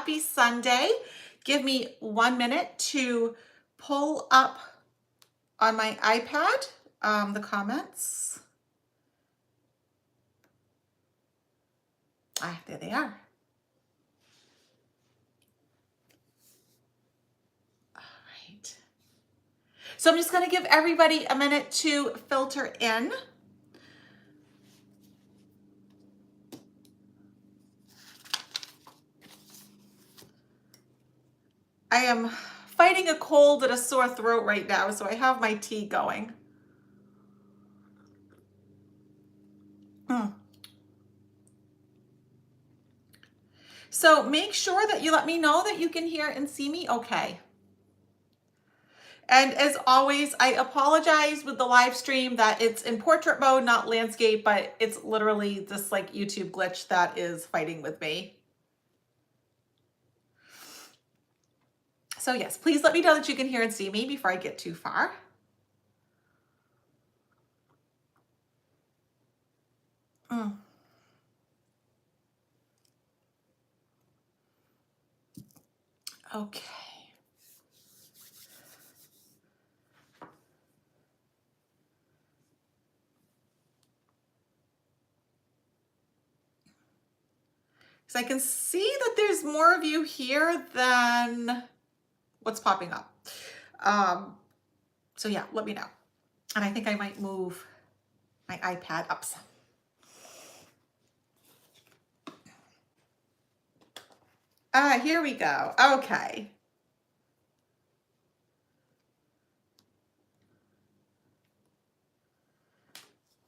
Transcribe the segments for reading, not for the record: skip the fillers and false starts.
happy Sunday. Give me 1 minute to pull up on my iPad the comments. Ah, there they are. All right. So I'm just going to give everybody a minute to filter in. I am fighting a cold and a sore throat right now, so I have my tea going. So make sure that you let me know that you can hear and see me okay. And as always, I apologize with the live stream that it's in portrait mode, not landscape, but it's literally this like YouTube glitch that is fighting with me. So yes, please let me know that you can hear and see me before I get too far. Okay. So I can see that there's more of you here than what's popping up. So yeah, let me know. And I think I might move my iPad up some. Here we go. Okay.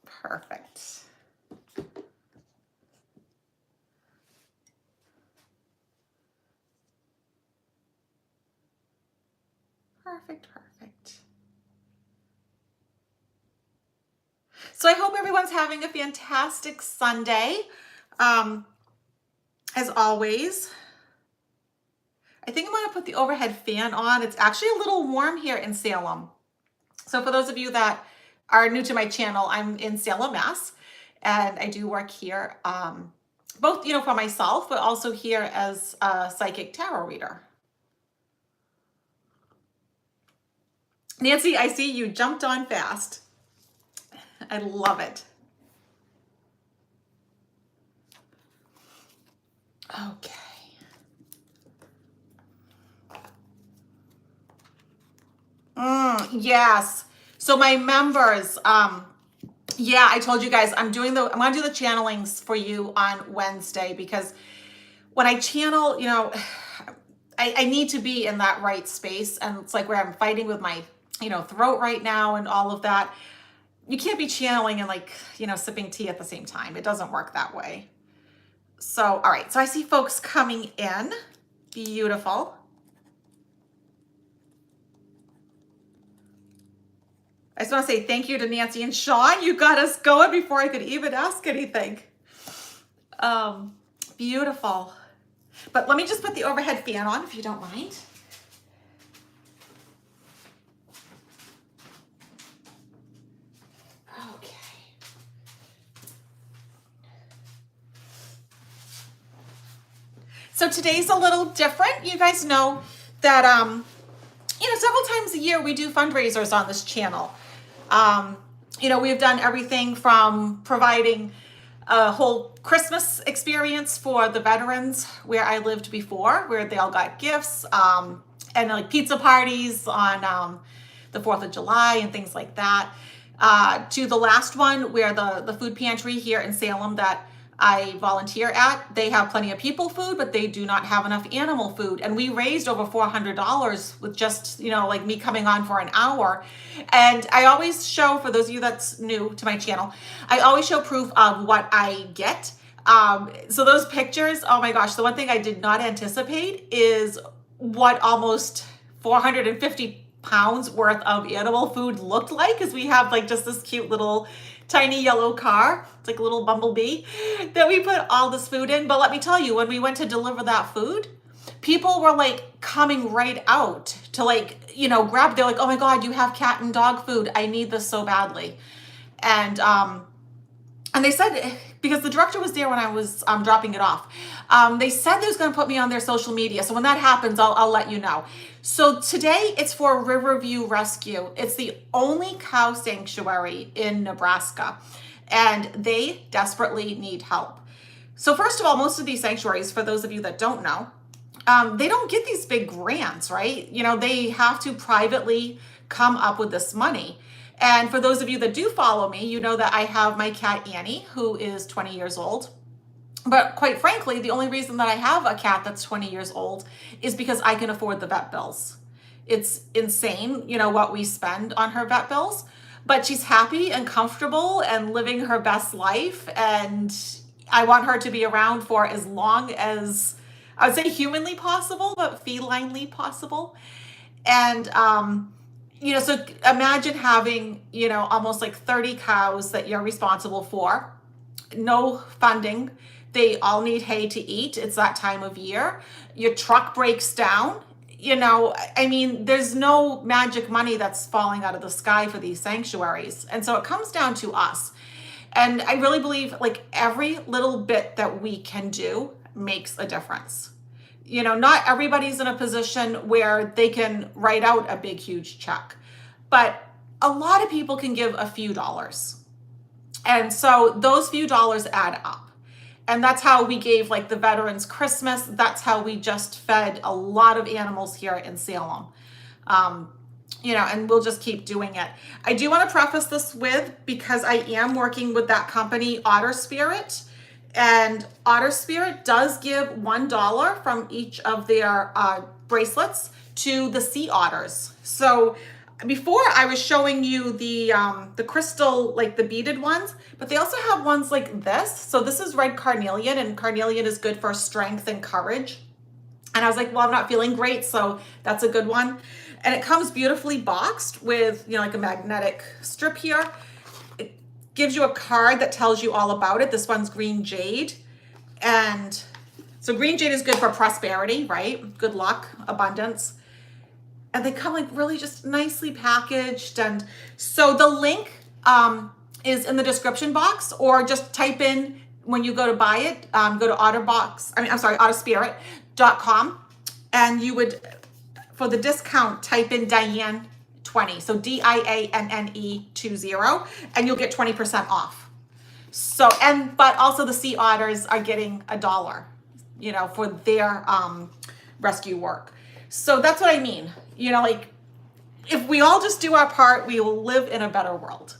Perfect. Perfect. So I hope everyone's having a fantastic Sunday. As always, I think I'm going to put the overhead fan on. It's actually a little warm here in Salem. So for those of you that are new to my channel, I'm in Salem, Mass, and I do work here, both, for myself, but also here as a psychic tarot reader. Nancy, I see you jumped on fast. I love it. Okay. Yes. So my members, yeah, I told you guys I'm going to do the channelings for you on Wednesday, because when I channel, I need to be in that right space. And it's like where I'm fighting with my, throat right now and all of that. You can't be channeling and like, sipping tea at the same time. It doesn't work that way. So, all right. So I see folks coming in. Beautiful. I just want to say thank you to Nancy and Sean. You got us going before I could even ask anything. Beautiful. But let me just put the overhead fan on if you don't mind. Okay. So today's a little different. You guys know that, several times a year we do fundraisers on this channel. We've done everything from providing a whole Christmas experience for the veterans where I lived before, where they all got gifts, and like pizza parties on the 4th of July and things like that, to the last one where the food pantry here in Salem that I volunteer at, they have plenty of people food, but they do not have enough animal food. And we raised over $400 with just, like me coming on for an hour. And I always show, for those of you that's new to my channel, I always show proof of what I get. So those pictures, oh my gosh, the one thing I did not anticipate is what almost 450 pounds worth of animal food looked like, because we have like just this cute little tiny yellow car. It's like a little bumblebee that we put all this food in. But let me tell you, when we went to deliver that food, people were like coming right out to grab. They're like, oh my God, you have cat and dog food. I need this so badly. And And they said, because the director was there when I was dropping it off, they said they was going to put me on their social media. So when that happens, I'll let you know. So today it's for RiverView Rescue. It's the only cow sanctuary in Nebraska, and they desperately need help. So first of all, most of these sanctuaries, for those of you that don't know, they don't get these big grants, right? You know, they have to privately come up with this money. And for those of you that do follow me, you know that I have my cat Annie, who is 20 years old. But quite frankly, the only reason that I have a cat that's 20 years old is because I can afford the vet bills. It's insane, you know, what we spend on her vet bills, but she's happy and comfortable and living her best life. And I want her to be around for as long as, I would say humanly possible, but felinely possible. And, you know, so imagine having, you know, almost like 30 cows that you're responsible for, no funding. They all need hay to eat. It's that time of year. Your truck breaks down. You know, I mean, there's no magic money that's falling out of the sky for these sanctuaries. And so it comes down to us. And I really believe like every little bit that we can do makes a difference. You know, not everybody's in a position where they can write out a big, huge check, but a lot of people can give a few dollars. And so those few dollars add up. And that's how we gave like the Veterans Christmas. That's how we just fed a lot of animals here in Salem. You know, and we'll just keep doing it. I do want to preface this with, because I am working with that company, Otter Spirit. And Otter Spirit does give $1 from each of their bracelets to the sea otters. So before I was showing you the crystal, like the beaded ones, but they also have ones like this. So this is red carnelian, and carnelian is good for strength and courage. And I was like, well, I'm not feeling great, so that's a good one. And it comes beautifully boxed with, you know, like a magnetic strip here. Gives you a card that tells you all about it. This one's green jade. And so green jade is good for prosperity, right? Good luck, abundance. And they come like really just nicely packaged. And so the link is in the description box, or just type in when you go to buy it, go to otterspirit.com, and you would, for the discount, type in Diane 20. So DIANNE 20, and you'll get 20% off. So, but also the sea otters are getting $1, you know, for their rescue work. So that's what I mean. You know, like if we all just do our part, we will live in a better world.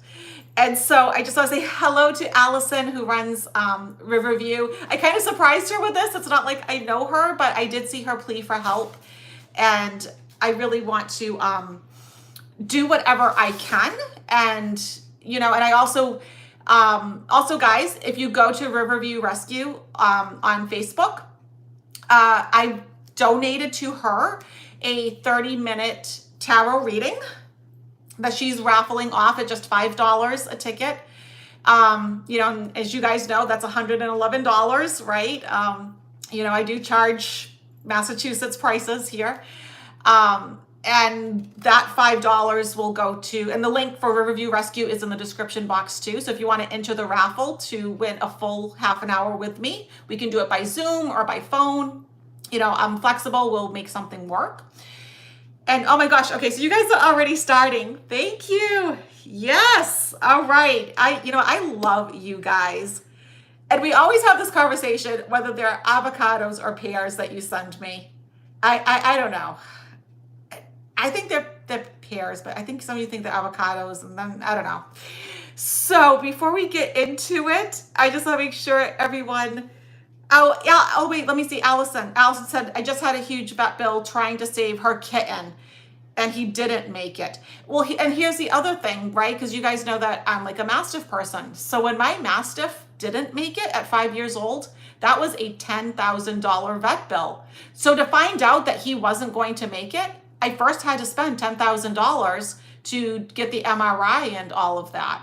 And so I just want to say hello to Allison, who runs RiverView. I kind of surprised her with this. It's not like I know her, but I did see her plea for help. And I really want to do whatever I can. And, you know, and I also guys, if you go to RiverView Rescue on Facebook, I donated to her a 30-minute tarot reading that she's raffling off at just $5 a ticket. You know, as you guys know, that's $111, right? You know, I do charge Massachusetts prices here. And that $5 will go to, and the link for RiverView Rescue is in the description box too. So if you want to enter the raffle to win a full half an hour with me, we can do it by Zoom or by phone. You know, I'm flexible. We'll make something work. And oh my gosh. Okay. So you guys are already starting. Thank you. Yes. All right. I love you guys. And we always have this conversation, whether they're avocados or pears that you send me. I don't know. I think they're pears, but I think some of you think they're avocados, and then I don't know. So before we get into it, I just want to make sure everyone. Oh yeah. Oh wait, let me see. Allison said, I just had a huge vet bill trying to save her kitten, and he didn't make it. Well, and here's the other thing, right? Because you guys know that I'm like a Mastiff person. So when my Mastiff didn't make it at 5 years old, that was a $10,000 vet bill. So to find out that he wasn't going to make it, I first had to spend $10,000 to get the MRI and all of that.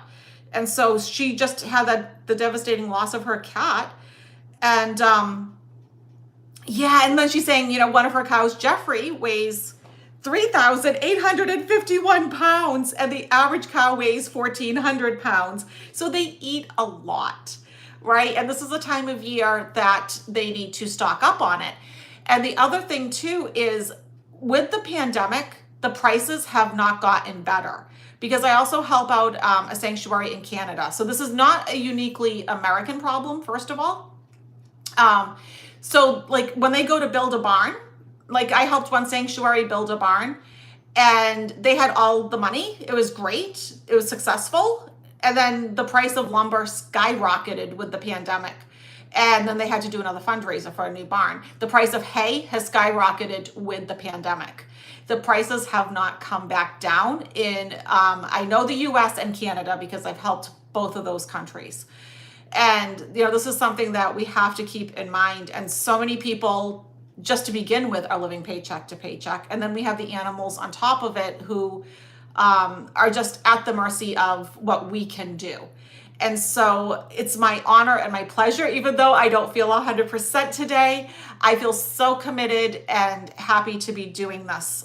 And so she just had the devastating loss of her cat. And yeah, and then she's saying, you know, one of her cows, Jeffrey, weighs 3,851 pounds, and the average cow weighs 1,400 pounds. So they eat a lot, right? And this is a time of year that they need to stock up on it. And the other thing too is with the pandemic, the prices have not gotten better, because I also help out a sanctuary in Canada. So this is not a uniquely American problem, first of all. So like when they go to build a barn, like I helped one sanctuary build a barn, and they had all the money. It was great. It was successful. And then the price of lumber skyrocketed with the pandemic. And then they had to do another fundraiser for a new barn. The price of hay has skyrocketed with the pandemic. The prices have not come back down in, I know the US and Canada because I've helped both of those countries. And, you know, this is something that we have to keep in mind. And so many people, just to begin with, are living paycheck to paycheck. And then we have the animals on top of it who are just at the mercy of what we can do. And so it's my honor and my pleasure, even though I don't feel 100% today, I feel so committed and happy to be doing this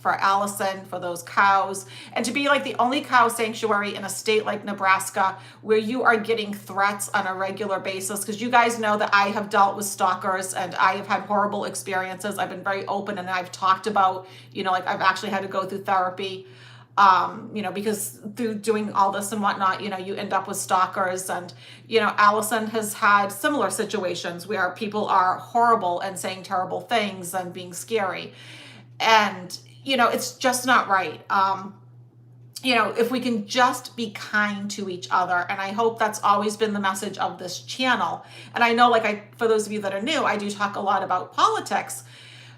for Allison, for those cows, and to be like the only cow sanctuary in a state like Nebraska where you are getting threats on a regular basis. Because you guys know that I have dealt with stalkers and I have had horrible experiences. I've been very open and I've talked about, you know, like I've actually had to go through therapy. You know, because through doing all this and whatnot, you know, you end up with stalkers. And, you know, Allison has had similar situations where people are horrible and saying terrible things and being scary. And, you know, it's just not right. You know, if we can just be kind to each other. And I hope that's always been the message of this channel. And I know, like, for those of you that are new, I do talk a lot about politics,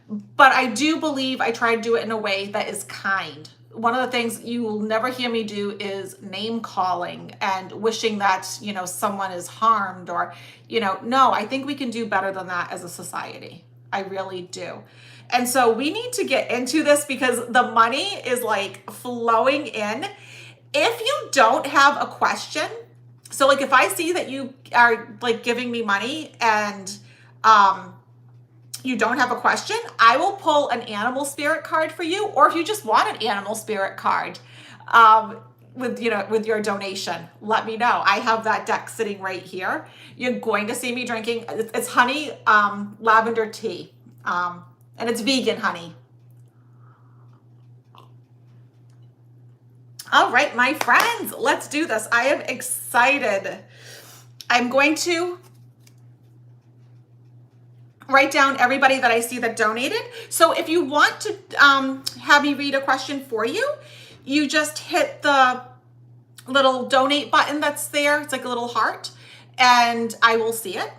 but I do believe I try to do it in a way that is kind. One of the things you will never hear me do is name calling and wishing that, you know, someone is harmed or, you know, no, I think we can do better than that as a society. I really do. And so we need to get into this because the money is like flowing in. If you don't have a question, so like if I see that you are like giving me money and, you don't have a question, I will pull an animal spirit card for you. Or if you just want an animal spirit card with, you know, with your donation, let me know. I have that deck sitting right here. You're going to see me drinking. It's honey lavender tea, and it's vegan honey. All right, my friends, let's do this. I am excited. I'm going to write down everybody that I see that donated. So if you want to have me read a question for you, you just hit the little donate button that's there. It's like a little heart, and I will see it.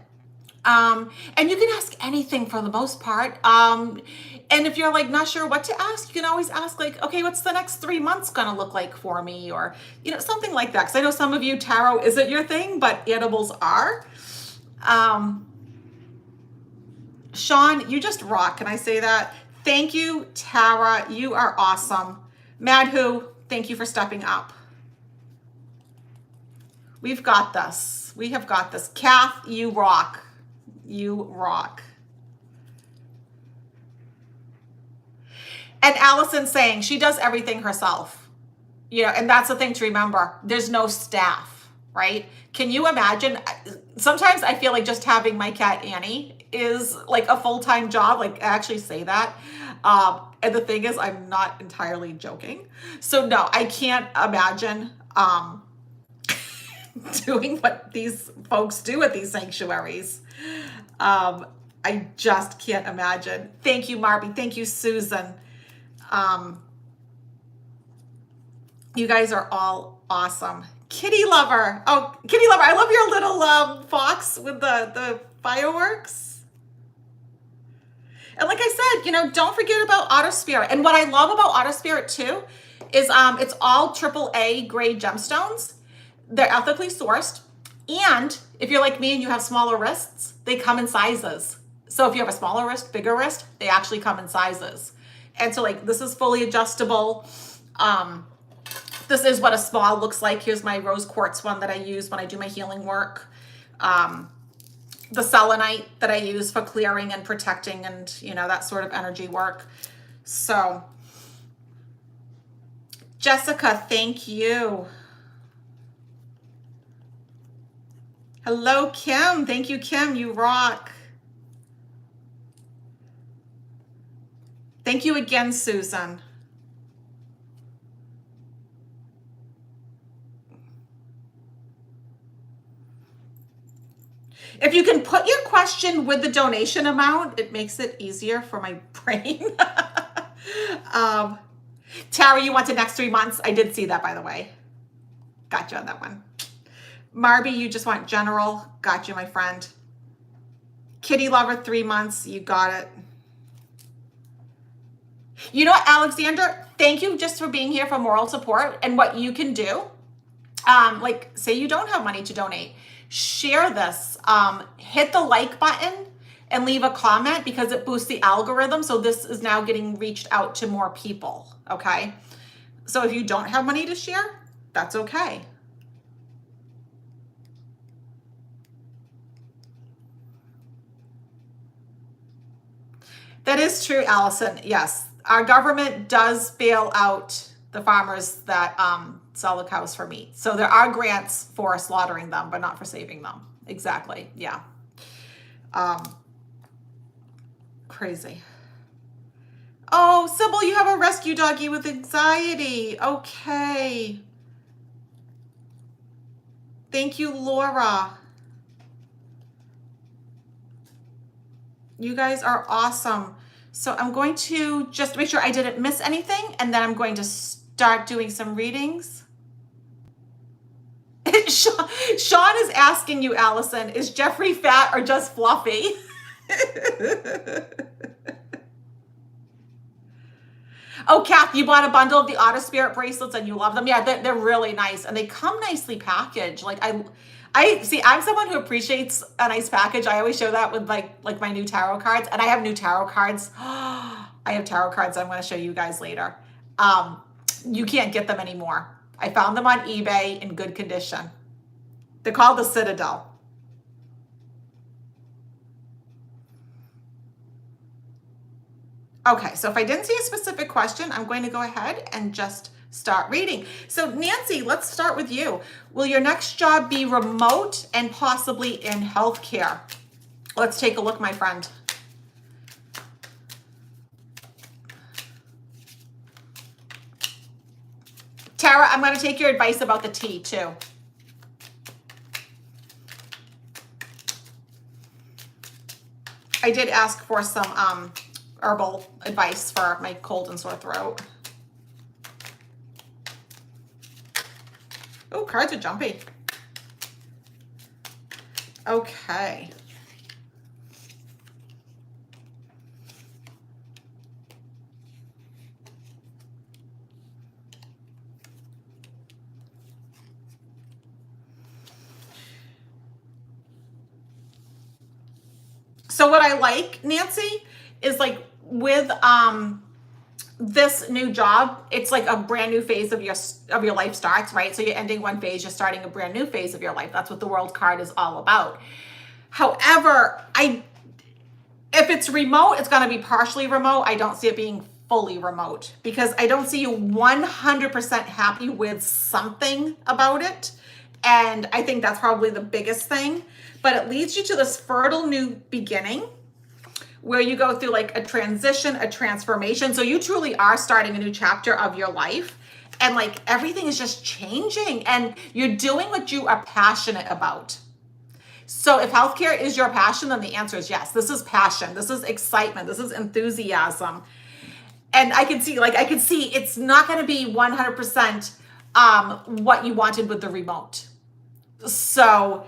And you can ask anything for the most part. And if you're like not sure what to ask, you can always ask like, okay, what's the next 3 months gonna look like for me? Or, you know, something like that. Because I know some of you, tarot isn't your thing, but animals are. Sean, you just rock. Can I say that? Thank you, Tara. You are awesome. Mad Who, thank you for stepping up. We've got this. We have got this. Cath, you rock. You rock. And Allison saying she does everything herself. You know, and that's the thing to remember. There's no staff, right? Can you imagine? Sometimes I feel like just having my cat Annie is like a full-time job. Like I actually say that. And the thing is, I'm not entirely joking. So no, I can't imagine doing what these folks do at these sanctuaries. I just can't imagine. Thank you, Marbie. Thank you, Susan. You guys are all awesome. Kitty Lover. Oh, Kitty Lover, I love your little fox with the fireworks. And like I said, you know, don't forget about Otter Spirit. And what I love about Otter Spirit too is it's all AAA grade gemstones. They're ethically sourced. And if you're like me and you have smaller wrists, they come in sizes. So if you have a smaller wrist, bigger wrist, they actually come in sizes. And so like this is fully adjustable. This is what a small looks like. Here's my rose quartz one that I use when I do my healing work. The selenite that I use for clearing and protecting and, you know, that sort of energy work. So, Jessica, thank you. Hello, Kim. Thank you, Kim. You rock. Thank you again, Susan. If you can put your question with the donation amount, it makes it easier for my brain. Tara, you want the next 3 months? I did see that, by the way. Got you on that one. Marbie, you just want general. Got you, my friend. Kitty Lover, 3 months. You got it. You know what, Alexander? Thank you just for being here for moral support and what you can do. Like, say you don't have money to donate. Share this. Hit the like button and leave a comment because it boosts the algorithm. So this is now getting reached out to more people. Okay. So if you don't have money to share, that's okay. That is true, Allison. Yes. Our government does bail out the farmers that sell the cows for meat. So there are grants for slaughtering them, but not for saving them. Exactly. Yeah. Crazy. Oh, Sybil, you have a rescue doggy with anxiety. Okay. Thank you, Laura. You guys are awesome. So I'm going to just make sure I didn't miss anything, and then I'm going to start doing some readings. Sean is asking you, Allison, is Jeffrey fat or just fluffy? Oh, Cath, you bought a bundle of the Otter Spirit bracelets and you love them. Yeah, they're really nice, and they come nicely packaged. Like I see, I'm someone who appreciates a nice package. I always show that with like my new tarot cards, and I have new tarot cards. I have tarot cards I'm going to show you guys later. You can't get them anymore. I found them on eBay in good condition. They're called the Citadel. Okay, so if I didn't see a specific question, I'm going to go ahead and just start reading. So Nancy, let's start with you. Will your next job be remote and possibly in healthcare? Let's take a look, my friend. Tara, I'm going to take your advice about the tea too. I did ask for some herbal advice for my cold and sore throat. Oh, cards are jumpy. Okay. So what I like, Nancy, is like with this new job, it's like a brand new phase of your life starts, right? So you're ending one phase, you're starting a brand new phase of your life. That's what the World card is all about. However, if it's remote, it's going to be partially remote. I don't see it being fully remote because I don't see you 100% happy with something about it. And I think that's probably the biggest thing. But it leads you to this fertile new beginning where you go through like a transition, a transformation. So you truly are starting a new chapter of your life, and like everything is just changing and you're doing what you are passionate about. So if healthcare is your passion, then the answer is yes. This is passion. This is excitement. This is enthusiasm. And I can see it's not going to be 100% what you wanted with the remote. So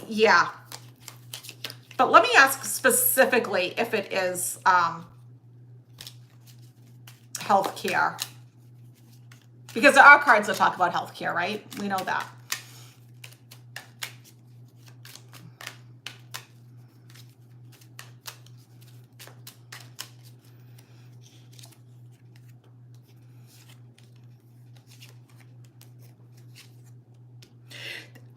yeah. But let me ask specifically if it is healthcare. Because there are cards that talk about healthcare, right? We know that.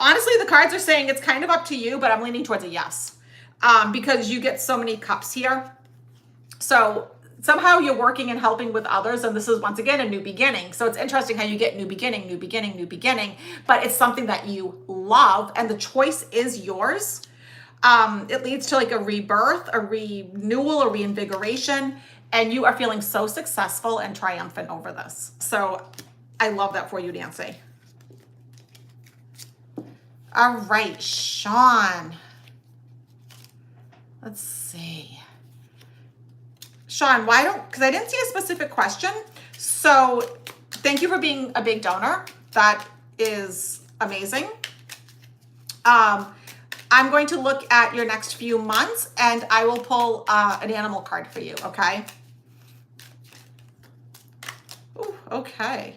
Honestly, the cards are saying it's kind of up to you, but I'm leaning towards a yes. Because you get so many cups here. So somehow you're working and helping with others, and this is once again a new beginning. So it's interesting how you get new beginning, new beginning, new beginning, but it's something that you love and the choice is yours. It leads to like a rebirth, a renewal, a reinvigoration, and you are feeling so successful and triumphant over this. So I love that for you, Nancy. All right, Sean. Let's see. Sean, why don't, because I didn't see a specific question. So thank you for being a big donor. That is amazing. I'm going to look at your next few months and I will pull an animal card for you, okay? Ooh, okay.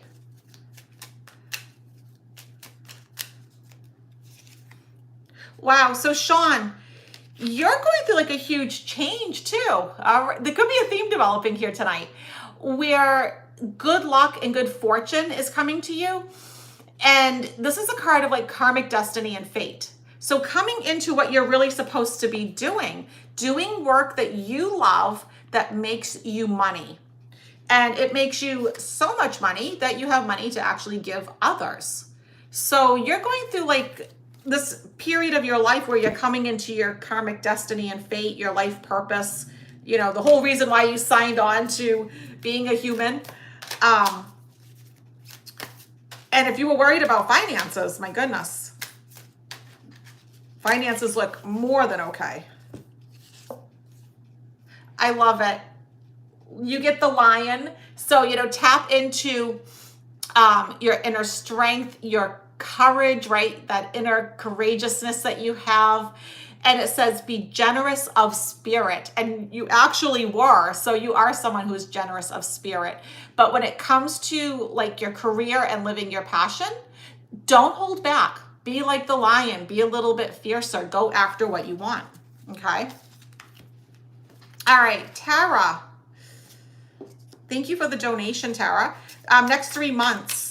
Wow, so Sean, you're going through like a huge change too. There could be a theme developing here tonight where good luck and good fortune is coming to you. And this is a card of like karmic destiny and fate. So coming into what you're really supposed to be doing work that you love that makes you money. And it makes you so much money that you have money to actually give others. So you're going through like this period of your life where you're coming into your karmic destiny and fate, your life purpose, you know, the whole reason why you signed on to being a human. And if you were worried about finances, my goodness, finances look more than okay. I love it. You get the lion. So, you know, tap into your inner strength, your courage, right? That inner courageousness that you have. And it says, be generous of spirit. And you actually were. So you are someone who is generous of spirit. But when it comes to like your career and living your passion, don't hold back. Be like the lion. Be a little bit fiercer. Go after what you want. Okay? All right, Tara. Thank you for the donation, Tara. Next 3 months.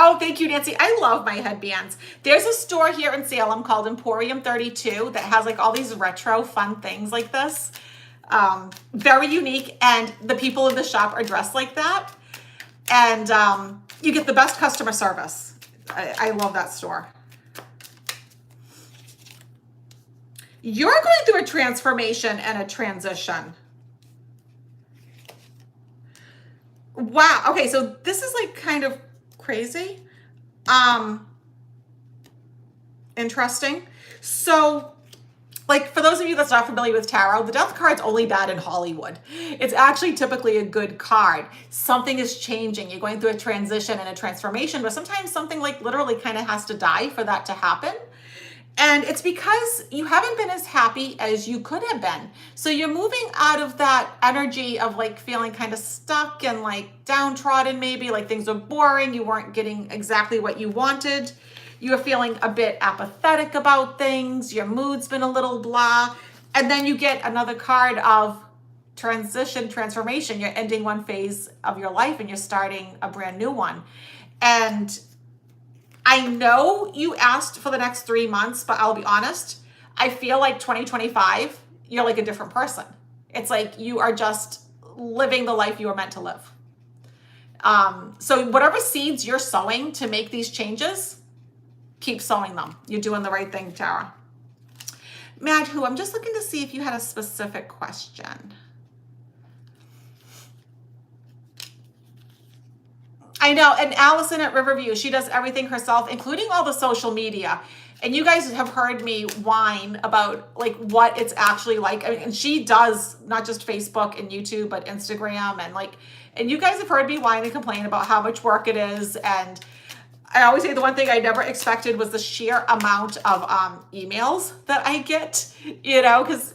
Oh, thank you, Nancy. I love my headbands. There's a store here in Salem called Emporium 32 that has like all these retro fun things like this. Very unique. And the people in the shop are dressed like that. And you get the best customer service. I love that store. You're going through a transformation and a transition. Wow. Okay, so this is like kind of crazy. Interesting. So, like, for those of you that's not familiar with tarot, the death card's only bad in Hollywood. It's actually typically a good card. Something is changing. You're going through a transition and a transformation, but sometimes something like literally kind of has to die for that to happen. And it's because you haven't been as happy as you could have been. So you're moving out of that energy of like feeling kind of stuck and like downtrodden, maybe like things were boring. You weren't getting exactly what you wanted. You were feeling a bit apathetic about things. Your mood's been a little blah. And then you get another card of transition, transformation. You're ending one phase of your life and you're starting a brand new one. And I know you asked for the next 3 months, but I'll be honest, I feel like 2025, you're like a different person. It's like you are just living the life you were meant to live. So whatever seeds you're sowing to make these changes, keep sowing them. You're doing the right thing, Tara. Madhu, I'm just looking to see if you had a specific question. I know, and Allison at RiverView, she does everything herself, including all the social media. And you guys have heard me whine about like what it's actually like. I mean, and she does not just Facebook and YouTube, but Instagram and you guys have heard me whine and complain about how much work it is. And I always say the one thing I never expected was the sheer amount of emails that I get, you know, because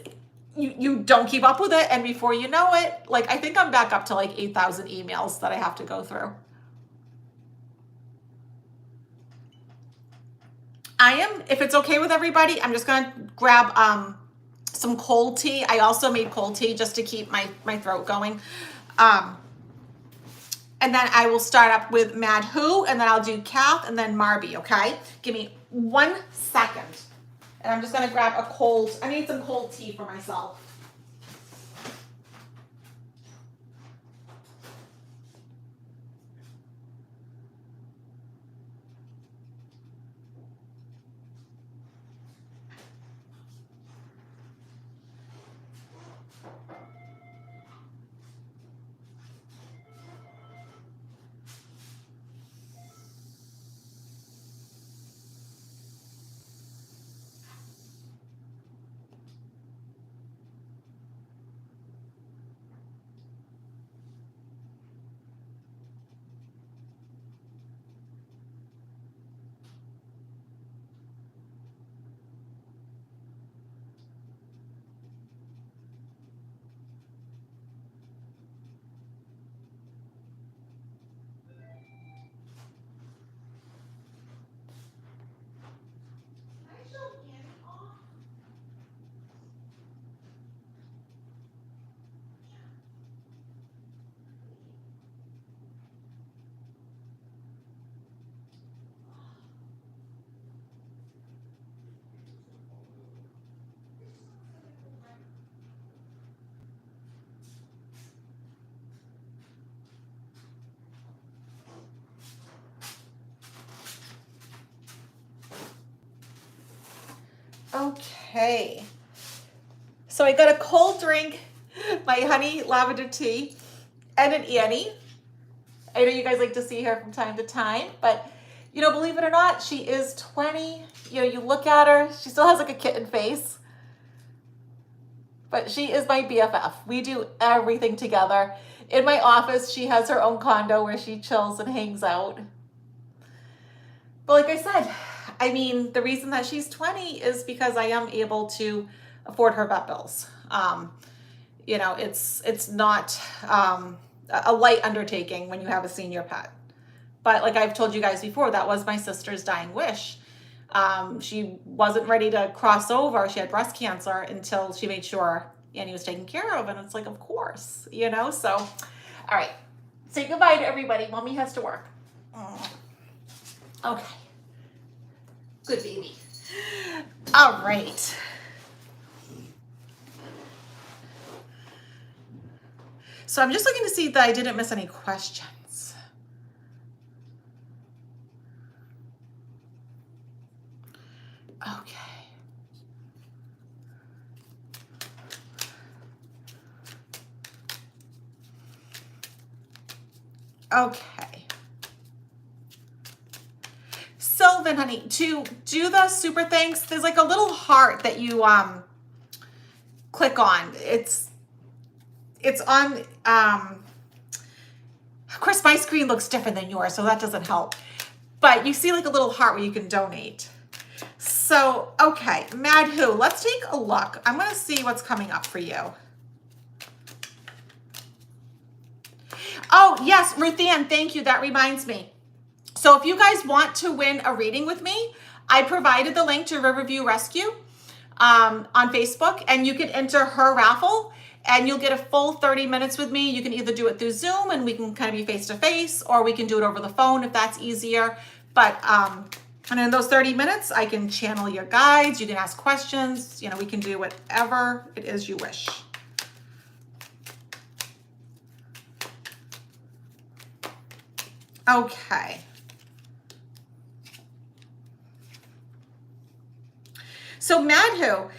you don't keep up with it. And before you know it, like I think I'm back up to like 8,000 emails that I have to go through. If it's okay with everybody, I'm just going to grab some cold tea. I also made cold tea just to keep my throat going. And then I will start up with Mad Who, and then I'll do Cath, and then Marbie, okay? Give me 1 second. And I'm just gonna grab a cold, I need some cold tea for myself. Okay, so I got a cold drink, my honey lavender tea, and an Annie. I know you guys like to see her from time to time, but you know, believe it or not, she is 20. You know, you look at her, she still has like a kitten face, but she is my BFF. We do everything together. In my office, she has her own condo where she chills and hangs out. But like I said, I mean, the reason that she's 20 is because I am able to afford her vet bills. You know, it's not a light undertaking when you have a senior pet. But like I've told you guys before, that was my sister's dying wish. She wasn't ready to cross over. She had breast cancer until she made sure Annie was taken care of. And it's like, of course, you know? So, all right. Say goodbye to everybody. Mommy has to work. Okay. Good baby. All right. So I'm just looking to see that I didn't miss any questions. Okay. Okay. Silven, honey, to do the super thanks, there's like a little heart that you click on. It's on of course my screen looks different than yours, so that doesn't help. But you see like a little heart where you can donate. So, okay, Mad Who, let's take a look. I'm gonna see what's coming up for you. Oh, yes, Ruthanne, thank you. That reminds me. So if you guys want to win a reading with me, I provided the link to RiverView Rescue on Facebook, and you can enter her raffle and you'll get a full 30 minutes with me. You can either do it through Zoom and we can kind of be face-to-face, or we can do it over the phone if that's easier. But and in those 30 minutes, I can channel your guides. You can ask questions. You know, we can do whatever it is you wish. Okay. So Mad Who,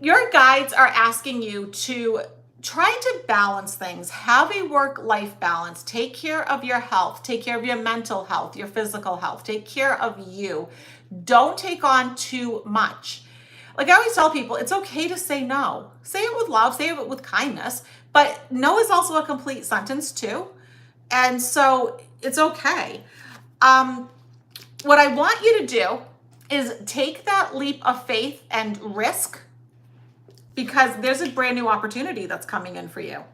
your guides are asking you to try to balance things, have a work-life balance, take care of your health, take care of your mental health, your physical health, take care of you. Don't take on too much. Like I always tell people, it's okay to say no. Say it with love, say it with kindness, but no is also a complete sentence too. And so it's okay. What I want you to do is take that leap of faith and risk, because there's a brand new opportunity that's coming in for you.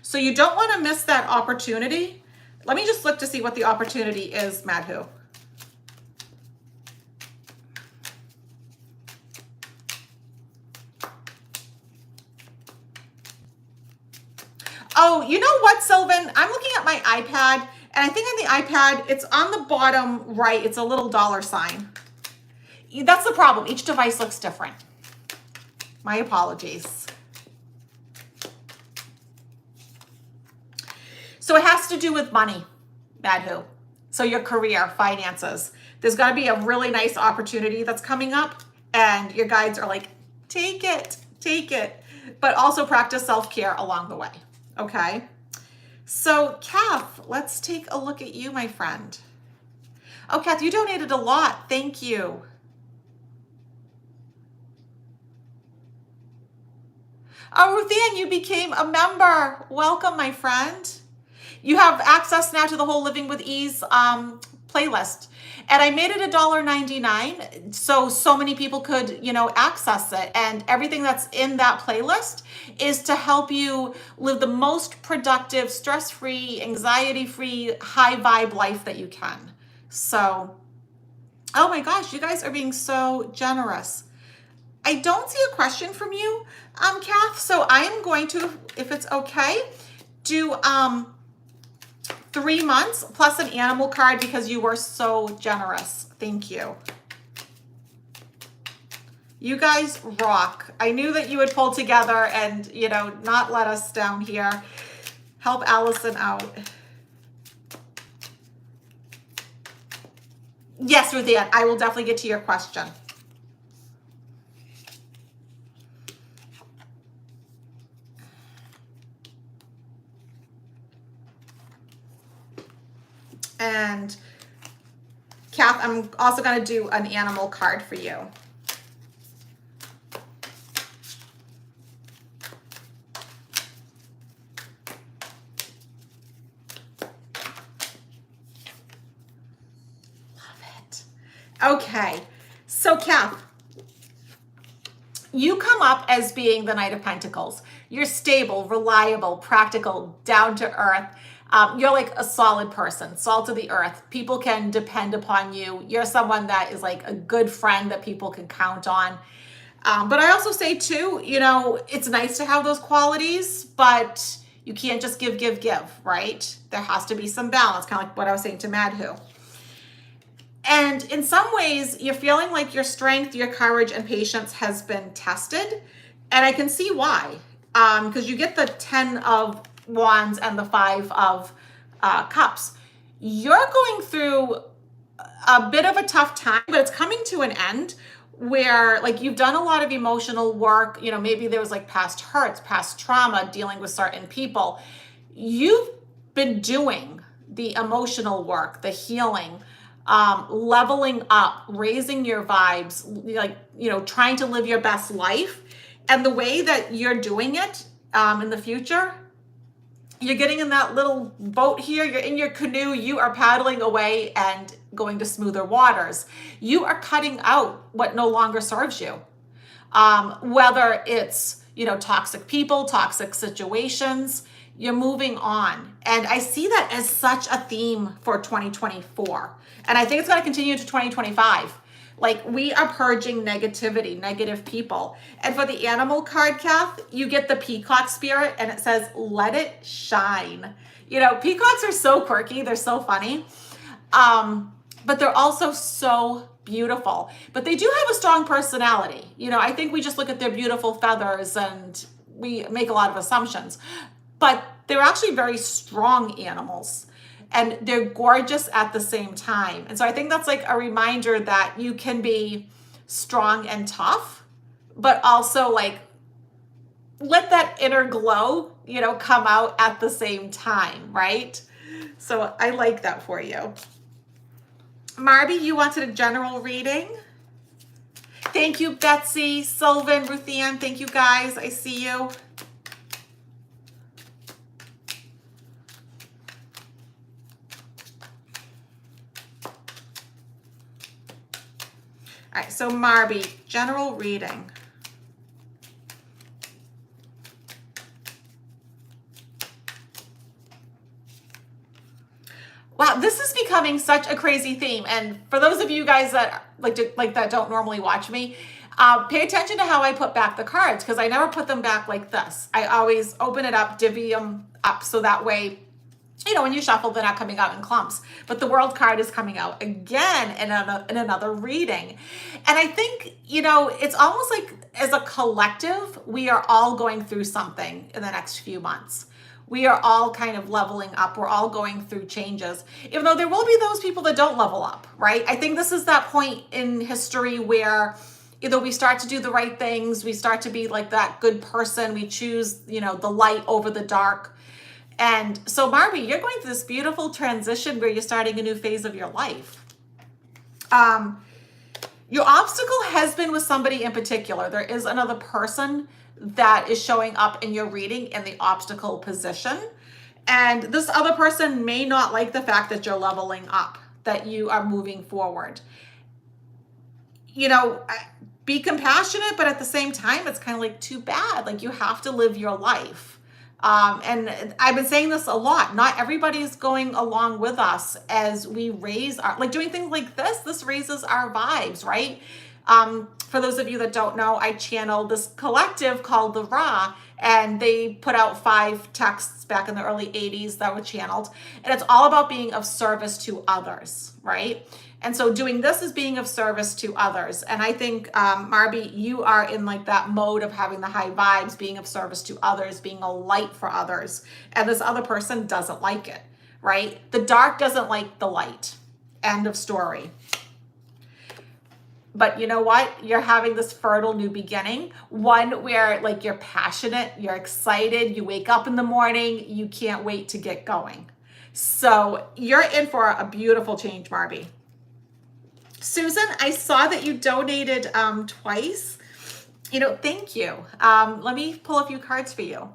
So you don't want to miss that opportunity. Let me just look to see what the opportunity is, Mad Who. Oh, you know what, Silven? I'm looking at my iPad, and I think on the iPad, it's on the bottom right. It's a little $sign. That's the problem. Each device looks different. My apologies. So it has to do with money, Madhu. So your career, finances. There's got to be a really nice opportunity that's coming up, and your guides are like, take it, take it. But also practice self-care along the way, okay? So Cath, let's take a look at you, my friend. Oh, Cath, you donated a lot. Thank you. Oh, Ruthanne, you became a member. Welcome, my friend. You have access now to the whole Living with Ease playlist. And I made it $1.99 so many people could, access it. And everything that's in that playlist is to help you live the most productive, stress-free, anxiety-free, high vibe life that you can. So, oh my gosh, you guys are being so generous. I don't see a question from you, Cath. So I am going to, if it's okay, do 3 months plus an animal card because you were so generous. Thank you. You guys rock. I knew that you would pull together and, not let us down here. Help Allison out. Yes, Ruthanne, I will definitely get to your question. And Cath, I'm also going to do an animal card for you. Love it. Okay. So Cath, you come up as being the Knight of Pentacles. You're stable, reliable, practical, down to earth. You're like a solid person, salt of the earth. People can depend upon you. You're someone that is like a good friend that people can count on. But I also say too, it's nice to have those qualities, but you can't just give, right? There has to be some balance, kind of like what I was saying to Madhu. And in some ways, you're feeling like your strength, your courage, and patience has been tested. And I can see why. Because you get the 10 of Wands and the 5 of Cups. You're going through a bit of a tough time, but it's coming to an end where like you've done a lot of emotional work. Maybe there was like past hurts, past trauma, dealing with certain people. You've been doing the emotional work, the healing, leveling up, raising your vibes, trying to live your best life. And the way that you're doing it in the future, you're getting in that little boat here, you're in your canoe, you are paddling away and going to smoother waters. You are cutting out what no longer serves you. Whether it's, toxic people, toxic situations, you're moving on. And I see that as such a theme for 2024. And I think it's going to continue to 2025. Like we are purging negativity, negative people. And for the animal card, Cath, you get the peacock spirit and it says, let it shine. Peacocks are so quirky. They're so funny. But they're also so beautiful. But they do have a strong personality. I think we just look at their beautiful feathers and we make a lot of assumptions. But they're actually very strong animals. And they're gorgeous at the same time. And so I think that's like a reminder that you can be strong and tough, but also like let that inner glow, come out at the same time, right? So I like that for you. Marbie, you wanted a general reading? Thank you, Betsy, Silven, Ruthanne. Thank you, guys. I see you. All right, so Marbie, general reading. Wow, this is becoming such a crazy theme. And for those of you guys that that don't normally watch me, pay attention to how I put back the cards because I never put them back like this. I always open it up, divvy them up so that way, you know, when you shuffle, they're not coming out in clumps. But the World card is coming out again in another reading. And I think, you know, it's almost like as a collective, we are all going through something in the next few months. We are all kind of leveling up. We're all going through changes, even though there will be those people that don't level up, right? I think this is that point in history where either we start to do the right things, we start to be like that good person, we choose, you know, the light over the dark. And so, Marbie, you're going through this beautiful transition where you're starting a new phase of your life. Your obstacle has been with somebody in particular. There is another person that is showing up in your reading in the obstacle position. And this other person may not like the fact that you're leveling up, that you are moving forward. You know, be compassionate, but at the same time, it's kind of like too bad. Like you have to live your life. And I've been saying this a lot. Not everybody's going along with us as we raise our, like doing things like this raises our vibes, right? For those of you that don't know, I channel this collective called the Ra, and they put out 5 texts back in the early 80s that were channeled. And it's all about being of service to others, right? And so doing this is being of service to others. And I think, Marbie, you are in like that mode of having the high vibes, being of service to others, being a light for others. And this other person doesn't like it, right? The dark doesn't like the light. End of story. But you know what? You're having this fertile new beginning, one where like you're passionate, you're excited, you wake up in the morning, you can't wait to get going. So you're in for a beautiful change, Marbie. Susan, I saw that you donated twice. You know, thank you. Let me pull a few cards for you.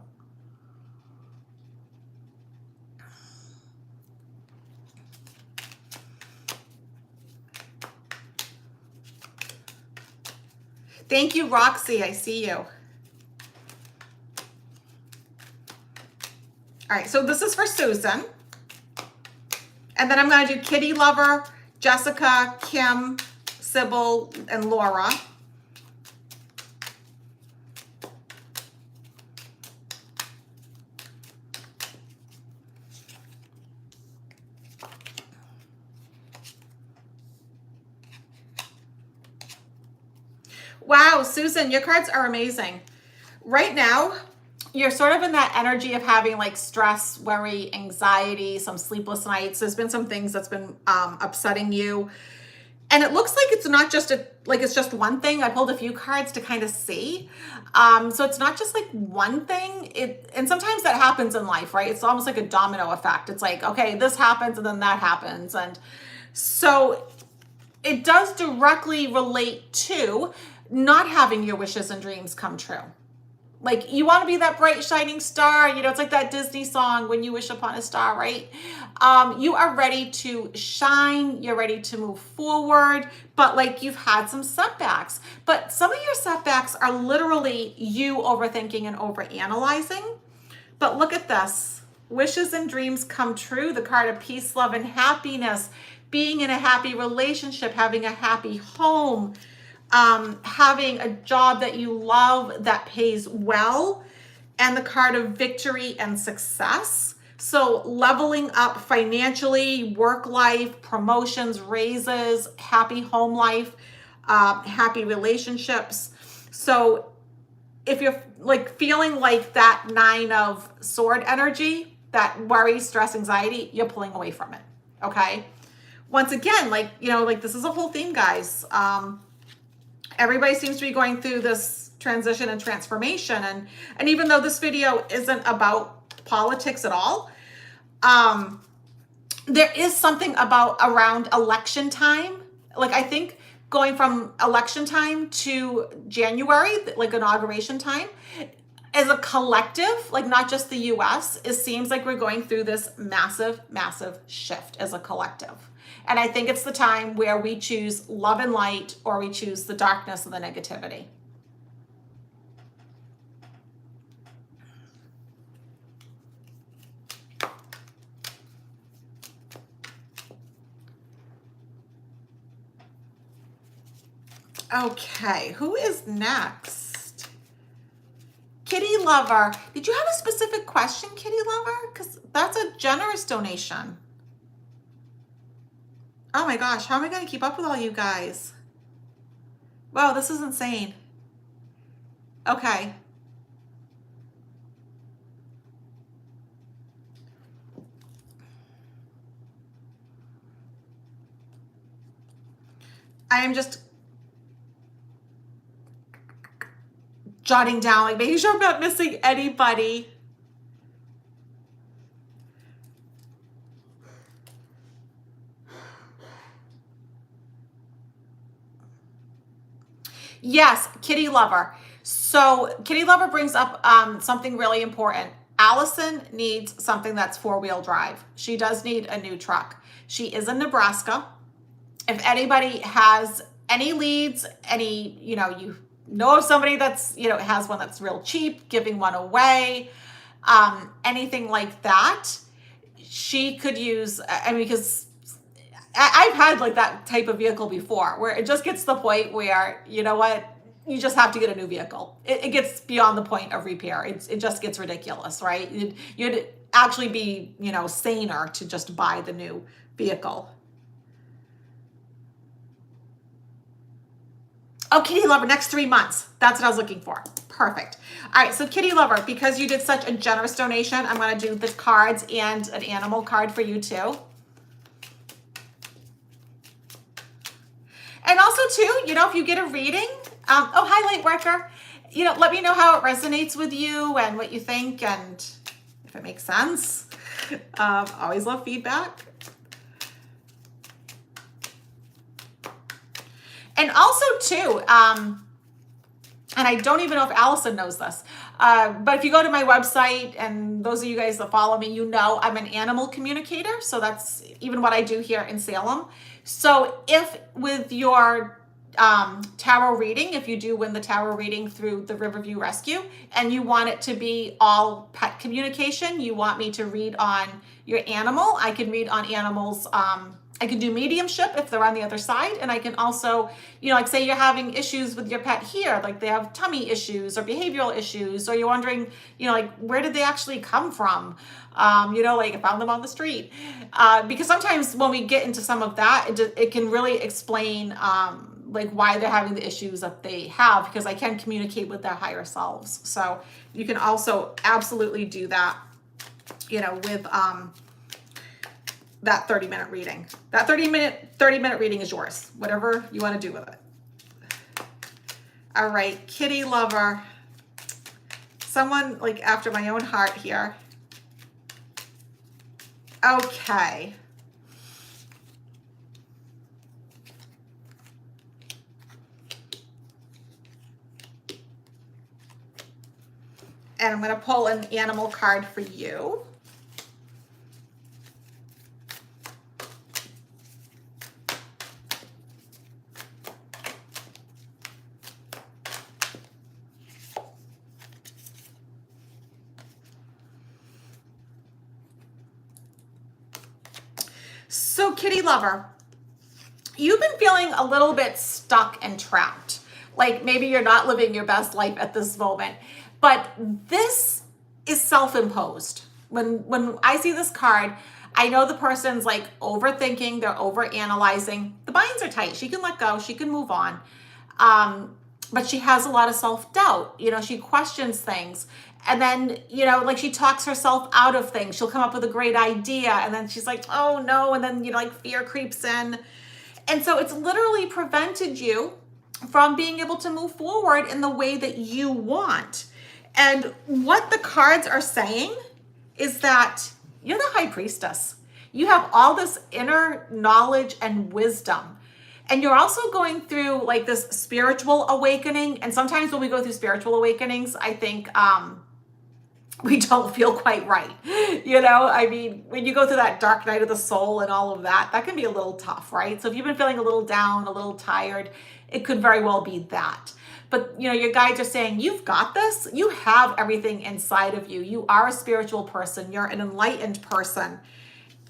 Thank you, Roxy. I see you. All right, so this is for Susan. And then I'm going to do Kitty Lover, Jessica, Kim, Sybil, and Laura. Wow, Susan, your cards are amazing. Right now, you're sort of in that energy of having like stress, worry, anxiety, some sleepless nights. There's been some things that's been upsetting you. And it looks like it's not just it's just one thing. I pulled a few cards to kind of see. So it's not just like one thing. And sometimes that happens in life, right? It's almost like a domino effect. It's like, okay, this happens and then that happens. And so it does directly relate to not having your wishes and dreams come true. Like you want to be that bright shining star, you know, it's like that Disney song, When You Wish Upon a Star, right? You are ready to shine, you're ready to move forward, but like you've had some setbacks. But some of your setbacks are literally you overthinking and overanalyzing. But look at this. Wishes and dreams come true. The card of peace, love, and happiness. Being in a happy relationship, having a happy home, having a job that you love that pays well, and the card of victory and success. So leveling up financially, work life, promotions, raises, happy home life, happy relationships. So if you're like feeling like that 9 of sword energy, that worry, stress, anxiety, you're pulling away from it. Okay. Once again, like, you know, like this is a whole theme, guys. Everybody seems to be going through this transition and transformation. And even though this video isn't about politics at all, there is something about around election time. Like I think going from election time to January, like inauguration time, as a collective, like not just the US, it seems like we're going through this massive, massive shift as a collective. And I think it's the time where we choose love and light, or we choose the darkness and the negativity. Okay, who is next? Kitty Lover, did you have a specific question, Kitty Lover? Because that's a generous donation. Oh my gosh, how am I going to keep up with all you guys? Wow, this is insane. Okay. I am just jotting down, like making sure I'm not missing anybody. Yes, Kitty Lover. So Kitty Lover brings up something really important. Allison needs something that's four-wheel drive. She does need a new truck. She is in Nebraska. If anybody has any leads, you know of somebody that's, has one that's real cheap, giving one away, anything like that, she could use, because I've had like that type of vehicle before where it just gets to the point where, you know what, you just have to get a new vehicle. It gets beyond the point of repair. It just gets ridiculous, right? You'd actually be, saner to just buy the new vehicle. Oh, Kitty Lover, next 3 months. That's what I was looking for. Perfect. All right, so Kitty Lover, because you did such a generous donation, I'm going to do the cards and an animal card for you too. And also too, if you get a reading, oh, hi, Lightworker. Let me know how it resonates with you and what you think and if it makes sense. Always love feedback. And also too, and I don't even know if Allison knows this, but if you go to my website, and those of you guys that follow me, I'm an animal communicator. So that's even what I do here in Salem. So if with your tarot reading, if you do win the tarot reading through the RiverView Rescue, and you want it to be all pet communication, you want me to read on your animal, I can read on animals. I can do mediumship if they're on the other side. And I can also, like say you're having issues with your pet here, like they have tummy issues or behavioral issues, or you're wondering, like where did they actually come from? Like I found them on the street. Because sometimes when we get into some of that, it can really explain like why they're having the issues that they have, because I can communicate with their higher selves. So you can also absolutely do that, with that 30-minute reading. That 30-minute reading is yours, whatever you want to do with it. All right, Kitty Lover. Someone like after my own heart here. Okay. And I'm going to pull an animal card for you. So Kitty Lover, you've been feeling a little bit stuck and trapped. Like maybe you're not living your best life at this moment, but this is self-imposed. When I see this card, I know the person's like overthinking, they're overanalyzing. The binds are tight. She can let go, she can move on. But she has a lot of self-doubt. She questions things. And then, like she talks herself out of things. She'll come up with a great idea and then she's like, oh no. And then, like fear creeps in. And so it's literally prevented you from being able to move forward in the way that you want. And what the cards are saying is that you're the high priestess. You have all this inner knowledge and wisdom. And you're also going through like this spiritual awakening. And sometimes when we go through spiritual awakenings, I think we don't feel quite right. When you go through that dark night of the soul and all of that, that can be a little tough, right? So if you've been feeling a little down, a little tired, it could very well be that. But, your guides are saying, you've got this. You have everything inside of you. You are a spiritual person. You're an enlightened person.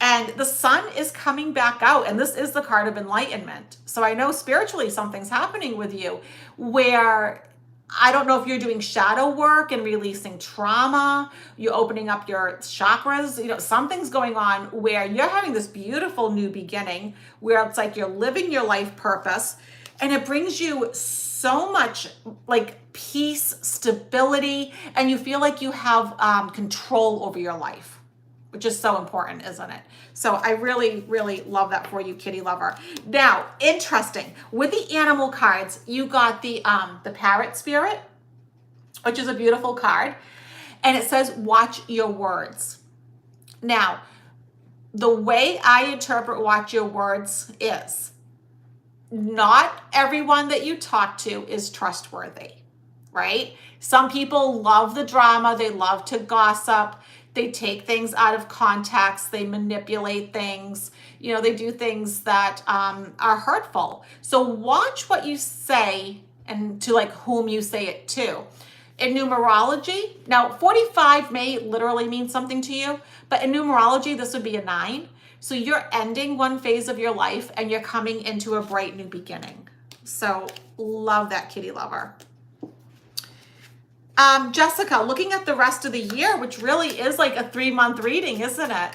And the sun is coming back out. And this is the card of enlightenment. So I know spiritually something's happening with you where I don't know if you're doing shadow work and releasing trauma, you're opening up your chakras, you know, something's going on where you're having this beautiful new beginning where it's like you're living your life purpose, and it brings you so much like peace, stability, and you feel like you have control over your life, which is so important, isn't it? So I really, really love that for you, kitty lover. Now, interesting, with the animal cards, you got the parrot spirit, which is a beautiful card. And it says, watch your words. Now, the way I interpret watch your words is not everyone that you talk to is trustworthy, right? Some people love the drama. They love to gossip. They take things out of context. They manipulate things. You know, they do things that are hurtful. So watch what you say and to like whom you say it to. In numerology, now 45 may literally mean something to you, but in numerology, this would be a 9. So you're ending one phase of your life and you're coming into a bright new beginning. So love that, kitty lover. Jessica, looking at the rest of the year, which really is like a 3-month reading, isn't it?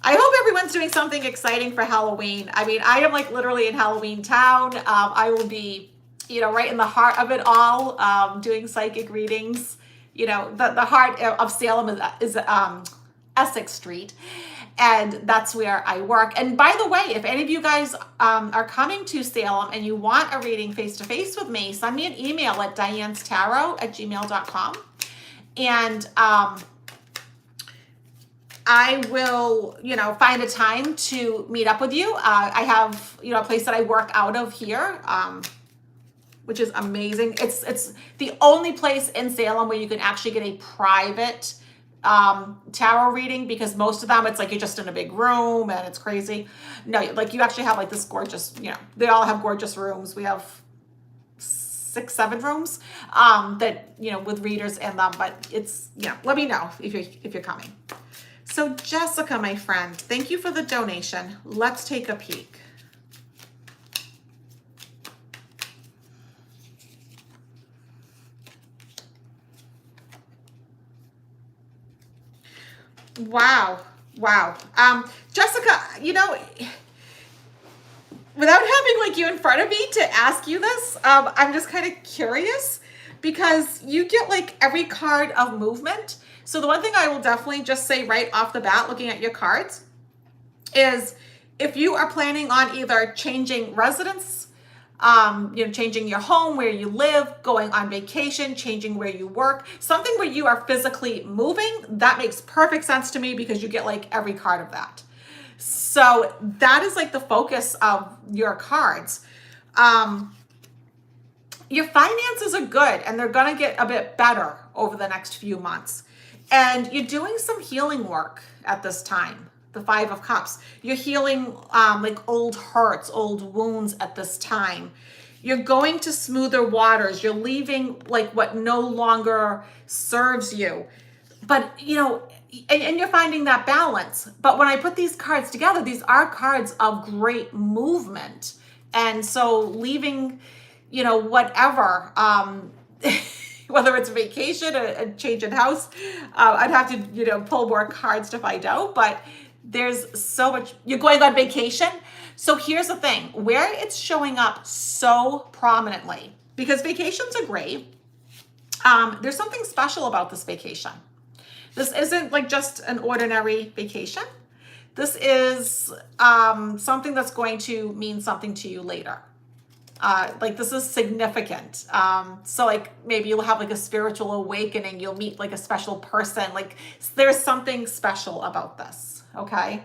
I hope everyone's doing something exciting for Halloween. I mean, I am like literally in Halloween town. I will be, you know, right in the heart of it all, doing psychic readings. You know, the heart of Salem is Essex Street. And that's where I work. And by the way, if any of you guys are coming to Salem and you want a reading face-to-face with me, send me an email at dianestarot@gmail.com. And I will, you know, find a time to meet up with you. I have, you know, a place that I work out of here, which is amazing. It's the only place in Salem where you can actually get a private tarot reading, because most of them it's like you're just in a big room and it's crazy. No, like you actually have like this gorgeous, you know, they all have gorgeous rooms. We have 6, 7 rooms that, you know, with readers in them, but it's, you know, let me know if you're coming. So Jessica, my friend, thank you for the donation. Let's take a peek. Wow. Jessica, you know, without having like you in front of me to ask you this, I'm just kind of curious because you get like every card of movement. So the one thing I will definitely just say right off the bat, looking at your cards, is if you are planning on either changing residence, you know, changing your home, where you live, going on vacation, changing where you work, something where you are physically moving, that makes perfect sense to me because you get like every card of that. So that is like the focus of your cards. Your finances are good and they're going to get a bit better over the next few months. And you're doing some healing work at this time. The 5 of Cups. You're healing like old hurts, old wounds at this time. You're going to smoother waters. You're leaving like what no longer serves you. But, you know, and you're finding that balance. But when I put these cards together, these are cards of great movement. And so leaving, you know, whatever, whether it's a vacation, a change in house, I'd have to, you know, pull more cards to find out. But there's so much. You're going on vacation. So here's the thing, where it's showing up so prominently, because vacations are great. There's something special about this vacation. This isn't like just an ordinary vacation. This is something that's going to mean something to you later. Like this is significant. So like maybe you'll have like a spiritual awakening. You'll meet like a special person. Like there's something special about this. Okay.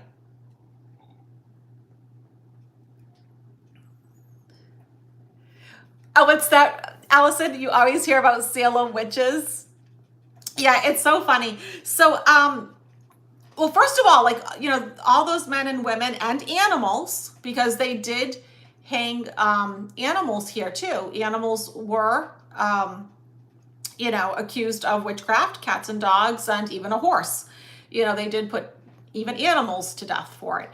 Oh, what's that, Allison? You always hear about Salem witches. Yeah, it's so funny. So, well, first of all, like, you know, all those men and women and animals, because they did hang animals here too. Animals were, you know, accused of witchcraft, cats and dogs, and even a horse. You know, they did put even animals to death for it.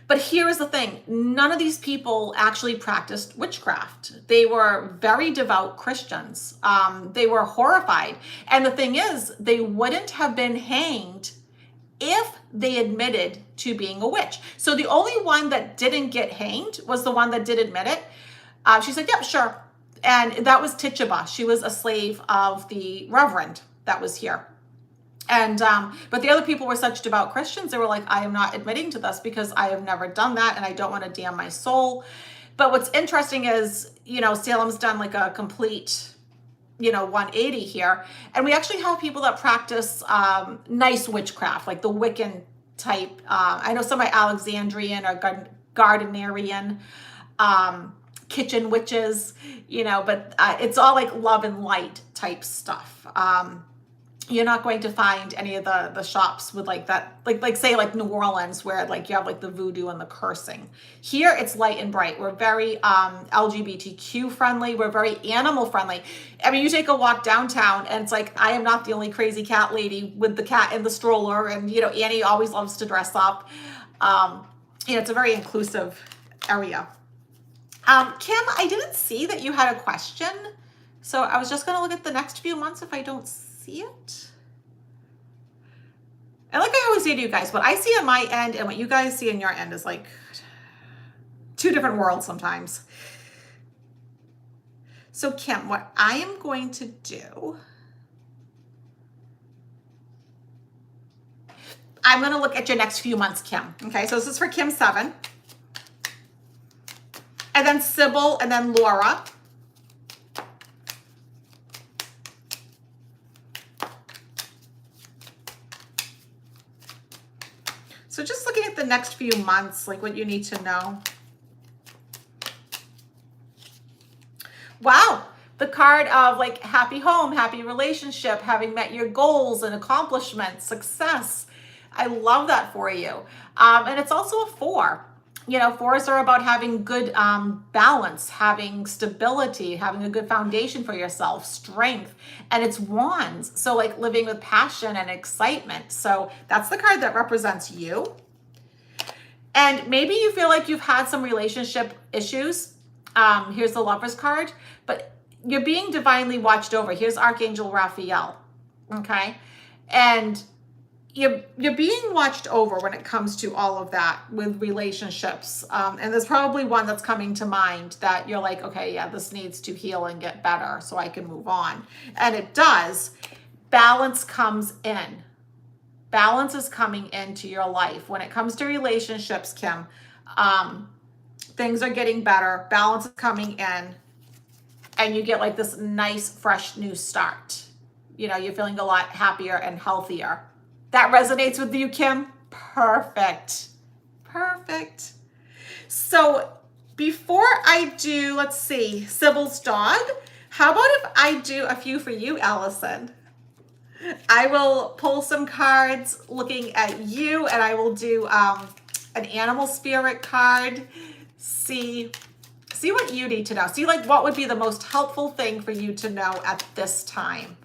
But here is the thing. None of these people actually practiced witchcraft. They were very devout Christians. They were horrified. And the thing is, they wouldn't have been hanged if they admitted to being a witch. So the only one that didn't get hanged was the one that did admit it. She said, yep, sure. And that was Tituba. She was a slave of the Reverend that was here. And, but the other people were such devout Christians. They were like, I am not admitting to this because I have never done that. And I don't want to damn my soul. But what's interesting is, you know, Salem's done like a complete, you know, 180 here. And we actually have people that practice nice witchcraft, like the Wiccan type. I know some are Alexandrian or Gardnerian, kitchen witches, you know, but it's all like love and light type stuff. You're not going to find any of the shops with like that, like say like New Orleans, where like you have like the voodoo and the cursing. Here it's light and bright. We're very LGBTQ friendly. We're very animal friendly. I mean, you take a walk downtown and it's like, I am not the only crazy cat lady with the cat in the stroller. And, you know, Annie always loves to dress up. You know, it's a very inclusive area. Kim, I didn't see that you had a question. So I was just going to look at the next few months if I don't see it. And like I always say to you guys, what I see on my end and what you guys see on your end is like two different worlds sometimes. So Kim, what I am going to do, I'm going to look at your next few months, Kim. Okay, so this is for Kim 7. And then Sybil, and then Laura. So just looking at the next few months, like what you need to know. Wow, the card of like happy home, happy relationship, having met your goals and accomplishments, success. I love that for you. And it's also a 4. You know, 4s are about having good balance, having stability, having a good foundation for yourself, strength, and it's wands. So like living with passion and excitement. So that's the card that represents you. And maybe you feel like you've had some relationship issues. Here's the Lover's card, but you're being divinely watched over. Here's Archangel Raphael, okay? And you're being watched over when it comes to all of that with relationships. And there's probably one that's coming to mind that you're like, okay, yeah, this needs to heal and get better so I can move on. And it does. Balance comes in. Balance is coming into your life. When it comes to relationships, Kim, things are getting better. Balance is coming in. And you get like this nice, fresh new start. You know, you're feeling a lot happier and healthier. That resonates with you, Kim? Perfect. Perfect. So before I do, let's see, Sybil's dog, how about if I do a few for you, Allison? I will pull some cards looking at you, and I will do an animal spirit card. See what you need to know. See like what would be the most helpful thing for you to know at this time.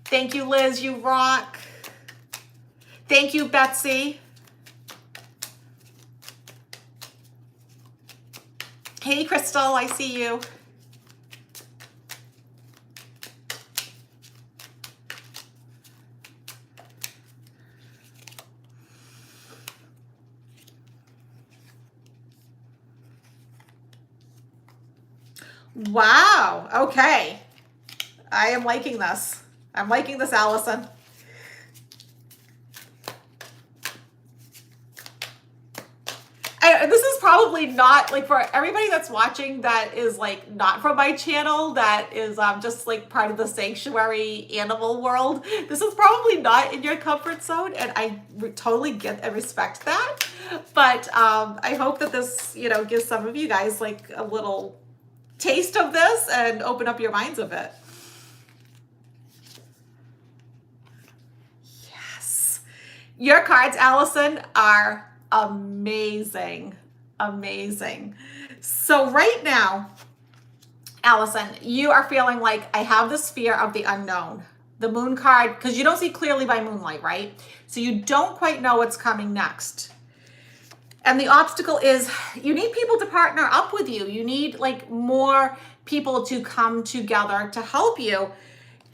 Thank you, Liz. You rock. Thank you, Betsy. Hey, Crystal. I see you. Wow. Okay. I am liking this. I'm liking this, Allison. This is probably not, like, for everybody that's watching that is, like, not from my channel, that is just, like, part of the sanctuary animal world. This is probably not in your comfort zone, and I totally get and respect that. But I hope that this, you know, gives some of you guys, like, a little taste of this and open up your minds a bit. Your cards, Allison, are amazing. Amazing. So right now, Allison, you are feeling like I have this fear of the unknown. The moon card, because you don't see clearly by moonlight, right? So you don't quite know what's coming next. And the obstacle is you need people to partner up with you. You need like more people to come together to help you.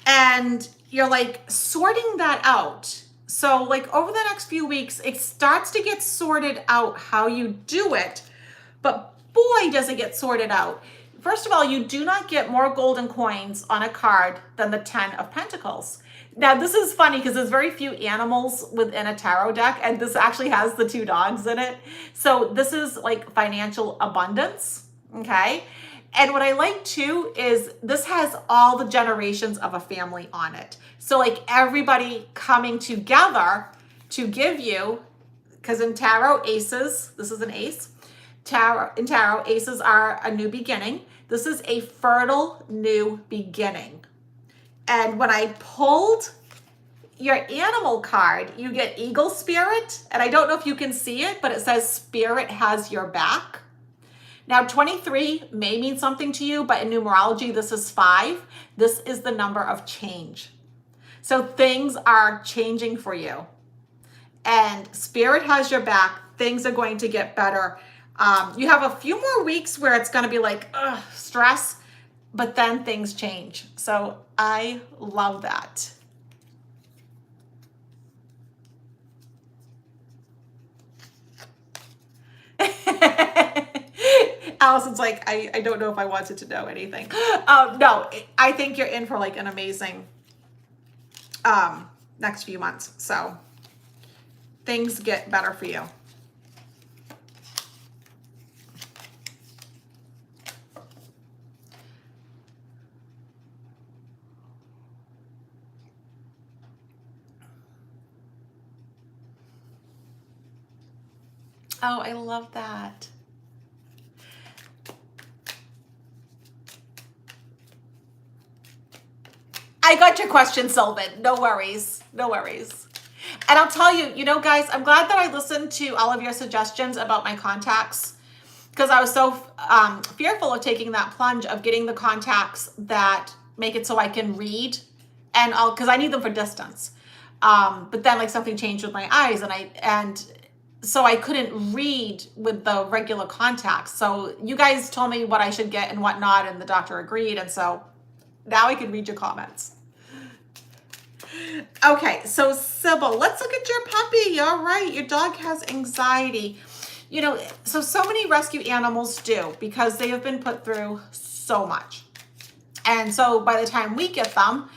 And you're like sorting that out. So like over the next few weeks, it starts to get sorted out how you do it. But boy, does it get sorted out. First of all, you do not get more golden coins on a card than the 10 of Pentacles. Now, this is funny because there's very few animals within a tarot deck, and this actually has the 2 dogs in it. So this is like financial abundance, okay? And what I like too is this has all the generations of a family on it. So like everybody coming together to give you, because in tarot, aces, this is an ace. In tarot, aces are a new beginning. This is a fertile new beginning. And when I pulled your animal card, you get Eagle Spirit. And I don't know if you can see it, but it says Spirit has your back. Now, 23 may mean something to you, but in numerology, this is 5. This is the number of change. So things are changing for you. And Spirit has your back. Things are going to get better. You have a few more weeks where it's going to be like stress, but then things change. So I love that. Allison's like, I don't know if I wanted to know anything. No, I think you're in for like an amazing next few months. So things get better for you. Oh, I love that. I got your question, Silven. No worries. No worries. And I'll tell you, you know, guys, I'm glad that I listened to all of your suggestions about my contacts because I was so fearful of taking that plunge of getting the contacts that make it so I can read and because I need them for distance. But then like something changed with my eyes and so I couldn't read with the regular contacts. So you guys told me what I should get and what not, and the doctor agreed. And so now I can read your comments. Okay, so Sybil, let's look at your puppy. All right, your dog has anxiety. You know, so many rescue animals do because they have been put through so much. And so by the time we get them,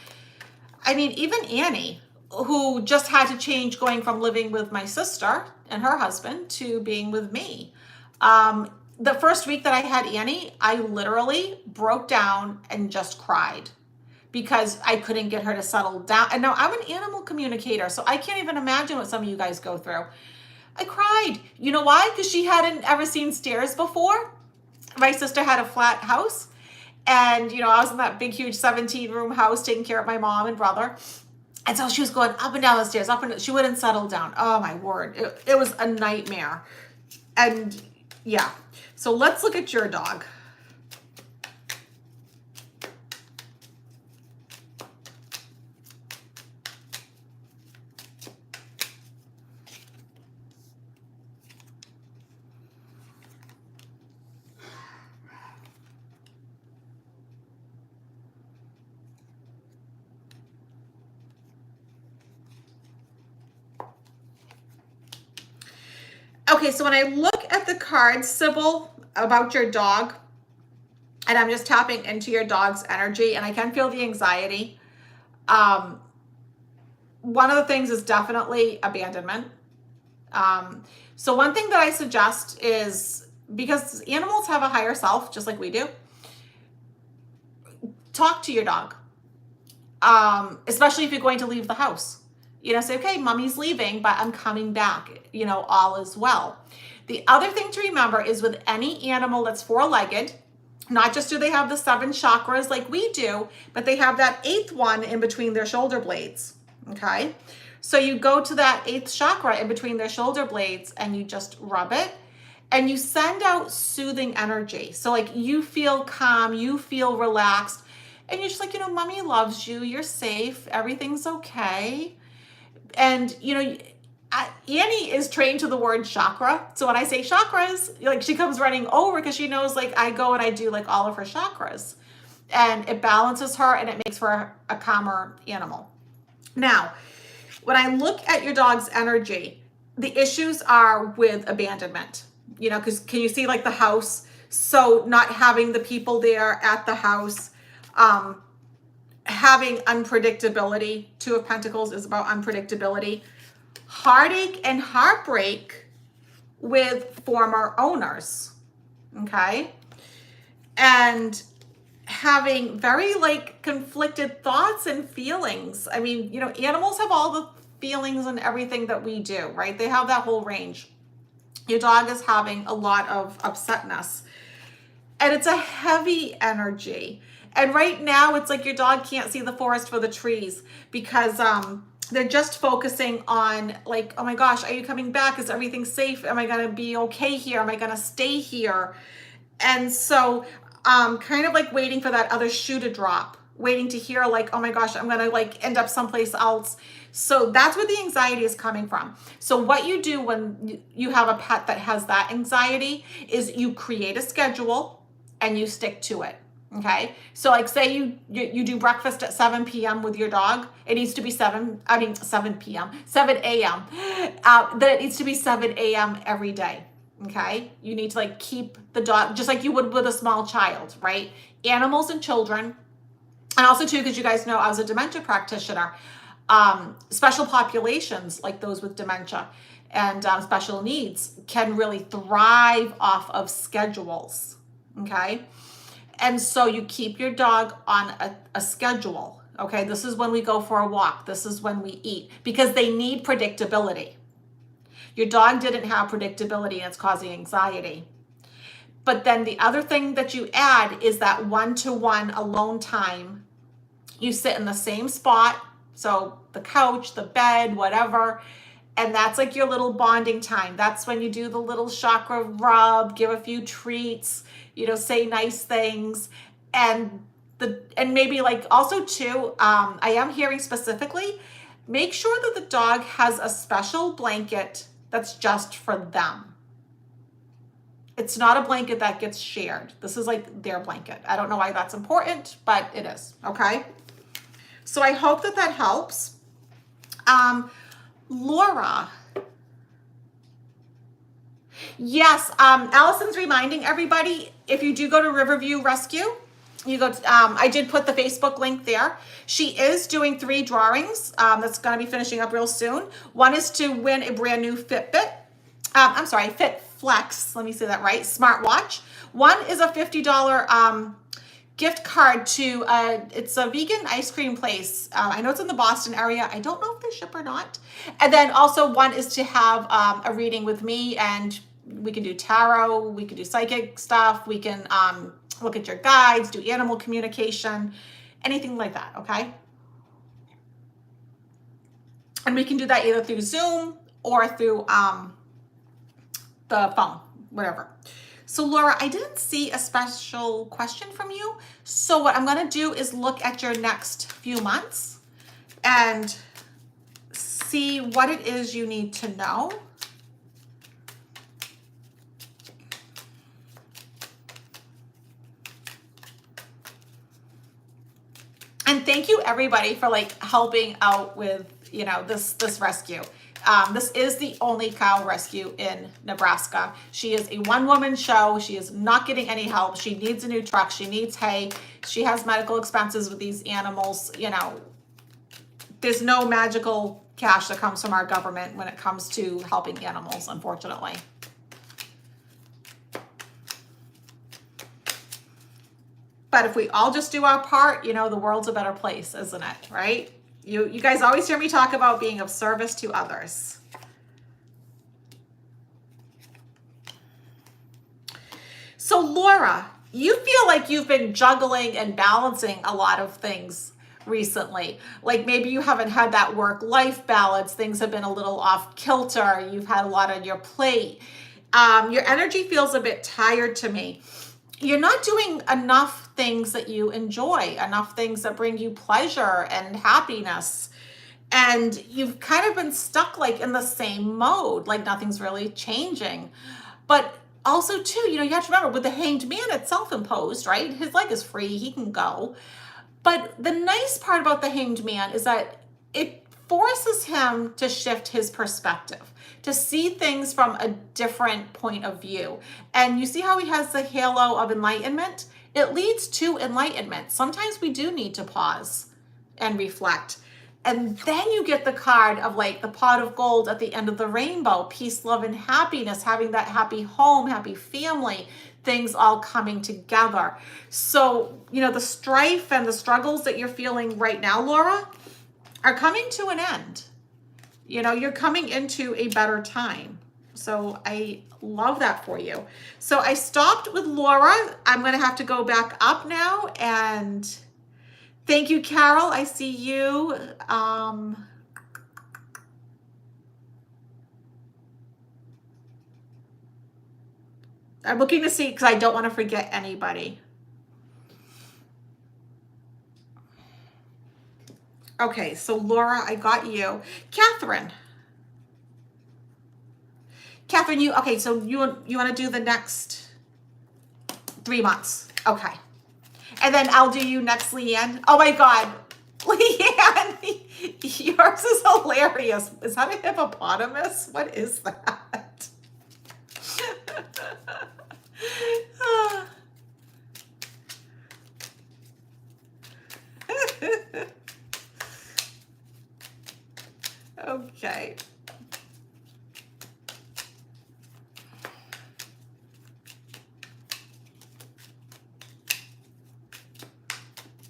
I mean, even Annie, who just had to change going from living with my sister and her husband to being with me. The first week that I had Annie, I literally broke down and just cried because I couldn't get her to settle down. And now I'm an animal communicator, so I can't even imagine what some of you guys go through. I cried. You know why? Because she hadn't ever seen stairs before. My sister had a flat house. And, you know, I was in that big, huge 17-room house taking care of my mom and brother. And so she was going up and down the stairs, up and she wouldn't settle down. Oh, my word. It was a nightmare. And, yeah. So let's look at your dog. Okay, so when I look at the card, Sybil, about your dog, and I'm just tapping into your dog's energy, and I can feel the anxiety. One of the things is definitely abandonment. So one thing that I suggest is, because animals have a higher self, just like we do, talk to your dog, especially if you're going to leave the house. You know, say, okay, mommy's leaving, but I'm coming back. You know, all is well. The other thing to remember is with any animal that's four-legged, not just do they have the 7 chakras like we do, but they have that 8th one in between their shoulder blades, okay? So you go to that 8th chakra in between their shoulder blades and you just rub it and you send out soothing energy. So like you feel calm, you feel relaxed, and you're just like, you know, mommy loves you, you're safe, everything's okay. And, you know, Annie is trained to the word chakra. So when I say chakras, like she comes running over because she knows like I go and I do like all of her chakras. And it balances her and it makes her a calmer animal. Now, when I look at your dog's energy, the issues are with abandonment. You know, because can you see like the house? So not having the people there at the house, having unpredictability. Two of Pentacles is about unpredictability. Heartache and heartbreak with former owners, okay? And having very like conflicted thoughts and feelings. I mean, you know, animals have all the feelings and everything that we do, right? They have that whole range. Your dog is having a lot of upsetness. And it's a heavy energy. And right now it's like your dog can't see the forest for the trees because they're just focusing on like, oh my gosh, are you coming back? Is everything safe? Am I going to be okay here? Am I going to stay here? And so kind of like waiting for that other shoe to drop, waiting to hear like, oh my gosh, I'm going to like end up someplace else. So that's where the anxiety is coming from. So what you do when you have a pet that has that anxiety is you create a schedule and you stick to it. Okay. So like say you do breakfast at 7 p.m. with your dog. It needs to be 7 p.m., 7 a.m. That it needs to be 7 a.m. every day. Okay. You need to like keep the dog just like you would with a small child, right? Animals and children. And also too, because you guys know I was a dementia practitioner, special populations like those with dementia and special needs can really thrive off of schedules. Okay. And so you keep your dog on a schedule. Okay. This is when we go for a walk. This is when we eat because they need predictability. Your dog didn't have predictability and it's causing anxiety. But then the other thing that you add is that one-to-one alone time. You sit in the same spot. So the couch, the bed, whatever. And that's like your little bonding time. That's when you do the little chakra rub, give a few treats, you know, say nice things. And maybe like also too, I am hearing specifically, make sure that the dog has a special blanket that's just for them. It's not a blanket that gets shared. This is like their blanket. I don't know why that's important, but it is, okay? So I hope that that helps. Laura. Yes, Allison's reminding everybody, if you do go to RiverView Rescue, you go to, I did put the Facebook link there. She is doing 3 drawings that's going to be finishing up real soon. One is to win a brand new Fitbit. Fit Flex, let me say that right, smartwatch. One is a $50 gift card to, it's a vegan ice cream place. I know it's in the Boston area. I don't know if they ship or not. And then also one is to have a reading with me, and we can do tarot, we can do psychic stuff, we can look at your guides, do animal communication, anything like that, okay? And we can do that either through Zoom or through the phone, whatever. So Laura, I didn't see a special question from you. So what I'm going to do is look at your next few months and see what it is you need to know. And thank you everybody for like helping out with, you know, this rescue. This is the only cow rescue in Nebraska. She is a one-woman show. She is not getting any help. She needs a new truck. She needs hay. She has medical expenses with these animals. You know, there's no magical cash that comes from our government when it comes to helping animals, unfortunately. But if we all just do our part, you know, the world's a better place, isn't it? Right? You guys always hear me talk about being of service to others. So Laura, you feel like you've been juggling and balancing a lot of things recently. Like maybe you haven't had that work-life balance. Things have been a little off kilter. You've had a lot on your plate. Your energy feels a bit tired to me. You're not doing enough things that you enjoy, enough things that bring you pleasure and happiness. And you've kind of been stuck like in the same mode, like nothing's really changing. But also too, you have to remember with the Hanged Man, it's self-imposed, right? His leg is free, he can go. But the nice part about the Hanged Man is that it forces him to shift his perspective, to see things from a different point of view. And you see how he has the halo of enlightenment? It leads to enlightenment. Sometimes we do need to pause and reflect. And then you get the card of like the pot of gold at the end of the rainbow, peace, love, and happiness, having that happy home, happy family, things all coming together. So, the strife and the struggles that you're feeling right now, Laura, are coming to an end. You're coming into a better time. So I love that for you. So I stopped with Laura. I'm going to have to go back up now, and thank you, Carol. I see you. I'm looking to see because I don't want to forget anybody. Okay, so Laura, I got you. Catherine, okay, so you want to do the next 3 months. Okay. And then I'll do you next, Leanne. Oh my God, Leanne, yours is hilarious. Is that a hippopotamus? What is that? Okay.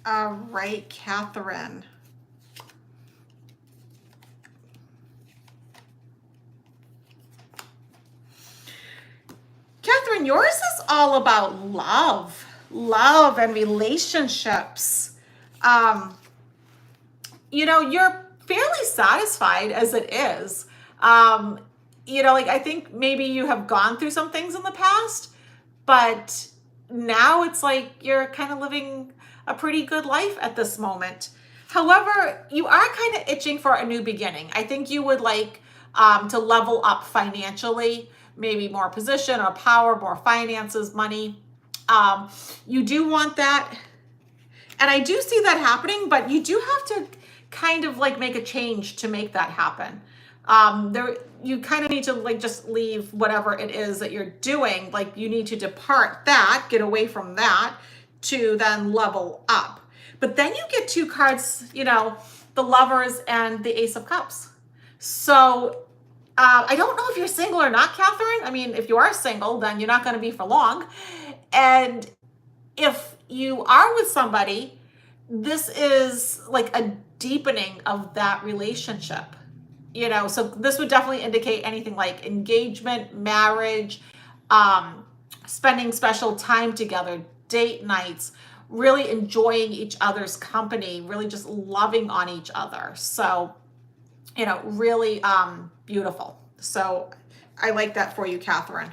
All right, Catherine. Catherine, yours is all about love and relationships. You're fairly satisfied as it is. I think maybe you have gone through some things in the past, but now it's like you're kind of living a pretty good life at this moment. However, you are kind of itching for a new beginning. I think you would like to level up financially, maybe more position or power, more finances, money. You do want that. And I do see that happening, but you do have to kind of like make a change to make that happen. You kind of need to like just leave whatever it is that you're doing. Like you need to depart that, get away from that to then level up. But then you get two cards, the Lovers and the Ace of Cups. So I don't know if you're single or not, Catherine. I mean, if you are single, then you're not going to be for long. And if you are with somebody, this is like a deepening of that relationship. So this would definitely indicate anything like engagement, marriage, spending special time together, date nights, really enjoying each other's company, really just loving on each other. So, really beautiful. So I like that for you, Catherine.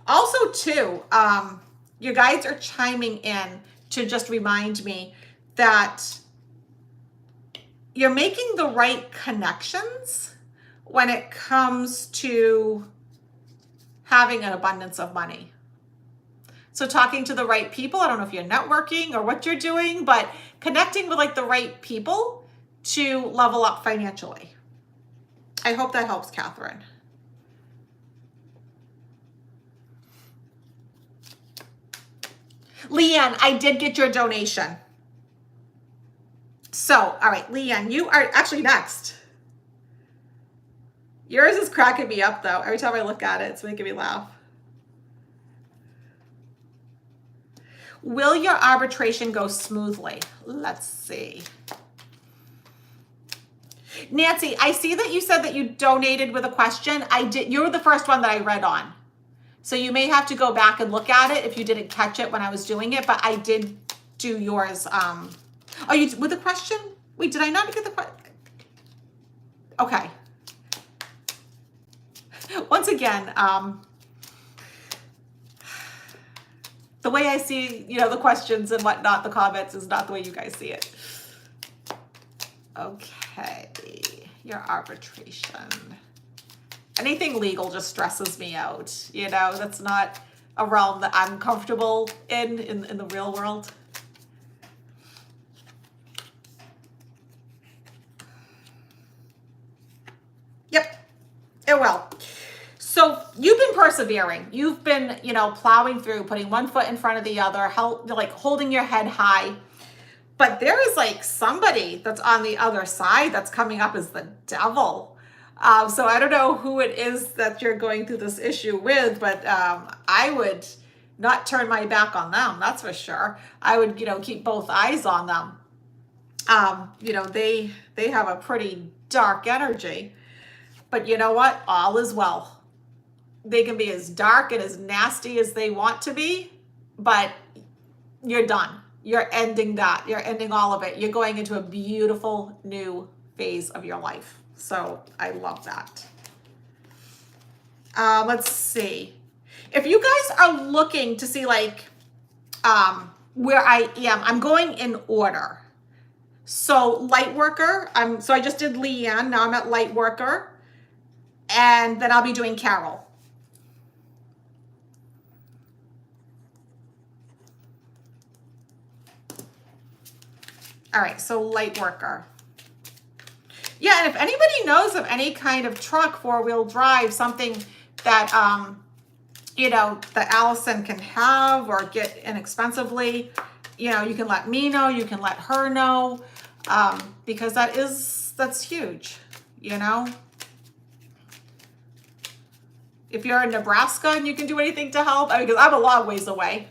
Also, too, your guides are chiming in to just remind me that you're making the right connections when it comes to having an abundance of money. So talking to the right people, I don't know if you're networking or what you're doing, but connecting with like the right people to level up financially. I hope that helps, Catherine. Leanne, I did get your donation. So, all right, Leanne, you are actually next. Yours is cracking me up, though. Every time I look at it, it's making me laugh. Will your arbitration go smoothly? Let's see. Nancy, I see that you said that you donated with a question. I did. You were the first one that I read on. So you may have to go back and look at it if you didn't catch it when I was doing it, but I did do yours. Oh, you with a question? Wait, did I not get the question? Okay. Once again, the way I see, the questions and whatnot, the comments is not the way you guys see it. Okay, your arbitration. Anything legal just stresses me out. You know, that's not a realm that I'm comfortable in the real world. Yep, it will. So you've been persevering. You've been, you know, plowing through, putting one foot in front of the other, like holding your head high. But there is like somebody that's on the other side that's coming up as the devil. So I don't know who it is that you're going through this issue with, but I would not turn my back on them. That's for sure. I would, you know, keep both eyes on them. You know, they have a pretty dark energy, but you know what? All is well. They can be as dark and as nasty as they want to be, but you're done. You're ending that. You're ending all of it. You're going into a beautiful new phase of your life. So I love that. Let's see. If you guys are looking to see like where I am, I'm going in order. So light worker, so I just did Leanne. Now I'm at light worker, and then I'll be doing Carol. All right, so light worker. Yeah, and if anybody knows of any kind of truck, 4-wheel drive, something that, you know, that Allison can have or get inexpensively, you know, you can let me know, you can let her know, because that's huge, you know. If you're in Nebraska and you can do anything to help, because I'm a long ways away.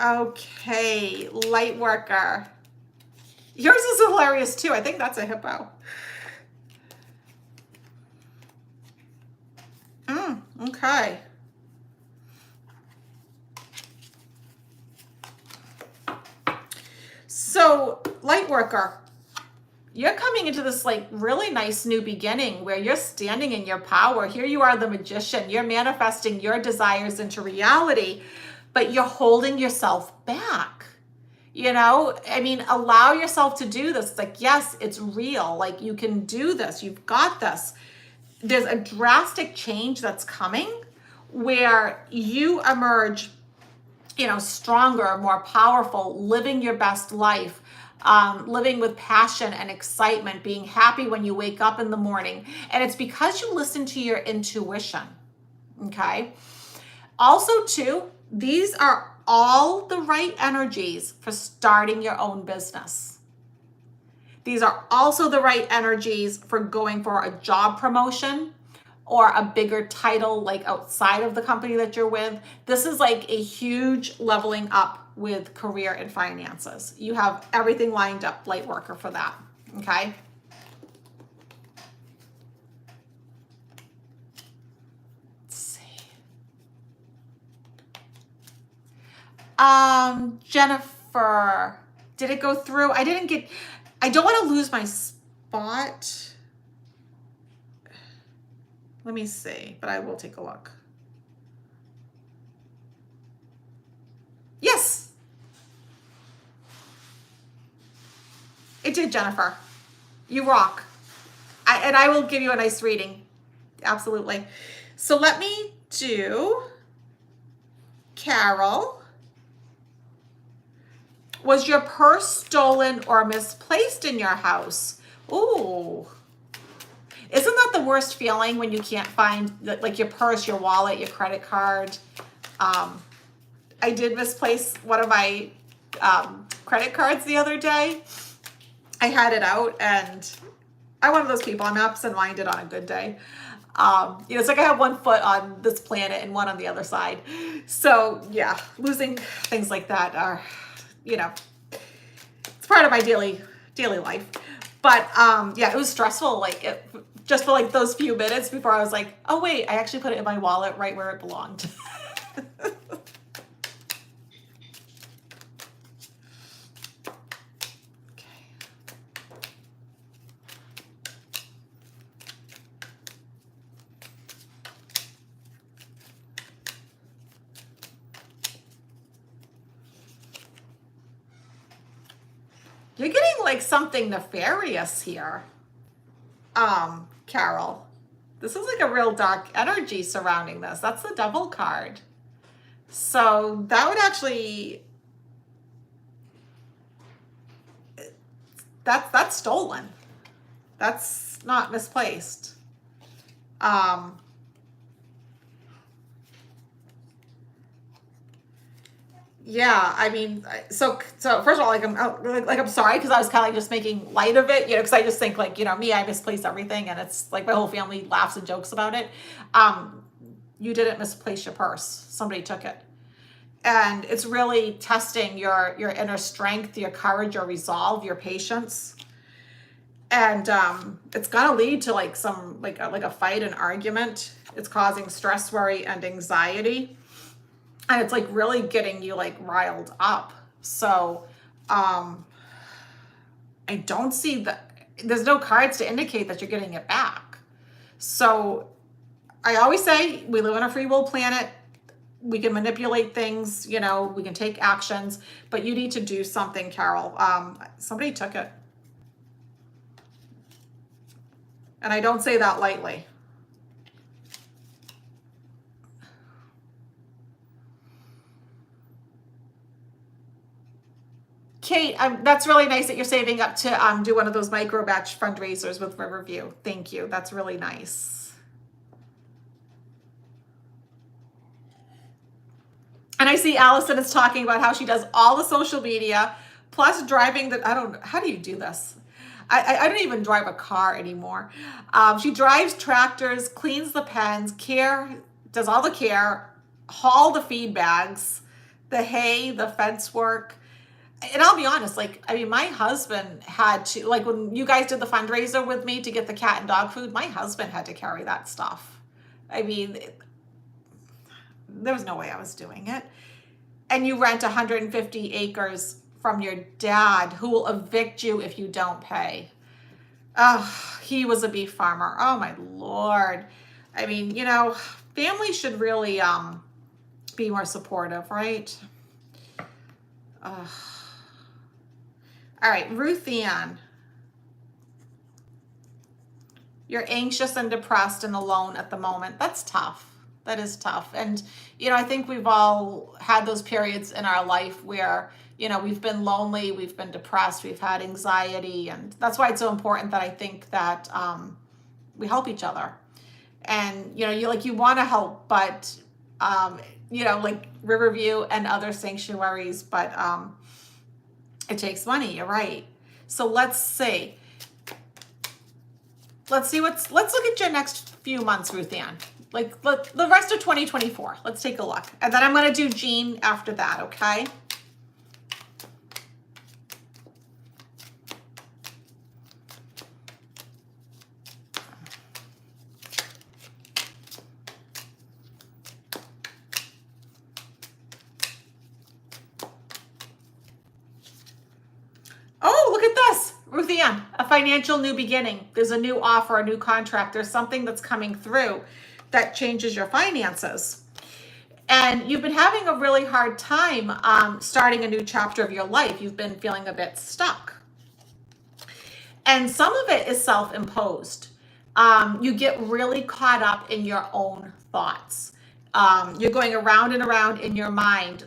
Okay, light worker. Yours is hilarious too. I think that's a hippo. Okay. So, light worker, you're coming into this like really nice new beginning where you're standing in your power. Here you are, the magician. You're manifesting your desires into reality, but you're holding yourself back. You know, I mean, allow yourself to do this. It's like, yes, it's real. Like, you can do this. You've got this. There's a drastic change that's coming where you emerge, you know, stronger, more powerful, living your best life, living with passion and excitement, being happy when you wake up in the morning. And it's because you listen to your intuition. Okay. Also, too, these are all the right energies for starting your own business. These are also the right energies for going for a job promotion or a bigger title like outside of the company that you're with. This is like a huge leveling up with career and finances. You have everything lined up, light worker, for that. Okay. Jennifer, did it go through? I don't want to lose my spot. Let me see, but I will take a look. Yes. It did, Jennifer. You rock. And I will give you a nice reading. Absolutely. So let me do Carol. Was your purse stolen or misplaced in your house? Ooh. Isn't that the worst feeling when you can't find like your purse, your wallet, your credit card? I did misplace one of my credit cards the other day. I had it out and I'm one of those people, I'm absent-minded on a good day. You know, it's like I have one foot on this planet and one on the other side. So yeah, losing things like that are, you know, it's part of my daily life. But yeah, it was stressful. Like just for like those few minutes before I was like, oh wait, I actually put it in my wallet right where it belonged. You're getting like something nefarious here, Carol. This is like a real dark energy surrounding this. That's the Devil card. So that would actually, that's stolen. That's not misplaced. Yeah, I mean, so first of all, I'm sorry because I was kind of like just making light of it, because I just think like, me, I misplace everything, and it's like my whole family laughs and jokes about it. You didn't misplace your purse; somebody took it, and it's really testing your inner strength, your courage, your resolve, your patience, and it's gonna lead to like some like a fight, an argument. It's causing stress, worry, and anxiety. And it's like really getting you like riled up. So I don't see there's no cards to indicate that you're getting it back. So I always say we live on a free will planet. We can manipulate things, we can take actions, but you need to do something, Carol. Somebody took it. And I don't say that lightly. Kate, that's really nice that you're saving up to do one of those micro batch fundraisers with RiverView. Thank you. That's really nice. And I see Allison is talking about how she does all the social media, plus driving how do you do this? I don't even drive a car anymore. She drives tractors, cleans the pens, does all the care, haul the feed bags, the hay, the fence work. And I'll be honest, my husband had to, when you guys did the fundraiser with me to get the cat and dog food, my husband had to carry that stuff. There was no way I was doing it. And you rent 150 acres from your dad, who will evict you if you don't pay. Oh, he was a beef farmer. Oh my Lord. Families should really be more supportive, right? All right, Ruthanne. You're anxious and depressed and alone at the moment. That's tough. That is tough. And, I think we've all had those periods in our life where, we've been lonely, we've been depressed, we've had anxiety. And that's why it's so important that I think that we help each other. And, you want to help, but, like RiverView and other sanctuaries, but it takes money. You're right. So let's see. Let's look at your next few months, Ruthanne. The rest of 2024. Let's take a look. And then I'm going to do Jean after that, okay? Oh, look at this, Ruthanne, a financial new beginning. There's a new offer, a new contract. There's something that's coming through that changes your finances. And you've been having a really hard time starting a new chapter of your life. You've been feeling a bit stuck. And some of it is self-imposed. You get really caught up in your own thoughts. You're going around and around in your mind,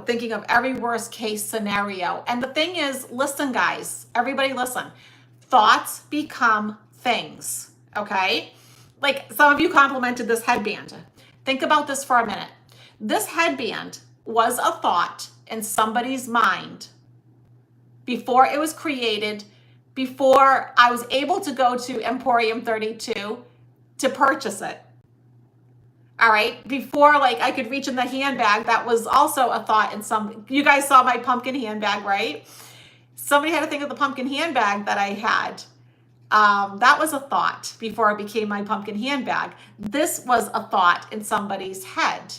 thinking of every worst case scenario. And the thing is, listen, guys, everybody listen. Thoughts become things, okay? Some of you complimented this headband. Think about this for a minute. This headband was a thought in somebody's mind before it was created, before I was able to go to Emporium 32 to purchase it. All right. Before I could reach in the handbag, that was also a thought in you guys saw my pumpkin handbag, right? Somebody had to think of the pumpkin handbag that I had. That was a thought before it became my pumpkin handbag. This was a thought in somebody's head.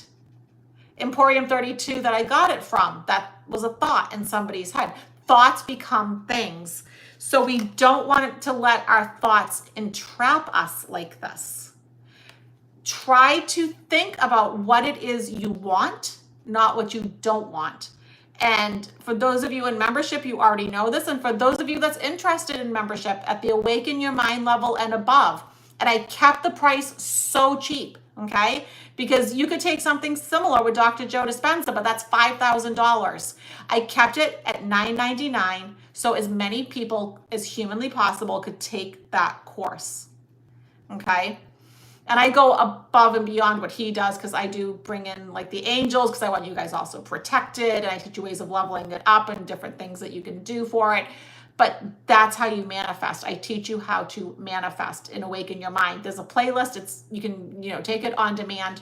Emporium 32 that I got it from, that was a thought in somebody's head. Thoughts become things. So we don't want to let our thoughts entrap us like this. Try to think about what it is you want, not what you don't want. And for those of you in membership, you already know this. And for those of you that's interested in membership at the Awaken Your Mind level and above, and I kept the price so cheap, okay? Because you could take something similar with Dr. Joe Dispenza, but that's $5,000. I kept it at $9.99 so as many people as humanly possible could take that course, okay? And I go above and beyond what he does because I do bring in like the angels because I want you guys also protected, and I teach you ways of leveling it up and different things that you can do for it. But that's how you manifest. I teach you how to manifest and awaken your mind. There's a playlist. You can take it on demand,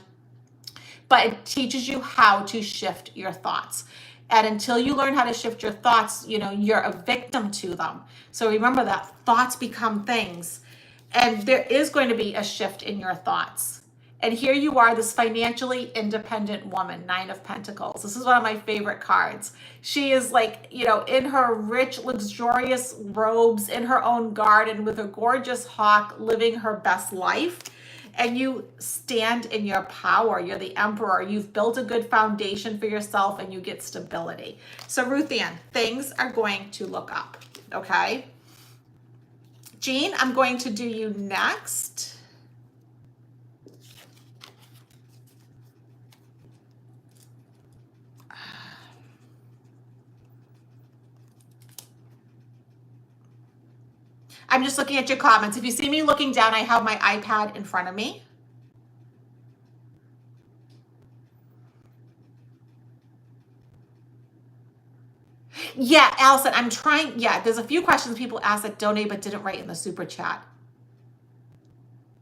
but it teaches you how to shift your thoughts. And until you learn how to shift your thoughts, you're a victim to them. So remember that thoughts become things. And there is going to be a shift in your thoughts. And here you are, this financially independent woman, 9 of Pentacles. This is one of my favorite cards. She is like, in her rich, luxurious robes, in her own garden with a gorgeous hawk, living her best life. And you stand in your power. You're the emperor. You've built a good foundation for yourself and you get stability. So Ruthanne, things are going to look up, okay? Jean, I'm going to do you next. I'm just looking at your comments. If you see me looking down, I have my iPad in front of me. Yeah, Allison, I'm trying. Yeah, there's a few questions people asked that donate but didn't write in the super chat.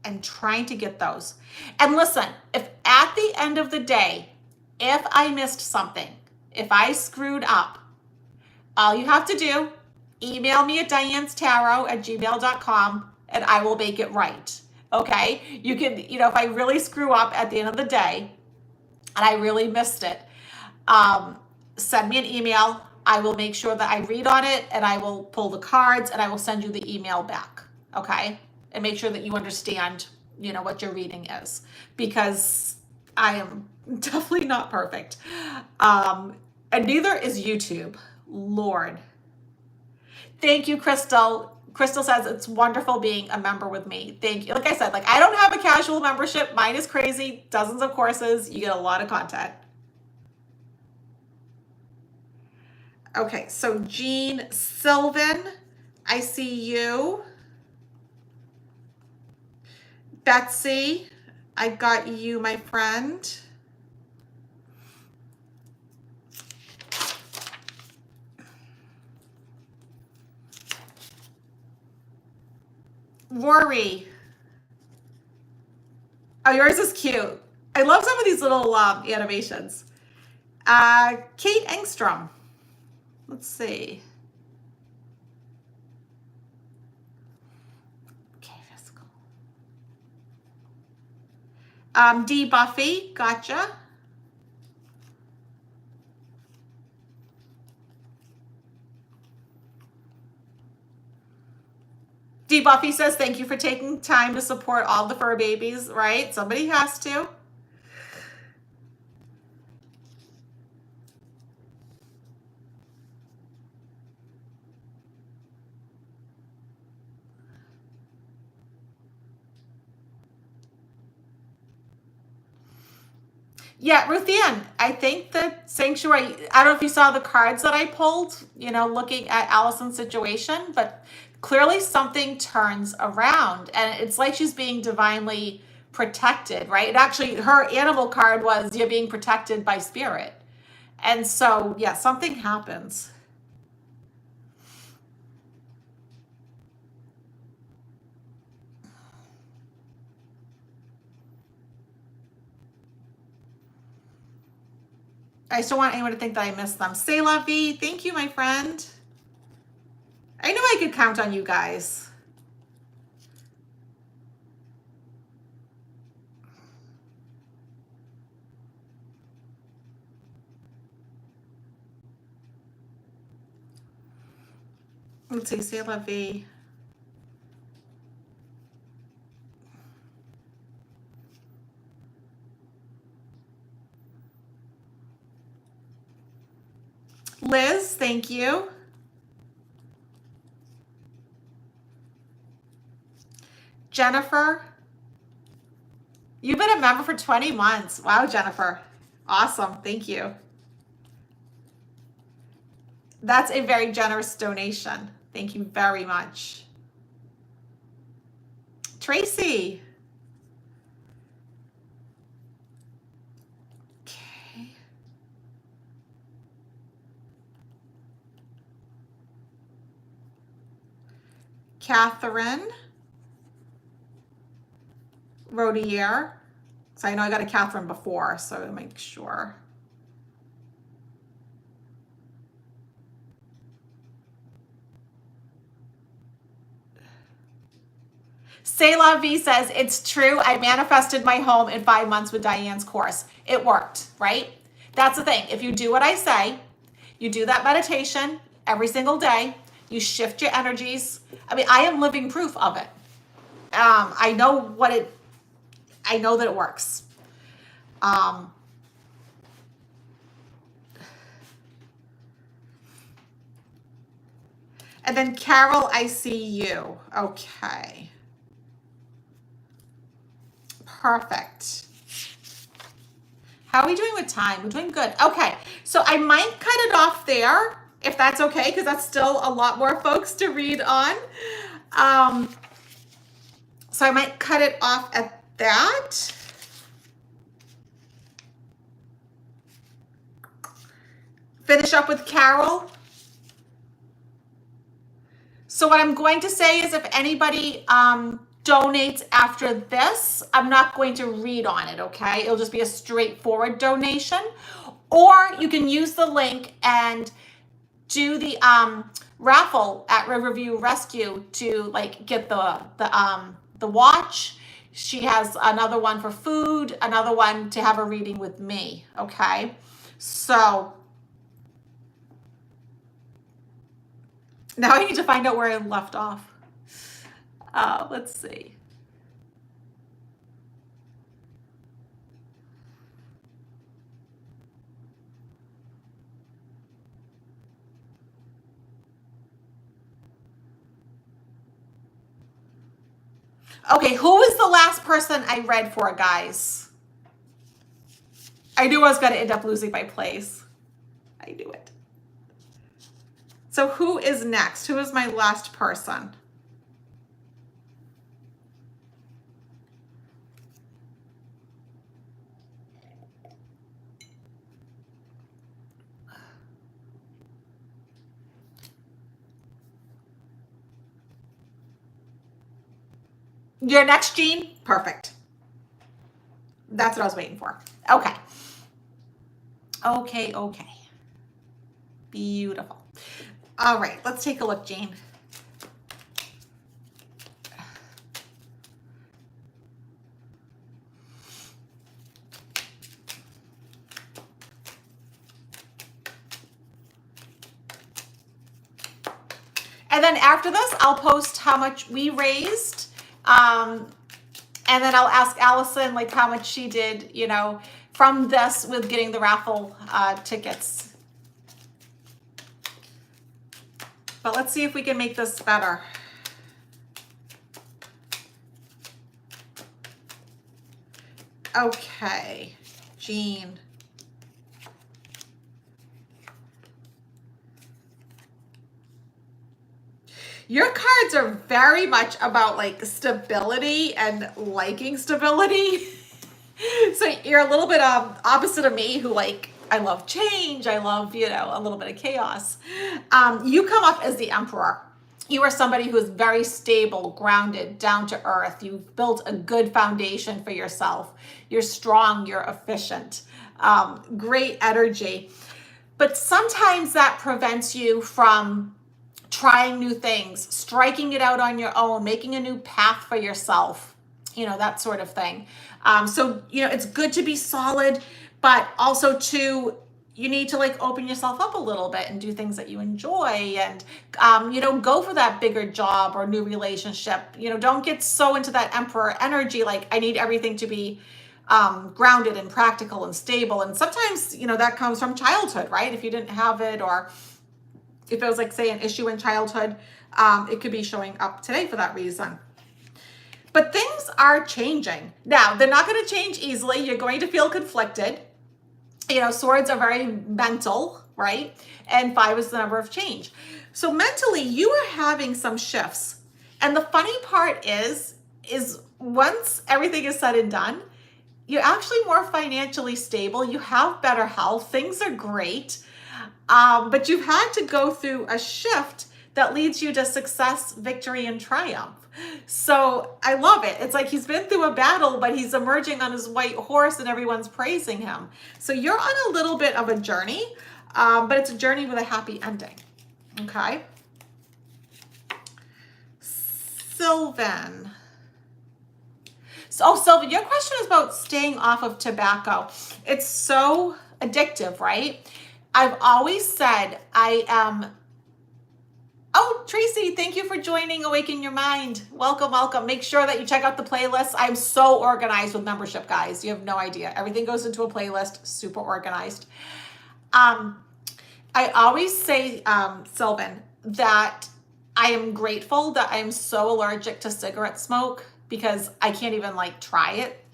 I'm trying to get those. And listen, if at the end of the day, if I missed something, if I screwed up, all you have to do, email me at dianestarot@gmail.com and I will make it right. Okay? You can, if I really screw up at the end of the day and I really missed it, send me an email. I will make sure that I read on it and I will pull the cards and I will send you the email back. Okay? And make sure that you understand, what your reading is, because I am definitely not perfect. And neither is YouTube. Lord. Thank you, Crystal. Crystal says it's wonderful being a member with me. Thank you. Like I said, I don't have a casual membership. Mine is crazy. Dozens of courses. You get a lot of content. Okay, so Jean Silven, I see you. Betsy, I got you, my friend. Rory. Oh, yours is cute. I love some of these little animations. Kate Engstrom. Let's see. Okay, physical. Dee Buffy, gotcha. Dee Buffy says, thank you for taking time to support all the fur babies, right? Somebody has to. Yeah, Ruthanne, I think the sanctuary, I don't know if you saw the cards that I pulled, looking at Allison's situation, but clearly something turns around and it's like she's being divinely protected, right? And actually her animal card was you're being protected by spirit. And so, yeah, something happens. I just don't want anyone to think that I missed them. Say la vie. Thank you, my friend. I knew I could count on you guys. Let's see, say la vie. Liz, thank you. Jennifer, you've been a member for 20 months. Wow, Jennifer. Awesome. Thank you. That's a very generous donation. Thank you very much. Tracy. Okay. Catherine. Rodier. So I know I got a Catherine before, so to make sure. C'est La Vie says, it's true. I manifested my home in 5 months with Diane's course. It worked, right? That's the thing. If you do what I say, you do that meditation every single day, you shift your energies. I mean, I am living proof of it. I know that it works. And then Carol, I see you. Okay. Perfect. How are we doing with time? We're doing good. Okay, so I might cut it off there, if that's okay, because that's still a lot more folks to read on. So I might cut it off at that. Finish up with Carol. So what I'm going to say is if anybody donates after this, I'm not going to read on it, okay? It'll just be a straightforward donation. Or you can use the link and do the raffle at RiverView Rescue to like get the watch. She has another one for food, another one to have a reading with me, okay? So now I need to find out where I left off. Let's see. Okay, who was the last person I read for, guys? I knew I was going to end up losing my place. I knew it. So who is next? Who is my last person? You're next, Jean? Perfect. That's what I was waiting for. Okay. Okay. Beautiful. All right, let's take a look, Jean. And then after this, I'll post how much we raised. And then I'll ask Allison like how much she did, you know, from this with getting the raffle tickets. But let's see if we can make this better. Okay, Jean. Your cards are very much about like stability and liking stability. So you're a little bit opposite of me, who like, I love change. I love, you know, a little bit of chaos. You come up as the Emperor. You are somebody who is very stable, grounded, down to earth. You've built a good foundation for yourself. You're strong, you're efficient, great energy. But sometimes that prevents you from trying new things, striking it out on your own, making a new path for yourself, you know, that sort of thing. So, you know, it's good to be solid, but also you need to like open yourself up a little bit and do things that you enjoy and, you know, go for that bigger job or new relationship. You know, don't get so into that Emperor energy. Like I need everything to be grounded and practical and stable. And sometimes, you know, that comes from childhood, right? If you didn't have it, or if it was like, say, an issue in childhood, it could be showing up today for that reason. But things are changing. Now, they're not going to change easily. You're going to feel conflicted. You know, swords are very mental, right? And 5 is the number of change. So mentally, you are having some shifts. And the funny part is once everything is said and done, you're actually more financially stable. You have better health. Things are great. But you've had to go through a shift that leads you to success, victory, and triumph. So I love it. It's like he's been through a battle, but he's emerging on his white horse and everyone's praising him. So you're on a little bit of a journey, but it's a journey with a happy ending. Okay. Silven. So, Silven, your question is about staying off of tobacco. It's so addictive, right? I've always said I am. Oh, Tracy, thank you for joining Awaken Your Mind. Welcome, welcome. Make sure that you check out the playlist. I'm so organized with membership, guys. You have no idea. Everything goes into a playlist, super organized. I always say, Silven, that I am grateful that I'm so allergic to cigarette smoke, because I can't even like try it,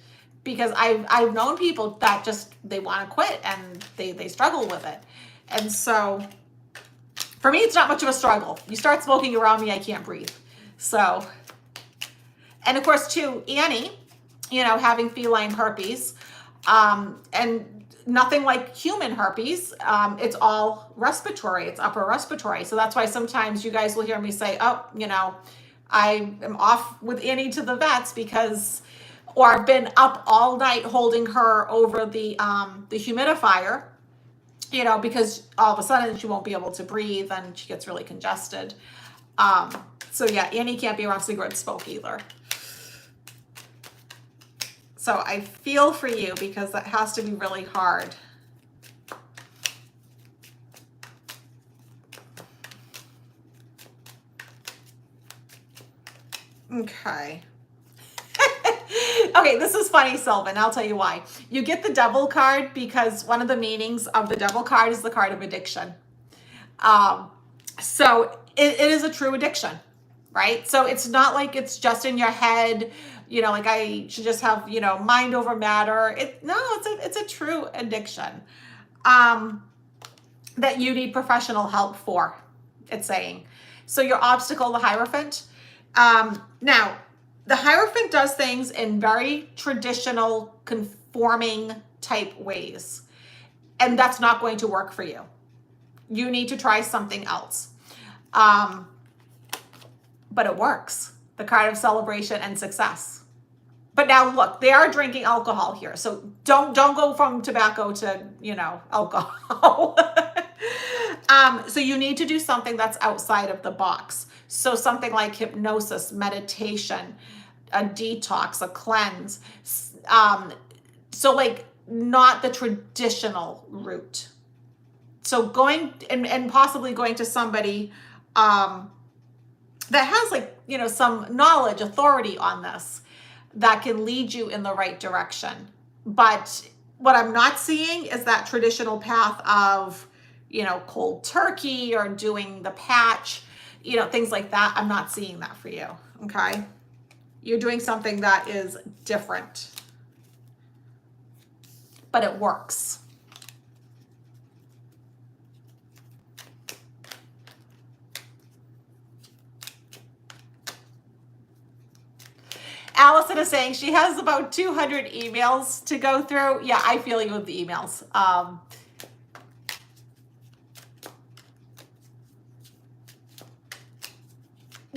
because I've known people that just, they want to quit and they struggle with it. And so for me, it's not much of a struggle. You start smoking around me, I can't breathe. So, and of course too, Annie, you know, having feline herpes, and nothing like human herpes. It's all respiratory, it's upper respiratory. So that's why sometimes you guys will hear me say, oh, you know, I am off with Annie to the vets because, or I've been up all night holding her over the humidifier, you know, because all of a sudden she won't be able to breathe and she gets really congested. So yeah, Annie can't be around cigarette smoke either. So I feel for you, because that has to be really hard. Okay. Okay, this is funny, Silven. I'll tell you why. You get the devil card because one of the meanings of the devil card is the card of addiction. So it is a true addiction, right? So it's not like it's just in your head, you know, like I should just have, you know, mind over matter. It's a true addiction that you need professional help for, it's saying. So your obstacle, the Hierophant. Now, the Hierophant does things in very traditional, conforming type ways, and that's not going to work for you. You need to try something else. But it works. The card of celebration and success. But now look, they are drinking alcohol here. So don't go from tobacco to, you know, alcohol. So you need to do something that's outside of the box. So something like hypnosis, meditation, a detox, a cleanse. So like not the traditional route. So going and possibly going to somebody that has like, you know, some knowledge, authority on this that can lead you in the right direction. But what I'm not seeing is that traditional path of, you know, cold turkey or doing the patch, you know, things like that. I'm not seeing that for you. Okay. You're doing something that is different, but it works. Allison is saying she has about 200 emails to go through. Yeah, I feel you with the emails.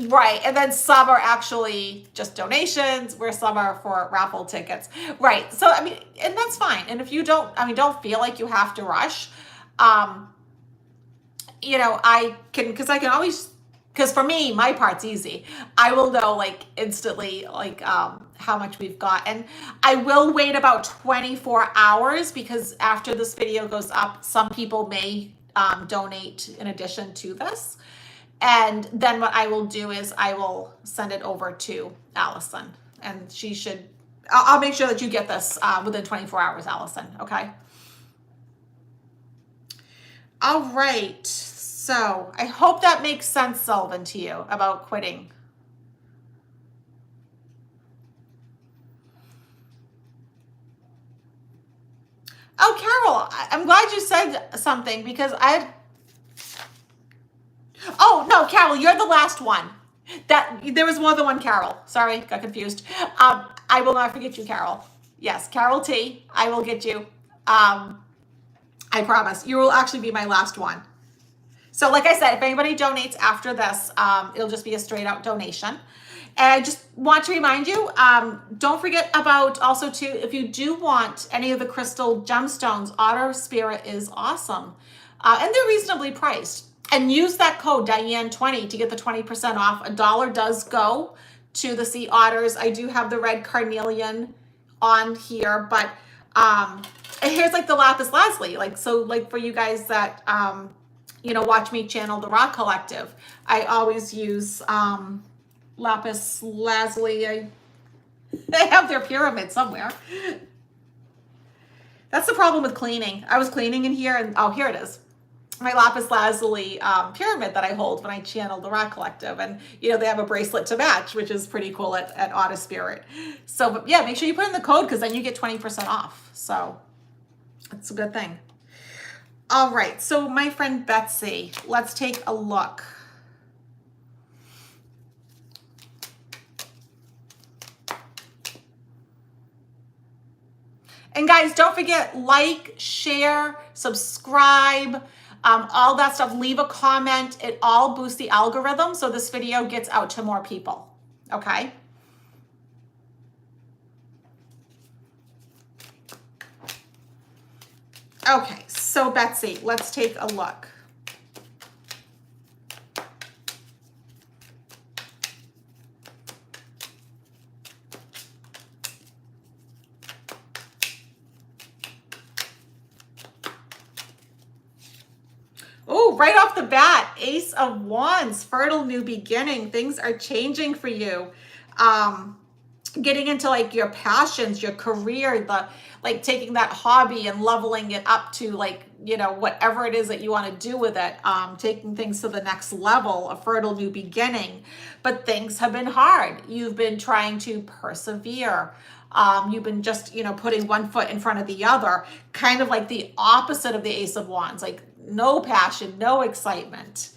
Right, and then some are actually just donations, where some are for raffle tickets. Right, so I mean, and that's fine. And if you don't, I mean, don't feel like you have to rush. You know, I can, because I can always, because for me, my part's easy. I will know like instantly, like how much we've got. And I will wait about 24 hours because after this video goes up, some people may donate in addition to this. And then what I will do is I will send it over to Allison, and she should I'll make sure that you get this within 24 hours, Allison. Okay. All right. So I hope that makes sense, Silven, to you about quitting. Oh, Carol, I'm glad you said something because oh, no, Carol, you're the last one. There was more than one Carol. Sorry, got confused. I will not forget you, Carol. Yes, Carol T. I will get you. I promise. You will actually be my last one. So like I said, if anybody donates after this, it'll just be a straight out donation. And I just want to remind you, don't forget about also too, if you do want any of the crystal gemstones, Otter Spirit is awesome. And they're reasonably priced. And use that code Diane20 to get the 20% off. $1 does go to the sea otters. I do have the red carnelian on here, but here's like the lapis lazuli. Like, so like for you guys that, you know, watch me channel the Rock Collective, I always use lapis lazuli. They have their pyramid somewhere. That's the problem with cleaning. I was cleaning in here and, oh, here it is. My lapis lazuli pyramid that I hold when I channel the Rock Collective. And, you know, they have a bracelet to match, which is pretty cool at Otter Spirit. So, but yeah, make sure you put in the code because then you get 20% off. So it's a good thing. All right. So my friend Betsy, let's take a look. And guys, don't forget, like, share, subscribe, all that stuff. Leave a comment. It all boosts the algorithm so this video gets out to more people. Okay? Okay, so Betsy, let's take a look. Oh, right off the bat, Ace of Wands, fertile new beginning. Things are changing for you. Getting into like your passions, your career, like taking that hobby and leveling it up to like, you know, whatever it is that you want to do with it. Taking things to the next level, a fertile new beginning. But things have been hard. You've been trying to persevere. You've been just, you know, putting one foot in front of the other, kind of like the opposite of the Ace of Wands, like no passion, no excitement.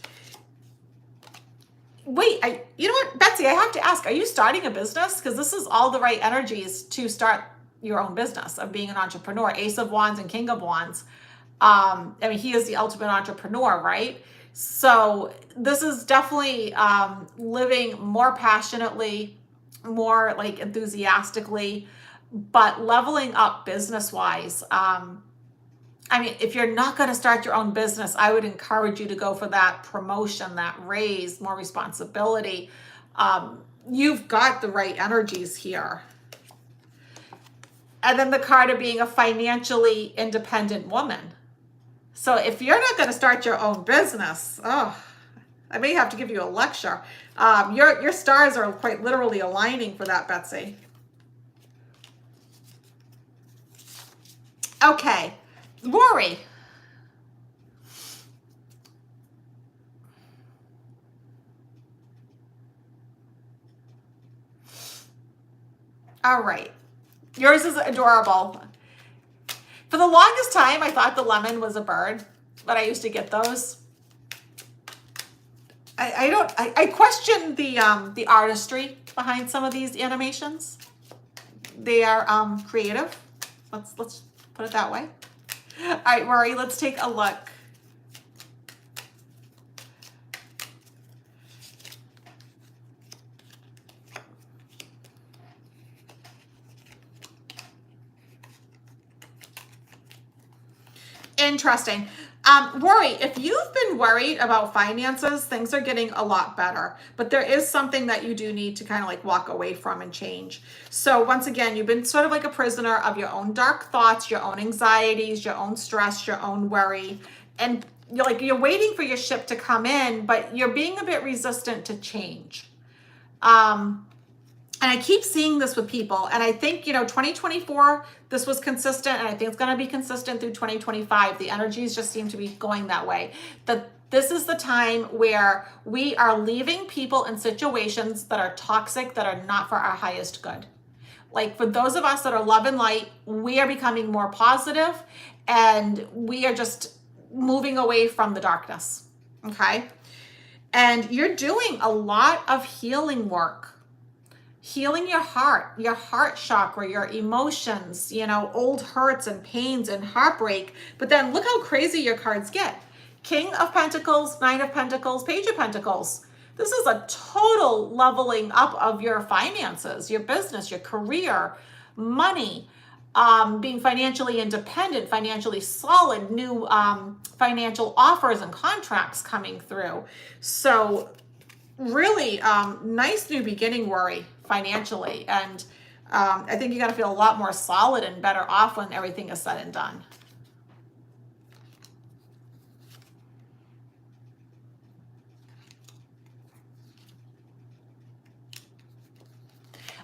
Wait, you know what, Betsy, I have to ask, are you starting a business? Because this is all the right energies to start your own business of being an entrepreneur. Ace of Wands and King of Wands. I mean, he is the ultimate entrepreneur, right? So this is definitely living more passionately, more like enthusiastically, but leveling up business-wise. I mean, if you're not going to start your own business, I would encourage you to go for that promotion, that raise, more responsibility. You've got the right energies here. And then the card of being a financially independent woman. So if you're not going to start your own business, oh, I may have to give you a lecture. Your stars are quite literally aligning for that, Betsy. Okay. Rory. All right. Yours is adorable. For the longest time, I thought the lemon was a bird, but I used to get those. I question the artistry behind some of these animations. They are creative. Let's put it that way. All right, Rory, let's take a look. Interesting. Rory, if you've been worried about finances, things are getting a lot better, but there is something that you do need to kind of like walk away from and change. So once again, you've been sort of like a prisoner of your own dark thoughts, your own anxieties, your own stress, your own worry, and you're waiting for your ship to come in, but you're being a bit resistant to change. And I keep seeing this with people. And I think, 2024, this was consistent. And I think it's going to be consistent through 2025. The energies just seem to be going that way. That this is the time where we are leaving people in situations that are toxic, that are not for our highest good. Like for those of us that are love and light, we are becoming more positive and we are just moving away from the darkness. Okay. And you're doing a lot of healing work. Healing your heart chakra, your emotions, old hurts and pains and heartbreak. But then look how crazy your cards get. King of Pentacles, Nine of Pentacles, Page of Pentacles. This is a total leveling up of your finances, your business, your career, money, being financially independent, financially solid, new financial offers and contracts coming through. So really nice new beginning, Rory, financially. And I think you got to feel a lot more solid and better off when everything is said and done.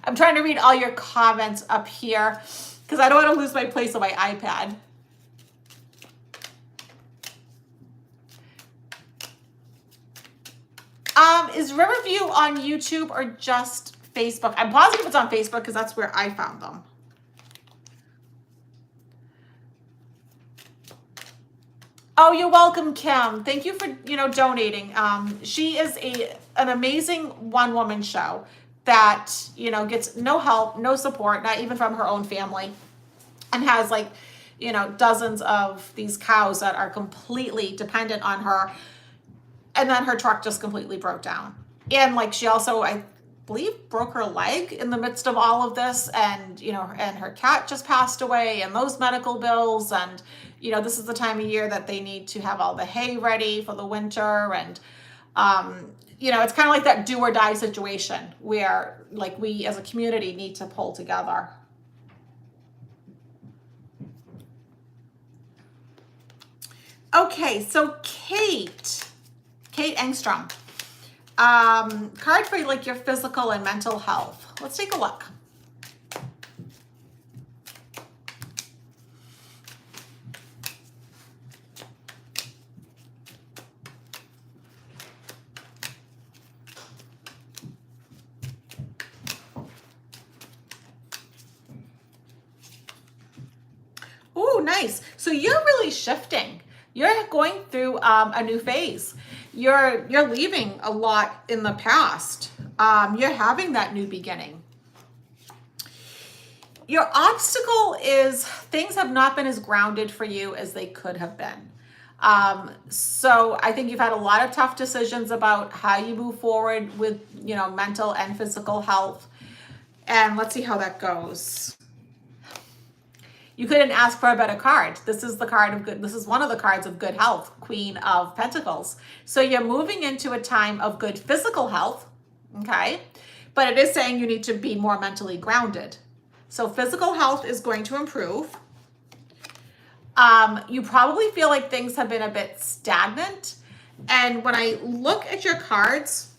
I'm trying to read all your comments up here because I don't want to lose my place on my iPad. Is RiverView on YouTube or just Facebook? I'm positive it's on Facebook because that's where I found them. Oh, you're welcome, Kim. Thank you for, donating. She is an amazing one-woman show that, gets no help, no support, not even from her own family, and has dozens of these cows that are completely dependent on her. And then her truck just completely broke down. And she also, I believe, broke her leg in the midst of all of this. And, and her cat just passed away and those medical bills. And, this is the time of year that they need to have all the hay ready for the winter. And, it's kind of like that do or die situation where we as a community need to pull together. Okay, so Kate Engstrom, card for your physical and mental health. Let's take a look. Oh, nice. So you're really shifting. You're going through a new phase. You're leaving a lot in the past. You're having that new beginning. Your obstacle is things have not been as grounded for you as they could have been. So I think you've had a lot of tough decisions about how you move forward with, mental and physical health. And let's see how that goes. You couldn't ask for a better card. This is the card of good. This is one of the cards of good health, Queen of Pentacles. So you're moving into a time of good physical health, okay? But it is saying you need to be more mentally grounded. So physical health is going to improve. You probably feel like things have been a bit stagnant. And when I look at your cards,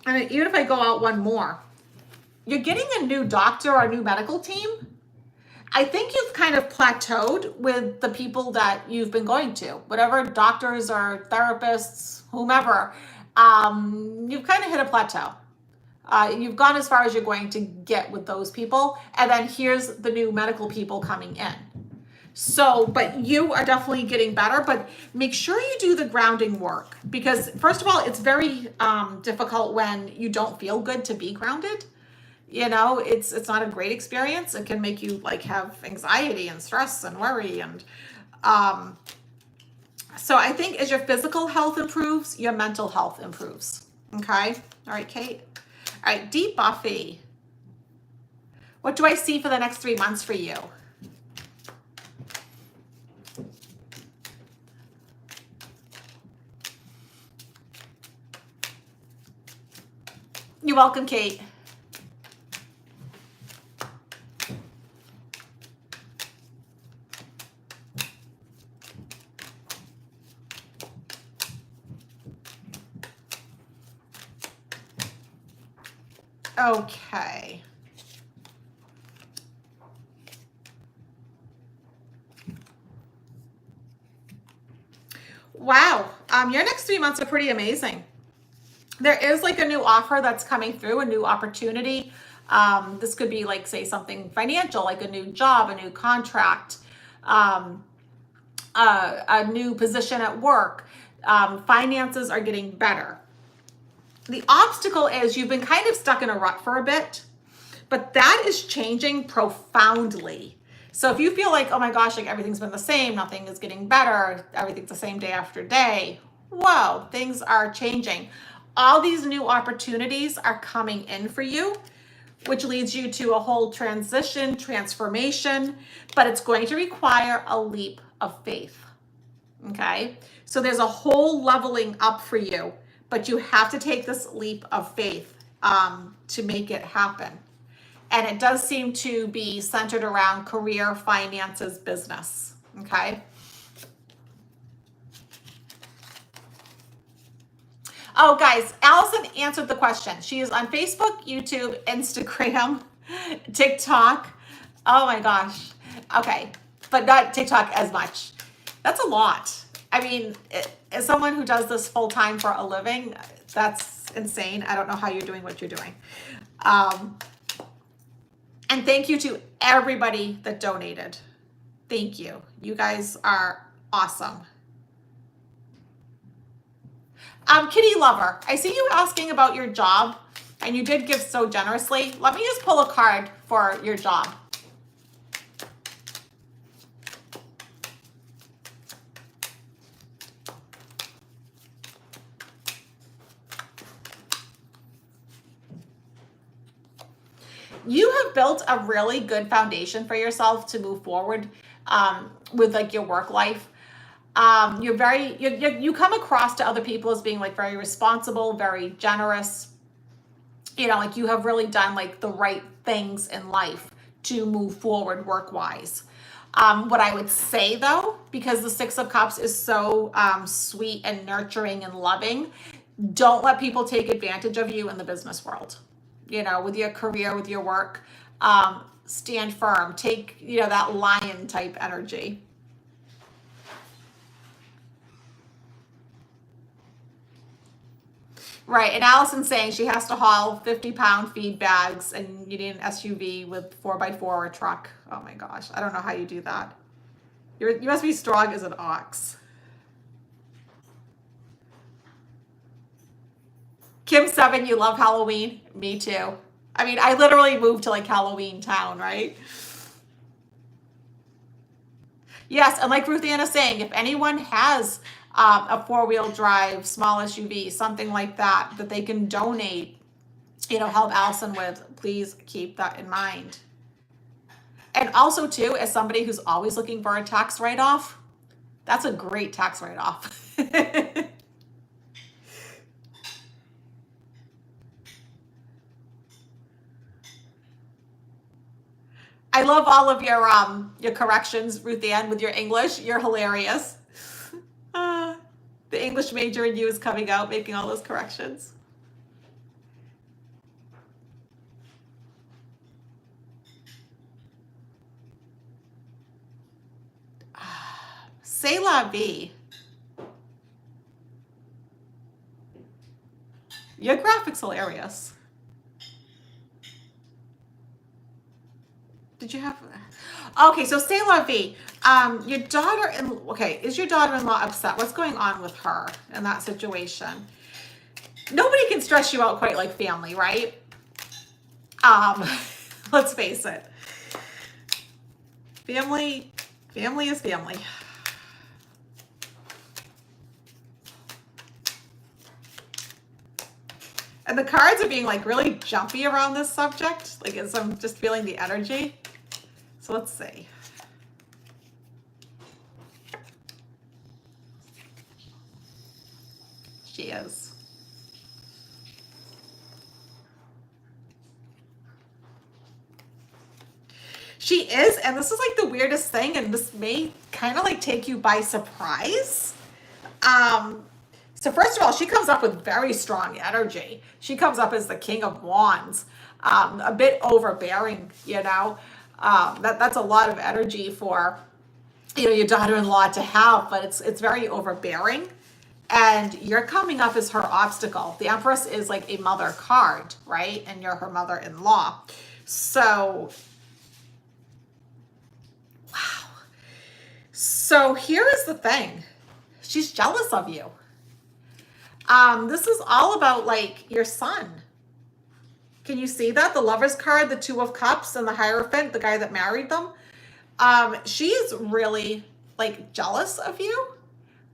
and even if I go out one more, you're getting a new doctor or a new medical team. I think you've kind of plateaued with the people that you've been going to, whatever doctors or therapists, whomever, you've kind of hit a plateau. You've gone as far as you're going to get with those people. And then here's the new medical people coming in. So, but you are definitely getting better, but make sure you do the grounding work because first of all, it's very difficult when you don't feel good to be grounded. It's not a great experience. It can make you have anxiety and stress and worry. And so I think as your physical health improves, your mental health improves. Okay. All right, Kate. All right, Dee Buffy. What do I see for the next 3 months for you? You're welcome, Kate. Okay. Wow. Your next 3 months are pretty amazing. There is like a new offer that's coming through, a new opportunity. This could be like, say, something financial, like a new job, a new contract, a new position at work. Finances are getting better. The obstacle is you've been kind of stuck in a rut for a bit, but that is changing profoundly. So if you feel like, oh my gosh, like everything's been the same, nothing is getting better, everything's the same day after day, whoa, things are changing. All these new opportunities are coming in for you, which leads you to a whole transition, transformation, but it's going to require a leap of faith. Okay? So there's a whole leveling up for you, but you have to take this leap of faith to make it happen. And it does seem to be centered around career, finances, business. Okay? Oh, guys, Allison answered the question. She is on Facebook, YouTube, Instagram, TikTok. Oh my gosh. Okay, but not TikTok as much. That's a lot. I mean, as someone who does this full time for a living, that's insane. I don't know how you're doing what you're doing. And thank you to everybody that donated. Thank you. You guys are awesome. Kitty Lover, I see you asking about your job, and you did give so generously. Let me just pull a card for your job. You have built a really good foundation for yourself to move forward with like your work life. You come across to other people as being like very responsible, very generous. You know, like you have really done like the right things in life to move forward work-wise. What I would say though, because the Six of Cups is so sweet and nurturing and loving, don't let people take advantage of you in the business world. You know, with your career, with your work, stand firm. Take, you know, that lion type energy. Right, and Allison's saying she has to haul 50-pound feed bags and you need an SUV with 4x4 or a truck. Oh my gosh, I don't know how you do that. You must be strong as an ox. Kim 7, you love Halloween? Me too. I mean, I literally moved to like Halloween town, right? Yes, and like Ruthanne is saying, if anyone has a 4-wheel drive, small SUV, something like that, that they can donate, you know, help Allison with, please keep that in mind. And also too, as somebody who's always looking for a tax write-off, that's a great tax write-off. I love all of your corrections, Ruthanne, with your English. You're hilarious. The English major in you is coming out, making all those corrections. C'est la vie. Your graphic's hilarious. Did you have... Okay, so c'est la vie. Your daughter-in... Okay, is your daughter-in-law upset? What's going on with her in that situation? Nobody can stress you out quite like family, right? Let's face it. Family is family. And the cards are being like really jumpy around this subject. Like as I'm just feeling the energy. So let's see. She is. She is, and this is like the weirdest thing, and this may kind of like take you by surprise. So first of all, she comes up with very strong energy. She comes up as the King of Wands. a bit overbearing, you know. That's a lot of energy for, you know, your daughter-in-law to have, but it's very overbearing. And you're coming up as her obstacle. The Empress is like a mother card, right? And you're her mother-in-law. So, wow. So here is the thing. She's jealous of you. This is all about like your son. Can you see that? The Lover's card, the Two of Cups, and the Hierophant, the guy that married them. She's really like jealous of you.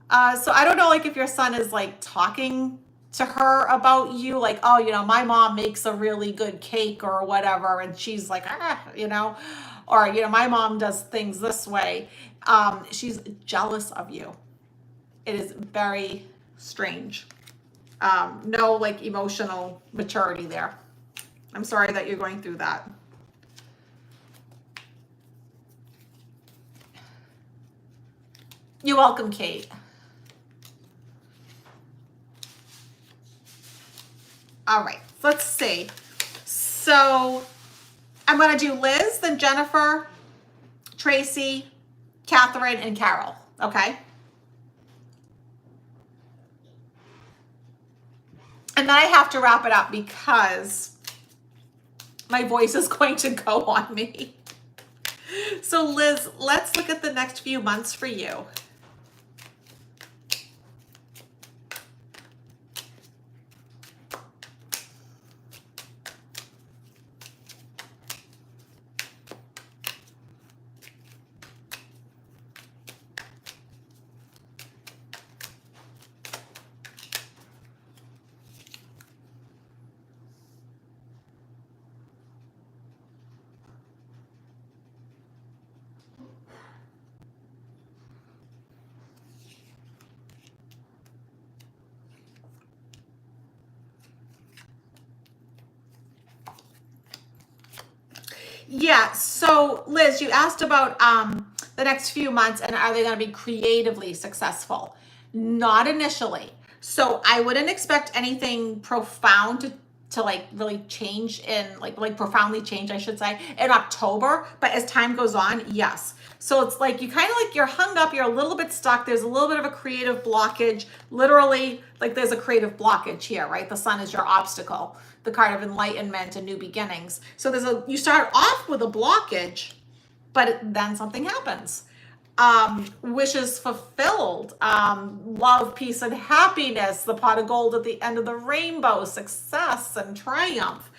So I don't know, like if your son is like talking to her about you, like, oh, you know, my mom makes a really good cake or whatever. And she's like, you know, or, you know, my mom does things this way. She's jealous of you. It is very strange. No like emotional maturity there. I'm sorry that you're going through that. You're welcome, Kate. All right, let's see. So I'm going to do Liz, then Jennifer, Tracy, Catherine, and Carol, okay? And then I have to wrap it up because my voice is going to go on me. So Liz, let's look at the next few months for you. Yeah, so Liz, you asked about the next few months and are they going to be creatively successful? Not initially. So I wouldn't expect anything profound to like really change in like profoundly change, I should say, in October. But as time goes on, yes. So it's like you kind of like you're hung up, you're a little bit stuck. There's a little bit of a creative blockage. Literally, like there's a creative blockage here, right? The sun is your obstacle, the card of enlightenment and new beginnings. So you start off with a blockage, but then something happens. Wishes fulfilled, love, peace, and happiness, the pot of gold at the end of the rainbow, success and triumph.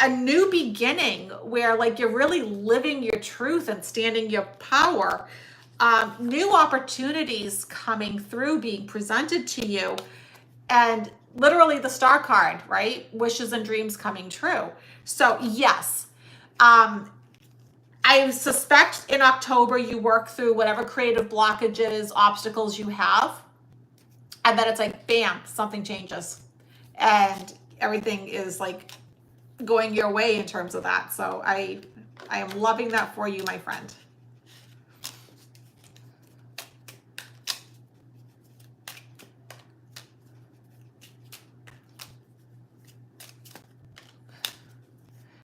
A new beginning where like you're really living your truth and standing your power. New opportunities coming through, being presented to you. And literally the star card, right? Wishes and dreams coming true. So yes, I suspect in October you work through whatever creative blockages, obstacles you have. And then it's like, bam, something changes. And everything is like going your way in terms of that. So I am loving that for you, my friend.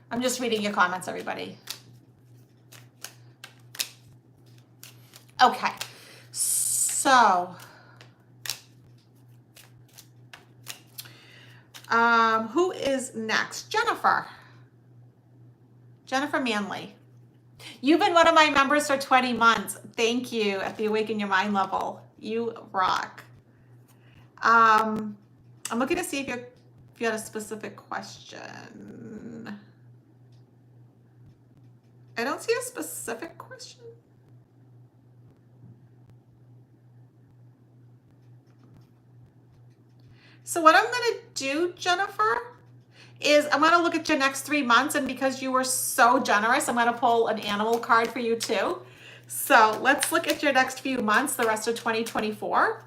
I'm just reading your comments, everybody. Okay, so who is next? Jennifer Manley. You've been one of my members for 20 months. Thank you at the Awaken Your Mind level. You rock. I'm looking to see if you had a specific question. I don't see a specific question. So what I'm going to do, Jennifer, is I'm going to look at your next 3 months. And because you were so generous, I'm going to pull an animal card for you too. So let's look at your next few months, the rest of 2024.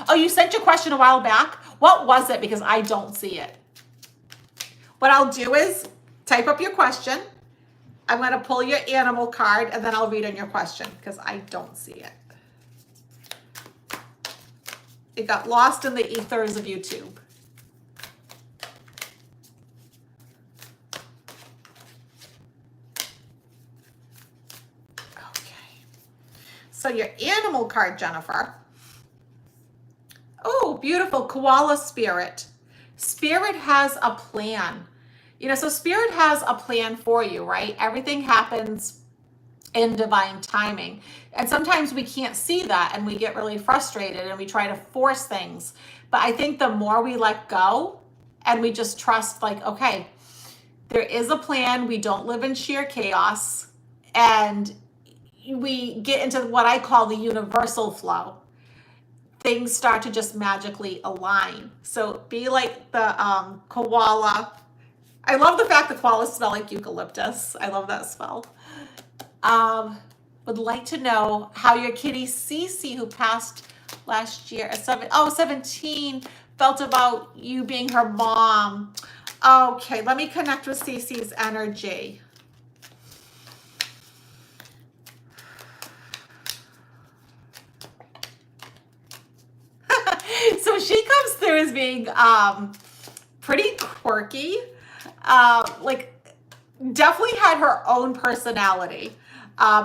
Oh, you sent your question a while back. What was it? Because I don't see it. What I'll do is type up your question. I'm going to pull your animal card and then I'll read on your question because I don't see it. It got lost in the ethers of YouTube. So your animal card, Jennifer. Oh, beautiful. Koala Spirit. Spirit has a plan. You know, so Spirit has a plan for you, right? Everything happens in divine timing. And sometimes we can't see that and we get really frustrated and we try to force things. But I think the more we let go and we just trust, like, okay, there is a plan. We don't live in sheer chaos. And we get into what I call the universal flow. Things start to just magically align. So be like the koala. I love the fact that koalas smell like eucalyptus. I love that smell. Would like to know how your kitty Cece, who passed last year at 17, felt about you being her mom. Okay, let me connect with Cece's energy. So she comes through as being pretty quirky, like definitely had her own personality.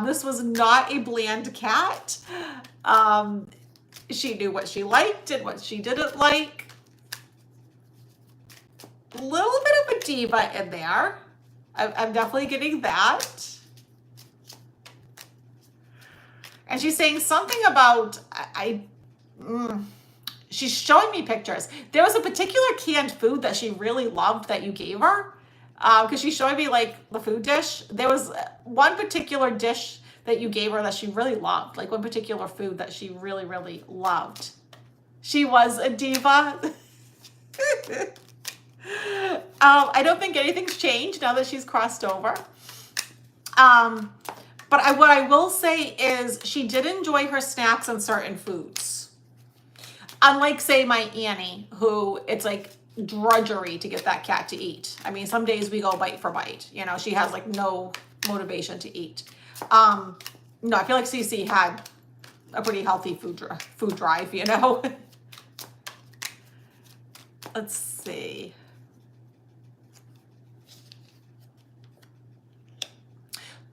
This was not a bland cat. She knew what she liked and what she didn't like. A little bit of a diva in there. I'm definitely getting that. And she's saying something about, she's showing me pictures. There was a particular canned food that she really loved that you gave her. Because she's showing me like the food dish. There was one particular dish that you gave her that she really loved. Like one particular food that she really, really loved. She was a diva. I don't think anything's changed now that she's crossed over. But what I will say is she did enjoy her snacks and certain foods. Unlike, say, my Annie, who it's like drudgery to get that cat to eat. I mean, some days we go bite for bite. You know, she has like no motivation to eat. No, I feel like Cece had a pretty healthy food drive, you know. Let's see.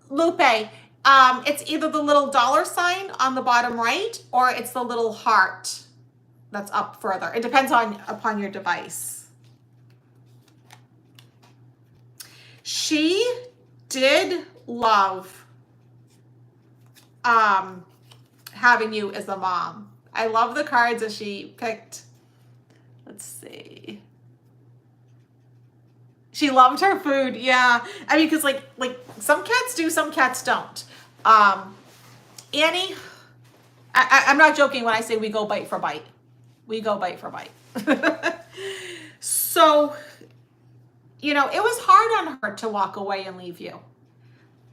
Lupe, it's either the little dollar sign on the bottom right or it's the little heart that's up further. It depends upon your device. She did love having you as a mom. I love the cards that she picked. Let's see. She loved her food. Yeah. I mean, because like some cats do, some cats don't. Annie, I'm not joking when I say we go bite for bite. We go bite for bite. So, you know, it was hard on her to walk away and leave you.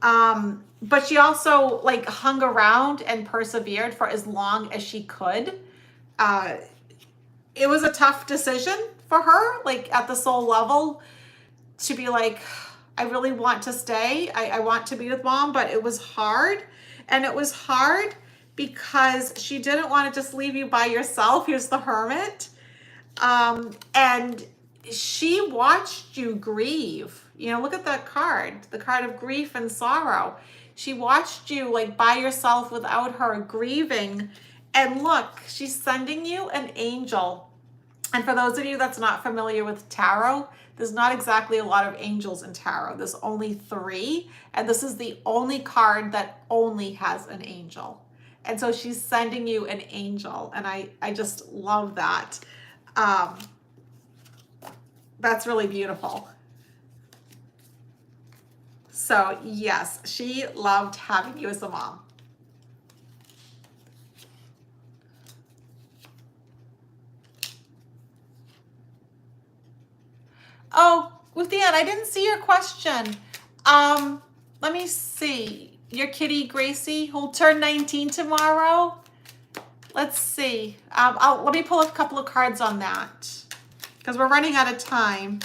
But she also like hung around and persevered for as long as she could. It was a tough decision for her, like at the soul level, to be like, I really want to stay. I want to be with mom, but it was hard. And it was hard because she didn't want to just leave you by yourself. Here's the Hermit. And she watched you grieve. You know, look at that card, the card of grief and sorrow. She watched you like by yourself without her grieving. And look, she's sending you an angel. And for those of you that's not familiar with tarot, there's not exactly a lot of angels in tarot. There's only 3. And this is the only card that only has an angel. And so she's sending you an angel. And I just love that. That's really beautiful. So yes, she loved having you as a mom. Oh, Ruthanne, I didn't see your question. Let me see. Your kitty Gracie, who'll turn 19 tomorrow. Let's see. Let me pull a couple of cards on that because we're running out of time.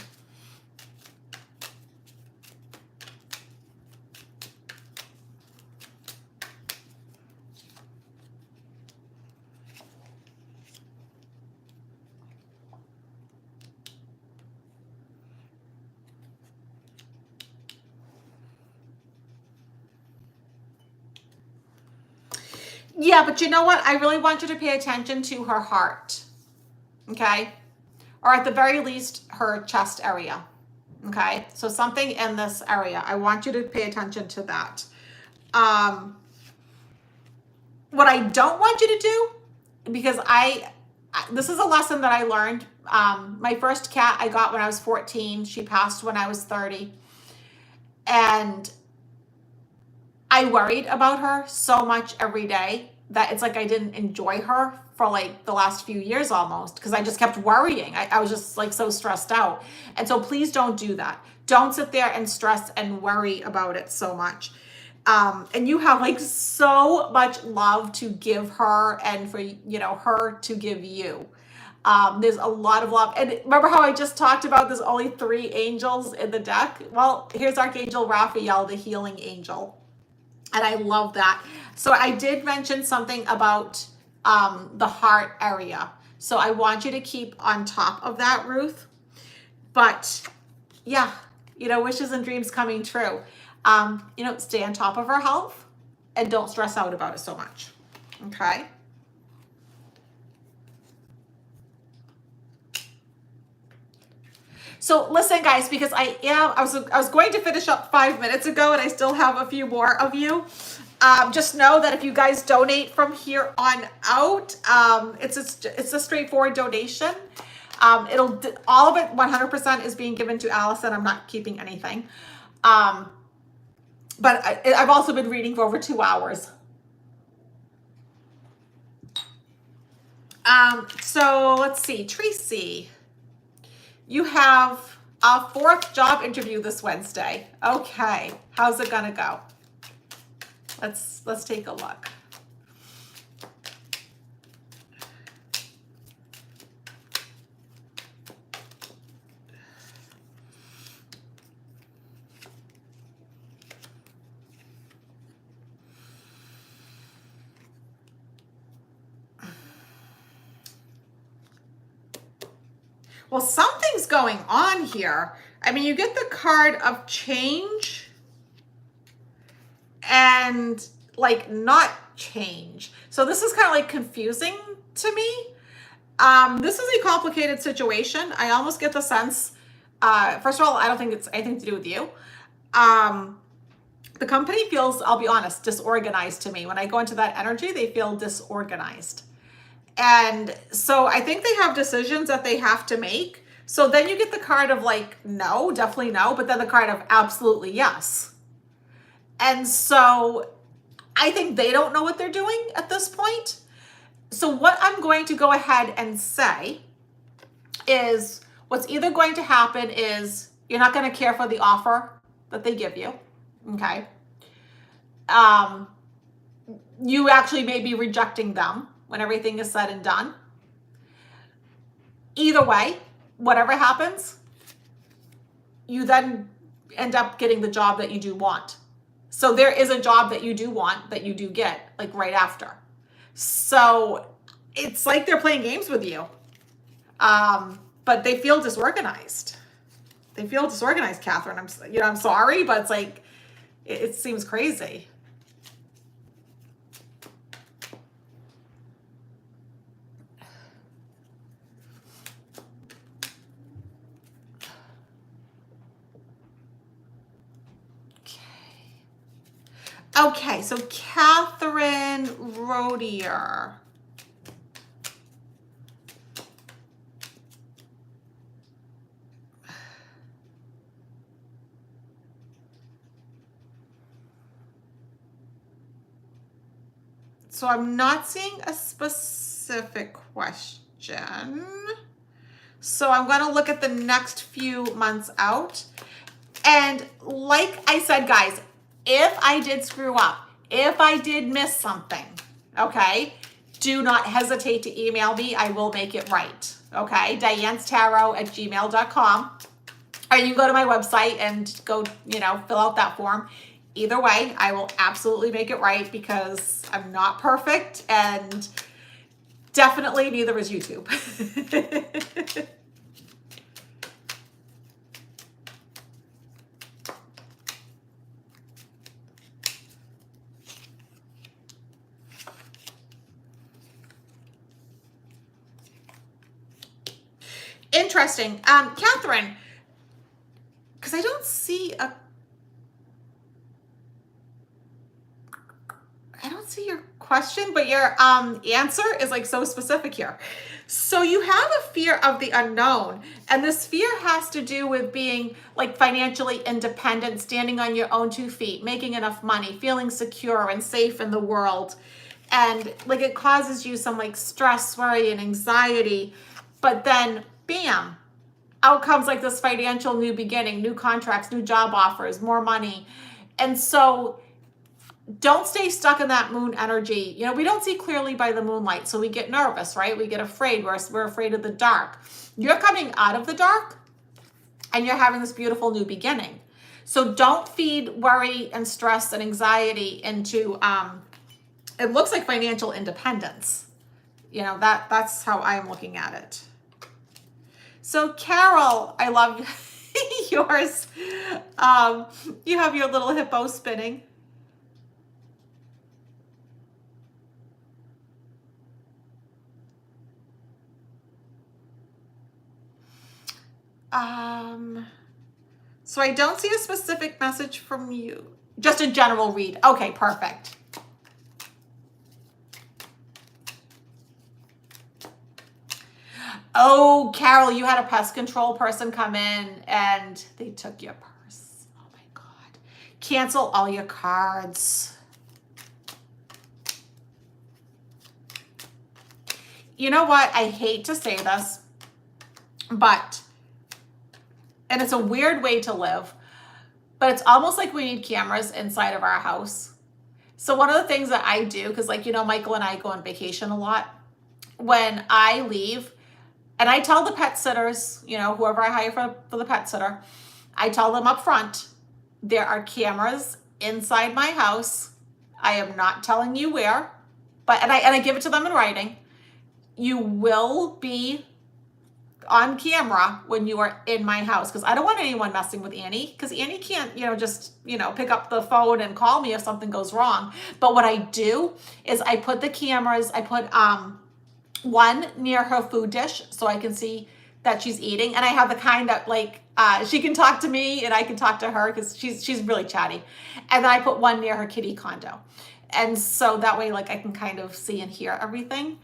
Yeah, but you know what? I really want you to pay attention to her heart. Okay? Or at the very least, her chest area. Okay? So something in this area. I want you to pay attention to that. What I don't want you to do, because this is a lesson that I learned. My first cat I got when I was 14. She passed when I was 30. And I worried about her so much every day that it's like I didn't enjoy her for like the last few years almost, because I just kept worrying. I was just like so stressed out. And so please don't do that. Don't sit there and stress and worry about it so much. And you have like so much love to give her and for, you know, her to give you. There's a lot of love. And remember how I just talked about there's only 3 angels in the deck? Well, here's Archangel Raphael, the healing angel. And I love that. So I did mention something about the heart area. So I want you to keep on top of that, Ruth. But yeah, you know, wishes and dreams coming true. You know, stay on top of her health and don't stress out about it so much. Okay. So listen, guys, because I was going to finish up 5 minutes ago, and I still have a few more of you. Just know that if you guys donate from here on out, it's a straightforward donation. All of it 100% is being given to Allison. I'm not keeping anything. But I've also been reading for over 2 hours. So let's see, Tracy, you have a 4th job interview this Wednesday. Okay, how's it gonna go? Let's take a look. Well, something's going on here. I mean, you get the card of change and like not change. So this is kind of like confusing to me. This is a complicated situation. I almost get the sense, first of all, I don't think it's anything to do with you. The company feels, I'll be honest, disorganized to me. When I go into that energy, they feel disorganized. And so I think they have decisions that they have to make. So then you get the card of like, no, definitely no, but then the card of absolutely yes. And so I think they don't know what they're doing at this point. So what I'm going to go ahead and say is what's either going to happen is you're not going to care for the offer that they give you. Okay. You actually may be rejecting them when everything is said and done. Either way, whatever happens, you then end up getting the job that you do want. So there is a job that you do want that you do get like right after. So it's like they're playing games with you. But they feel disorganized. They feel disorganized, Catherine. I'm sorry, but it's like, it seems crazy. Okay, so Catherine Rodier. So I'm not seeing a specific question. So I'm going to look at the next few months out. And like I said, guys, if I did screw up, if I did miss something, okay, do not hesitate to email me. I will make it right. Okay, dianestarot@gmail.com. Or you can go to my website and go, fill out that form. Either way, I will absolutely make it right because I'm not perfect and definitely neither is YouTube. Interesting. Catherine, because I don't see your question, but your answer is like so specific here. So you have a fear of the unknown, and this fear has to do with being like financially independent, standing on your own 2 feet, making enough money, feeling secure and safe in the world. And like it causes you some like stress, worry, and anxiety. But then bam, out comes like this financial new beginning, new contracts, new job offers, more money. And so don't stay stuck in that moon energy. You know, we don't see clearly by the moonlight, so we get nervous, right? We get afraid. We're afraid of the dark. You're coming out of the dark and you're having this beautiful new beginning. So don't feed worry and stress and anxiety into, it looks like financial independence. You know, that's how I'm looking at it. So Carol, I love yours. You have your little hippo spinning. So I don't see a specific message from you. Just a general read. Okay, perfect. Oh, Carol, you had a pest control person come in and they took your purse. Oh my God. Cancel all your cards. You know what? I hate to say this, but, and it's a weird way to live, but it's almost like we need cameras inside of our house. So one of the things that I do, because like, you know, Michael and I go on vacation a lot, when I leave, and I tell the pet sitters, you know, whoever I hire for the pet sitter, I tell them up front, there are cameras inside my house. I am not telling you where, but, and I give it to them in writing. You will be on camera when you are in my house, because I don't want anyone messing with Annie, because Annie can't, you know, just, you know, pick up the phone and call me if something goes wrong. But what I do is I put the cameras, I put one near her food dish so I can see that she's eating, and I have the kind that like she can talk to me and I can talk to her because she's really chatty. And then I put one near her kitty condo, and so that way like I can kind of see and hear everything.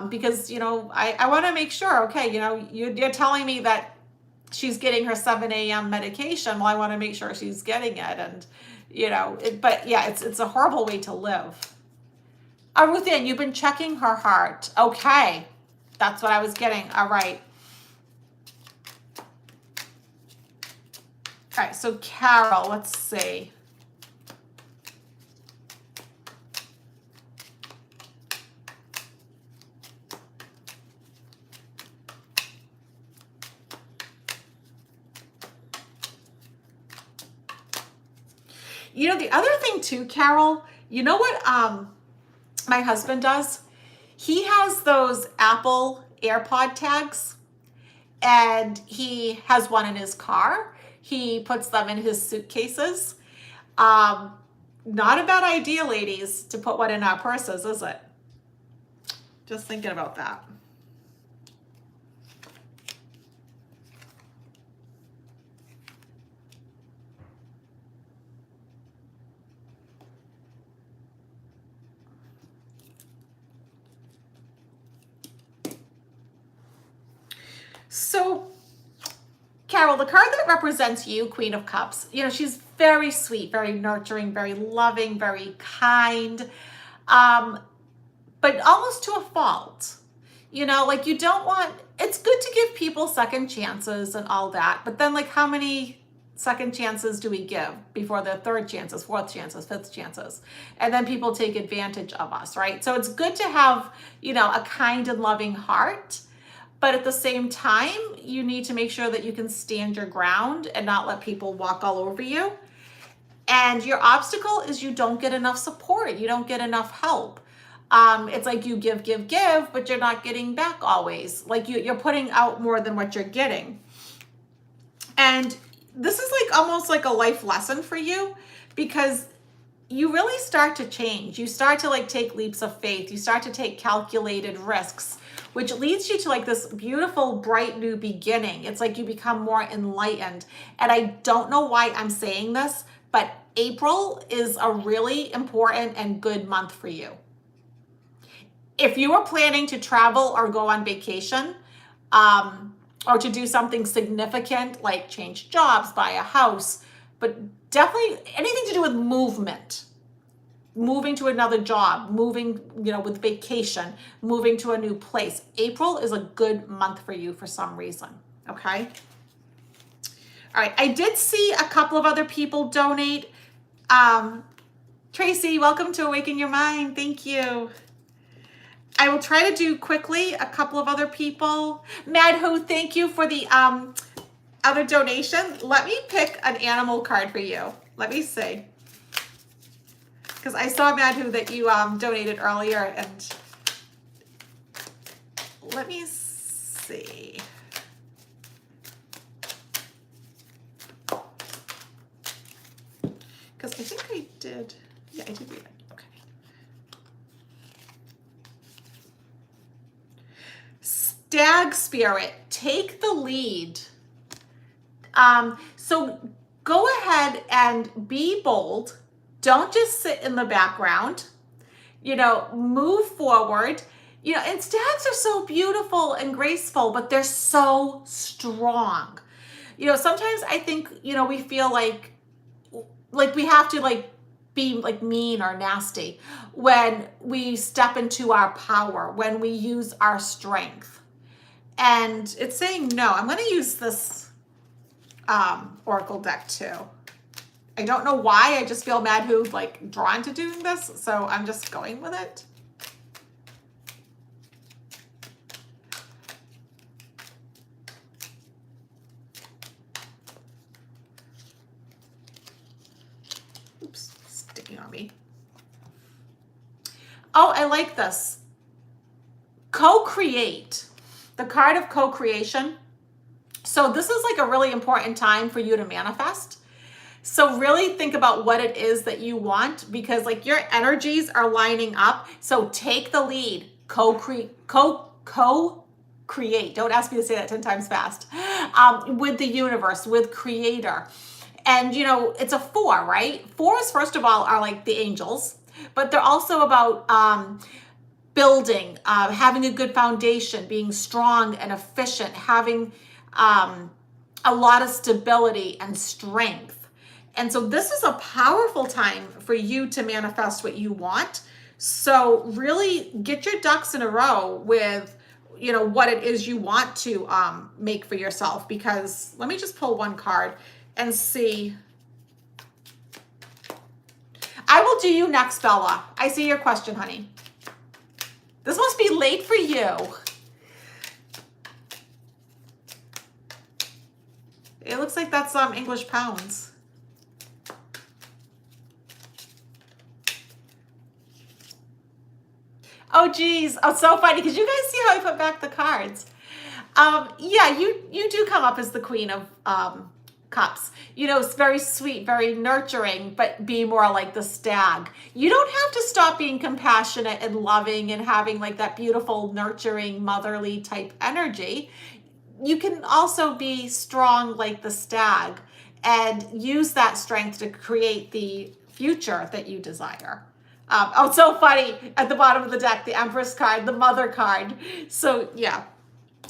Because, you know, I want to make sure, okay, you know, you're telling me that she's getting her 7 a.m. medication. Well, I want to make sure she's getting it. And, you know, but yeah, it's a horrible way to live. Ruthanne, you've been checking her heart. Okay. That's what I was getting. All right. All right. So Carol, let's see. You know, the other thing too, Carol, you know what my husband does? He has those Apple AirPod tags, and he has one in his car. He puts them in his suitcases. Not a bad idea, ladies, to put one in our purses, is it? Just thinking about that. So, Carol, the card that represents you, Queen of Cups, you know, she's very sweet, very nurturing, very loving, very kind, but almost to a fault. You know, like you don't want, it's good to give people second chances and all that, but then like how many second chances do we give before the third chances, fourth chances, fifth chances? And then people take advantage of us, right? So it's good to have, you know, a kind and loving heart. But at the same time, you need to make sure that you can stand your ground and not let people walk all over you. And your obstacle is you don't get enough support. You don't get enough help. It's like you give, but you're not getting back always. Like you're putting out more than what you're getting. And this is like almost like a life lesson for you, because you really start to change. You start to like take leaps of faith. You start to take calculated risks which leads you to like this beautiful, bright new beginning. It's like you become more enlightened. And I don't know why I'm saying this, but April is a really important and good month for you. If you are planning to travel or go on vacation, or to do something significant like change jobs, buy a house, but definitely anything to do with movement, moving to another job, moving, with vacation, moving to a new place. April is a good month for you for some reason, okay? All right, I did see a couple of other people donate. Tracy, welcome to Awaken Your Mind. Thank you. I will try to do quickly a couple of other people. Madhu, thank you for the other donation. Let me pick an animal card for you. Let me see. Because I saw, Madhu, that you donated earlier, and let me see. Because I think I did. Yeah, I did read it. Okay. Stag Spirit, take the lead. So go ahead and be bold. Don't just sit in the background. Move forward. And stags are so beautiful and graceful, but they're so strong. Sometimes I think, we feel like we have to be mean or nasty when we step into our power, when we use our strength. And it's saying no. I'm going to use this oracle deck too. I don't know why. I just feel Madhu drawn to doing this, so I'm just going with it. Oops, sticking on me. Oh, I like this. Co-create. The card of co-creation. So this is a really important time for you to manifest. So really think about what it is that you want, because your energies are lining up. So take the lead, co-create. Don't ask me to say that 10 times fast. With the universe, with creator. And it's a 4, right? 4s, first of all, are the angels, but they're also about building, having a good foundation, being strong and efficient, having a lot of stability and strength. And so this is a powerful time for you to manifest what you want. So really get your ducks in a row with, what it is you want to make for yourself. Because let me just pull one card and see. I will do you next, Bella. I see your question, honey. This must be late for you. It looks like that's English pounds. Oh, geez. Oh, so funny, because you guys see how I put back the cards. Yeah, you do come up as the Queen of Cups. It's very sweet, very nurturing, but be more like the stag. You don't have to stop being compassionate and loving and having that beautiful, nurturing, motherly type energy. You can also be strong like the stag and use that strength to create the future that you desire. Oh, it's so funny. At the bottom of the deck, the Empress card, the Mother card. So yeah,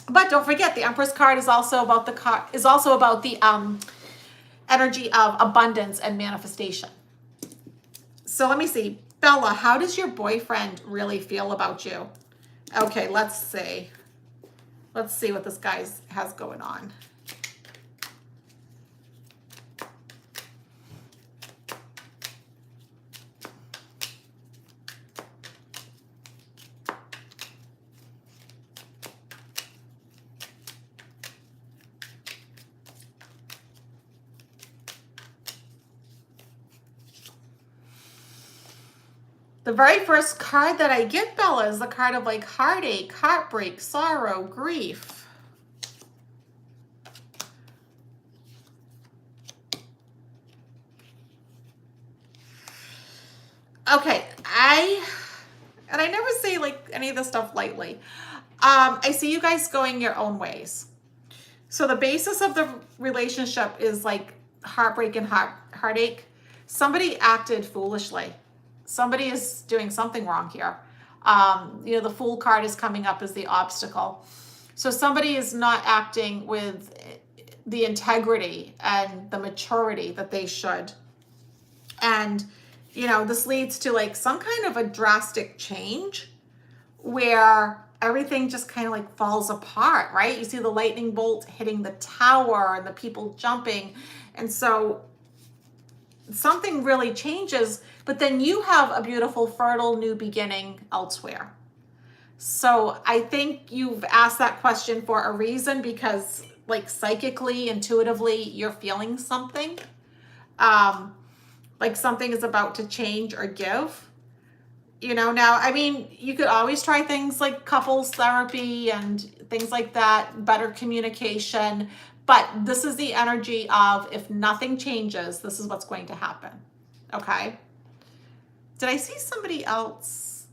but don't forget, the Empress card is also about the energy of abundance and manifestation. So let me see, Bella, how does your boyfriend really feel about you? Okay, let's see. Let's see what this guy has going on. The very first card that I get, Bella, is the card of heartache, heartbreak, sorrow, grief. Okay, I never say any of this stuff lightly. I see you guys going your own ways. So the basis of the relationship is like heartbreak and heartache. Somebody acted foolishly. Somebody is doing something wrong here. You know, the Fool card is coming up as the obstacle. So somebody is not acting with the integrity and the maturity that they should. And, you know, this leads to like some kind of a drastic change where everything just kind of like falls apart, right? You see the lightning bolt hitting the tower and the people jumping. And so something really changes, but then you have a beautiful, fertile new beginning elsewhere. So I think you've asked that question for a reason, because like psychically, intuitively, you're feeling something. Like something is about to change or give. You know, now, I mean, you could always try things like couples therapy and things like that, better communication. But this is the energy of, if nothing changes, this is what's going to happen. Okay. Did I see somebody else?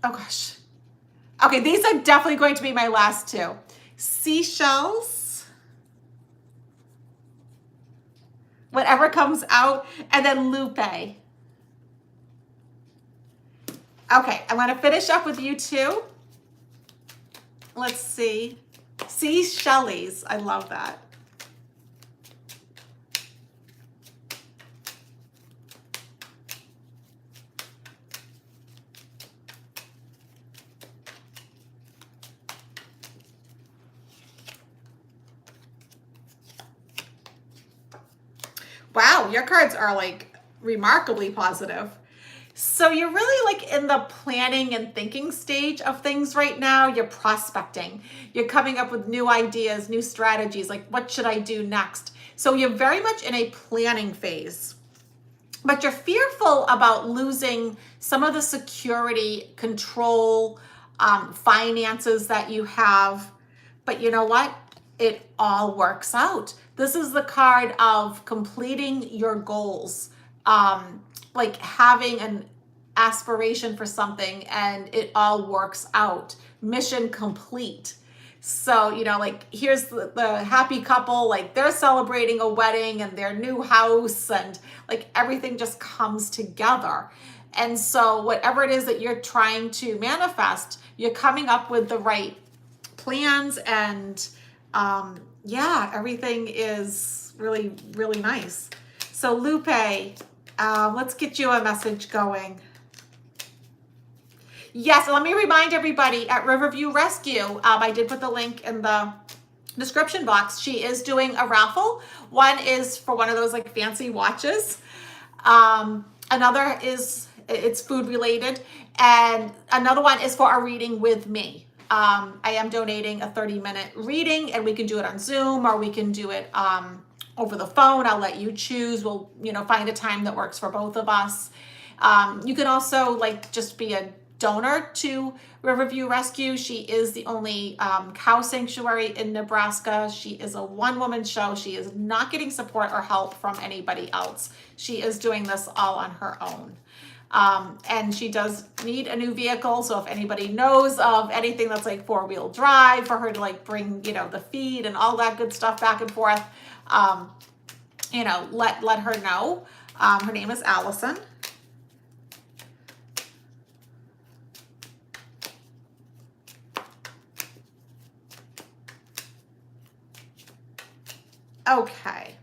Oh gosh. Okay, these are definitely going to be my last two. Seashells. Whatever comes out. And then Lupe. Okay, I'm going to finish up with you two. Let's see. See, Shelly's. I love that. Wow, your cards are like remarkably positive. So you're really like in the planning and thinking stage of things right now. You're prospecting. You're coming up with new ideas, new strategies, like what should I do next? So you're very much in a planning phase. But you're fearful about losing some of the security, control, finances that you have. But you know what? It all works out. This is the card of completing your goals, like having an aspiration for something and it all works out. Mission complete. So, you know, like here's the happy couple, like they're celebrating a wedding and their new house, and like everything just comes together. And so whatever it is that you're trying to manifest, you're coming up with the right plans, and yeah, everything is really, really nice. So Lupe, let's get you a message going. Yes, let me remind everybody at RiverView Rescue, I did put the link in the description box. She is doing a raffle. One is for one of those like fancy watches. Another is, it's food related. And another one is for a reading with me. I am donating a 30-minute reading, and we can do it on Zoom or we can do it over the phone. I'll let you choose. We'll, you know, find a time that works for both of us. You can also like just be a donor to RiverView Rescue. She is the only cow sanctuary in Nebraska. She is a one-woman show. She is not getting support or help from anybody else. She is doing this all on her own. And she does need a new vehicle. So if anybody knows of anything that's like 4-wheel drive for her to like bring, you know, the feed and all that good stuff back and forth, you know, let her know. Her name is Allison. Okay.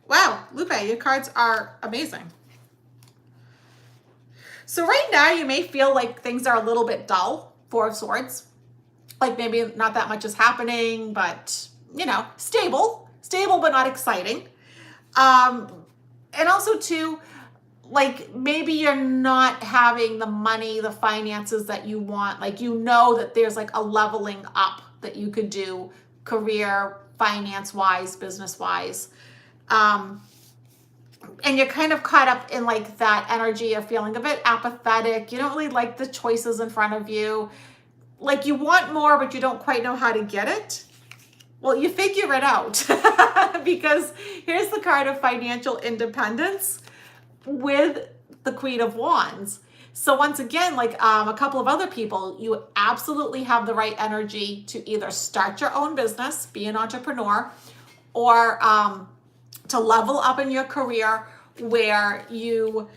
Wow, Lupe, your cards are amazing. So right now you may feel like things are a little bit dull, 4 of Swords. Like maybe not that much is happening, but you know, stable but not exciting. And also too, like maybe you're not having the money, the finances that you want. Like, you know that there's like a leveling up that you could do career, finance wise, business wise. And you're kind of caught up in like that energy of feeling a bit apathetic. You don't really like the choices in front of you. Like you want more, but you don't quite know how to get it. Well, you figure it out because here's the card of financial independence with the Queen of Wands. So once again, like a couple of other people, you absolutely have the right energy to either start your own business, be an entrepreneur, or to level up in your career where you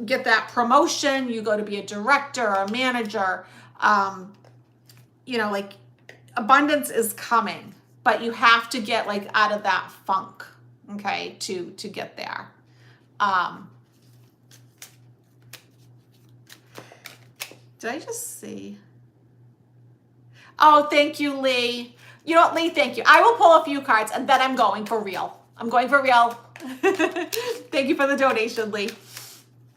get that promotion, you go to be a director or a manager. You know, like abundance is coming, but you have to get like out of that funk, okay, to get there. Did I just see? Oh, thank you, Lee. You know what, Lee, thank you. I will pull a few cards and then I'm going for real. I'm going for real. Thank you for the donation, Lee.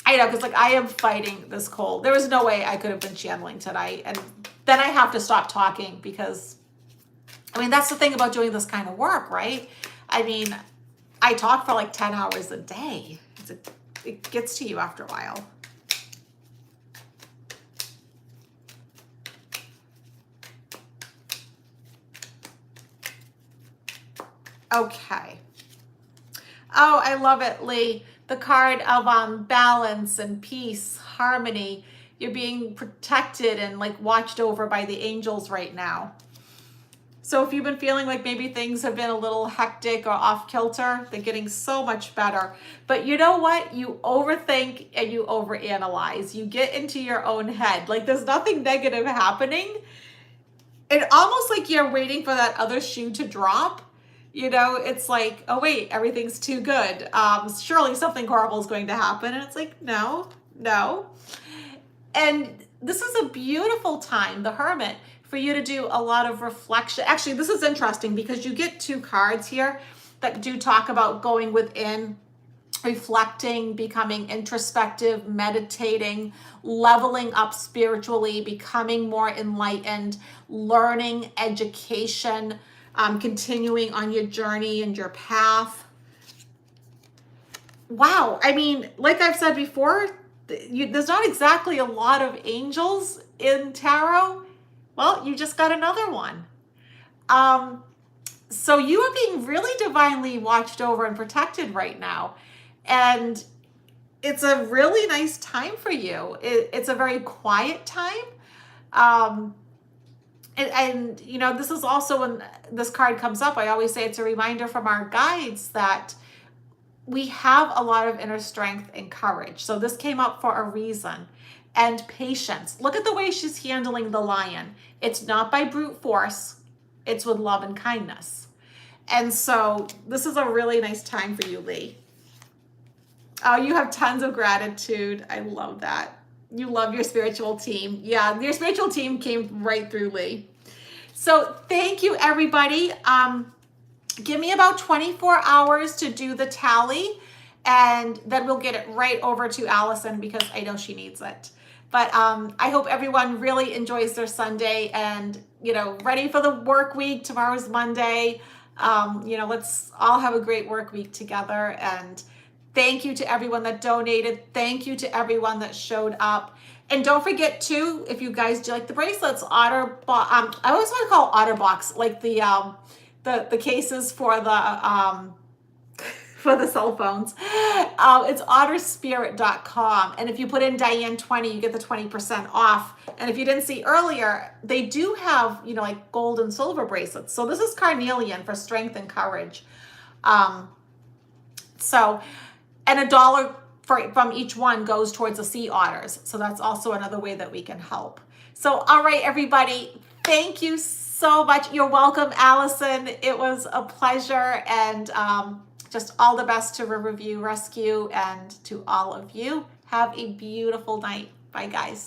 I know, because like I am fighting this cold. There was no way I could have been channeling tonight. And then I have to stop talking because, I mean, that's the thing about doing this kind of work, right? I mean, I talk for like 10 hours a day. It gets to you after a while. Okay. Oh, I love it, Lee. The card of balance and peace, harmony. You're being protected and like watched over by the angels right now. So if you've been feeling like maybe things have been a little hectic or off kilter, they're getting so much better. But you know what? You overthink and you overanalyze. You get into your own head. Like there's nothing negative happening. It's almost like you're waiting for that other shoe to drop. You know, it's like, oh wait, everything's too good. Surely something horrible is going to happen. And it's like, no. And this is a beautiful time, the Hermit, for you to do a lot of reflection. Actually, this is interesting because you get two cards here that do talk about going within, reflecting, becoming introspective, meditating, leveling up spiritually, becoming more enlightened, learning, education, continuing on your journey and your path. Wow. I mean, like I've said before, there's not exactly a lot of angels in tarot. Well, you just got another one. So you are being really divinely watched over and protected right now. And it's a really nice time for you. It's a very quiet time. And you know, this is also when this card comes up, I always say it's a reminder from our guides that we have a lot of inner strength and courage. So this came up for a reason. And patience. Look at the way she's handling the lion. It's not by brute force. It's with love and kindness. And so this is a really nice time for you, Lee. Oh, you have tons of gratitude. I love that. You love your spiritual team. Yeah, your spiritual team came right through, Lee. So thank you, everybody. Give me about 24 hours to do the tally, and then we'll get it right over to Allison because I know she needs it. But I hope everyone really enjoys their Sunday and, you know, ready for the work week. Tomorrow's Monday. You know, let's all have a great work week together. And thank you to everyone that donated. Thank you to everyone that showed up. And don't forget too, if you guys do like the bracelets, I always want to call OtterBox, like the cases for the cell phones. It's otterspirit.com. And if you put in Diane 20, you get the 20% off. And if you didn't see earlier, they do have, you know, like gold and silver bracelets. So this is carnelian for strength and courage. And $1 from each one goes towards the sea otters. So that's also another way that we can help. So, all right, everybody, thank you so much. You're welcome, Allison. It was a pleasure. And just all the best to RiverView Rescue and to all of you. Have a beautiful night. Bye, guys.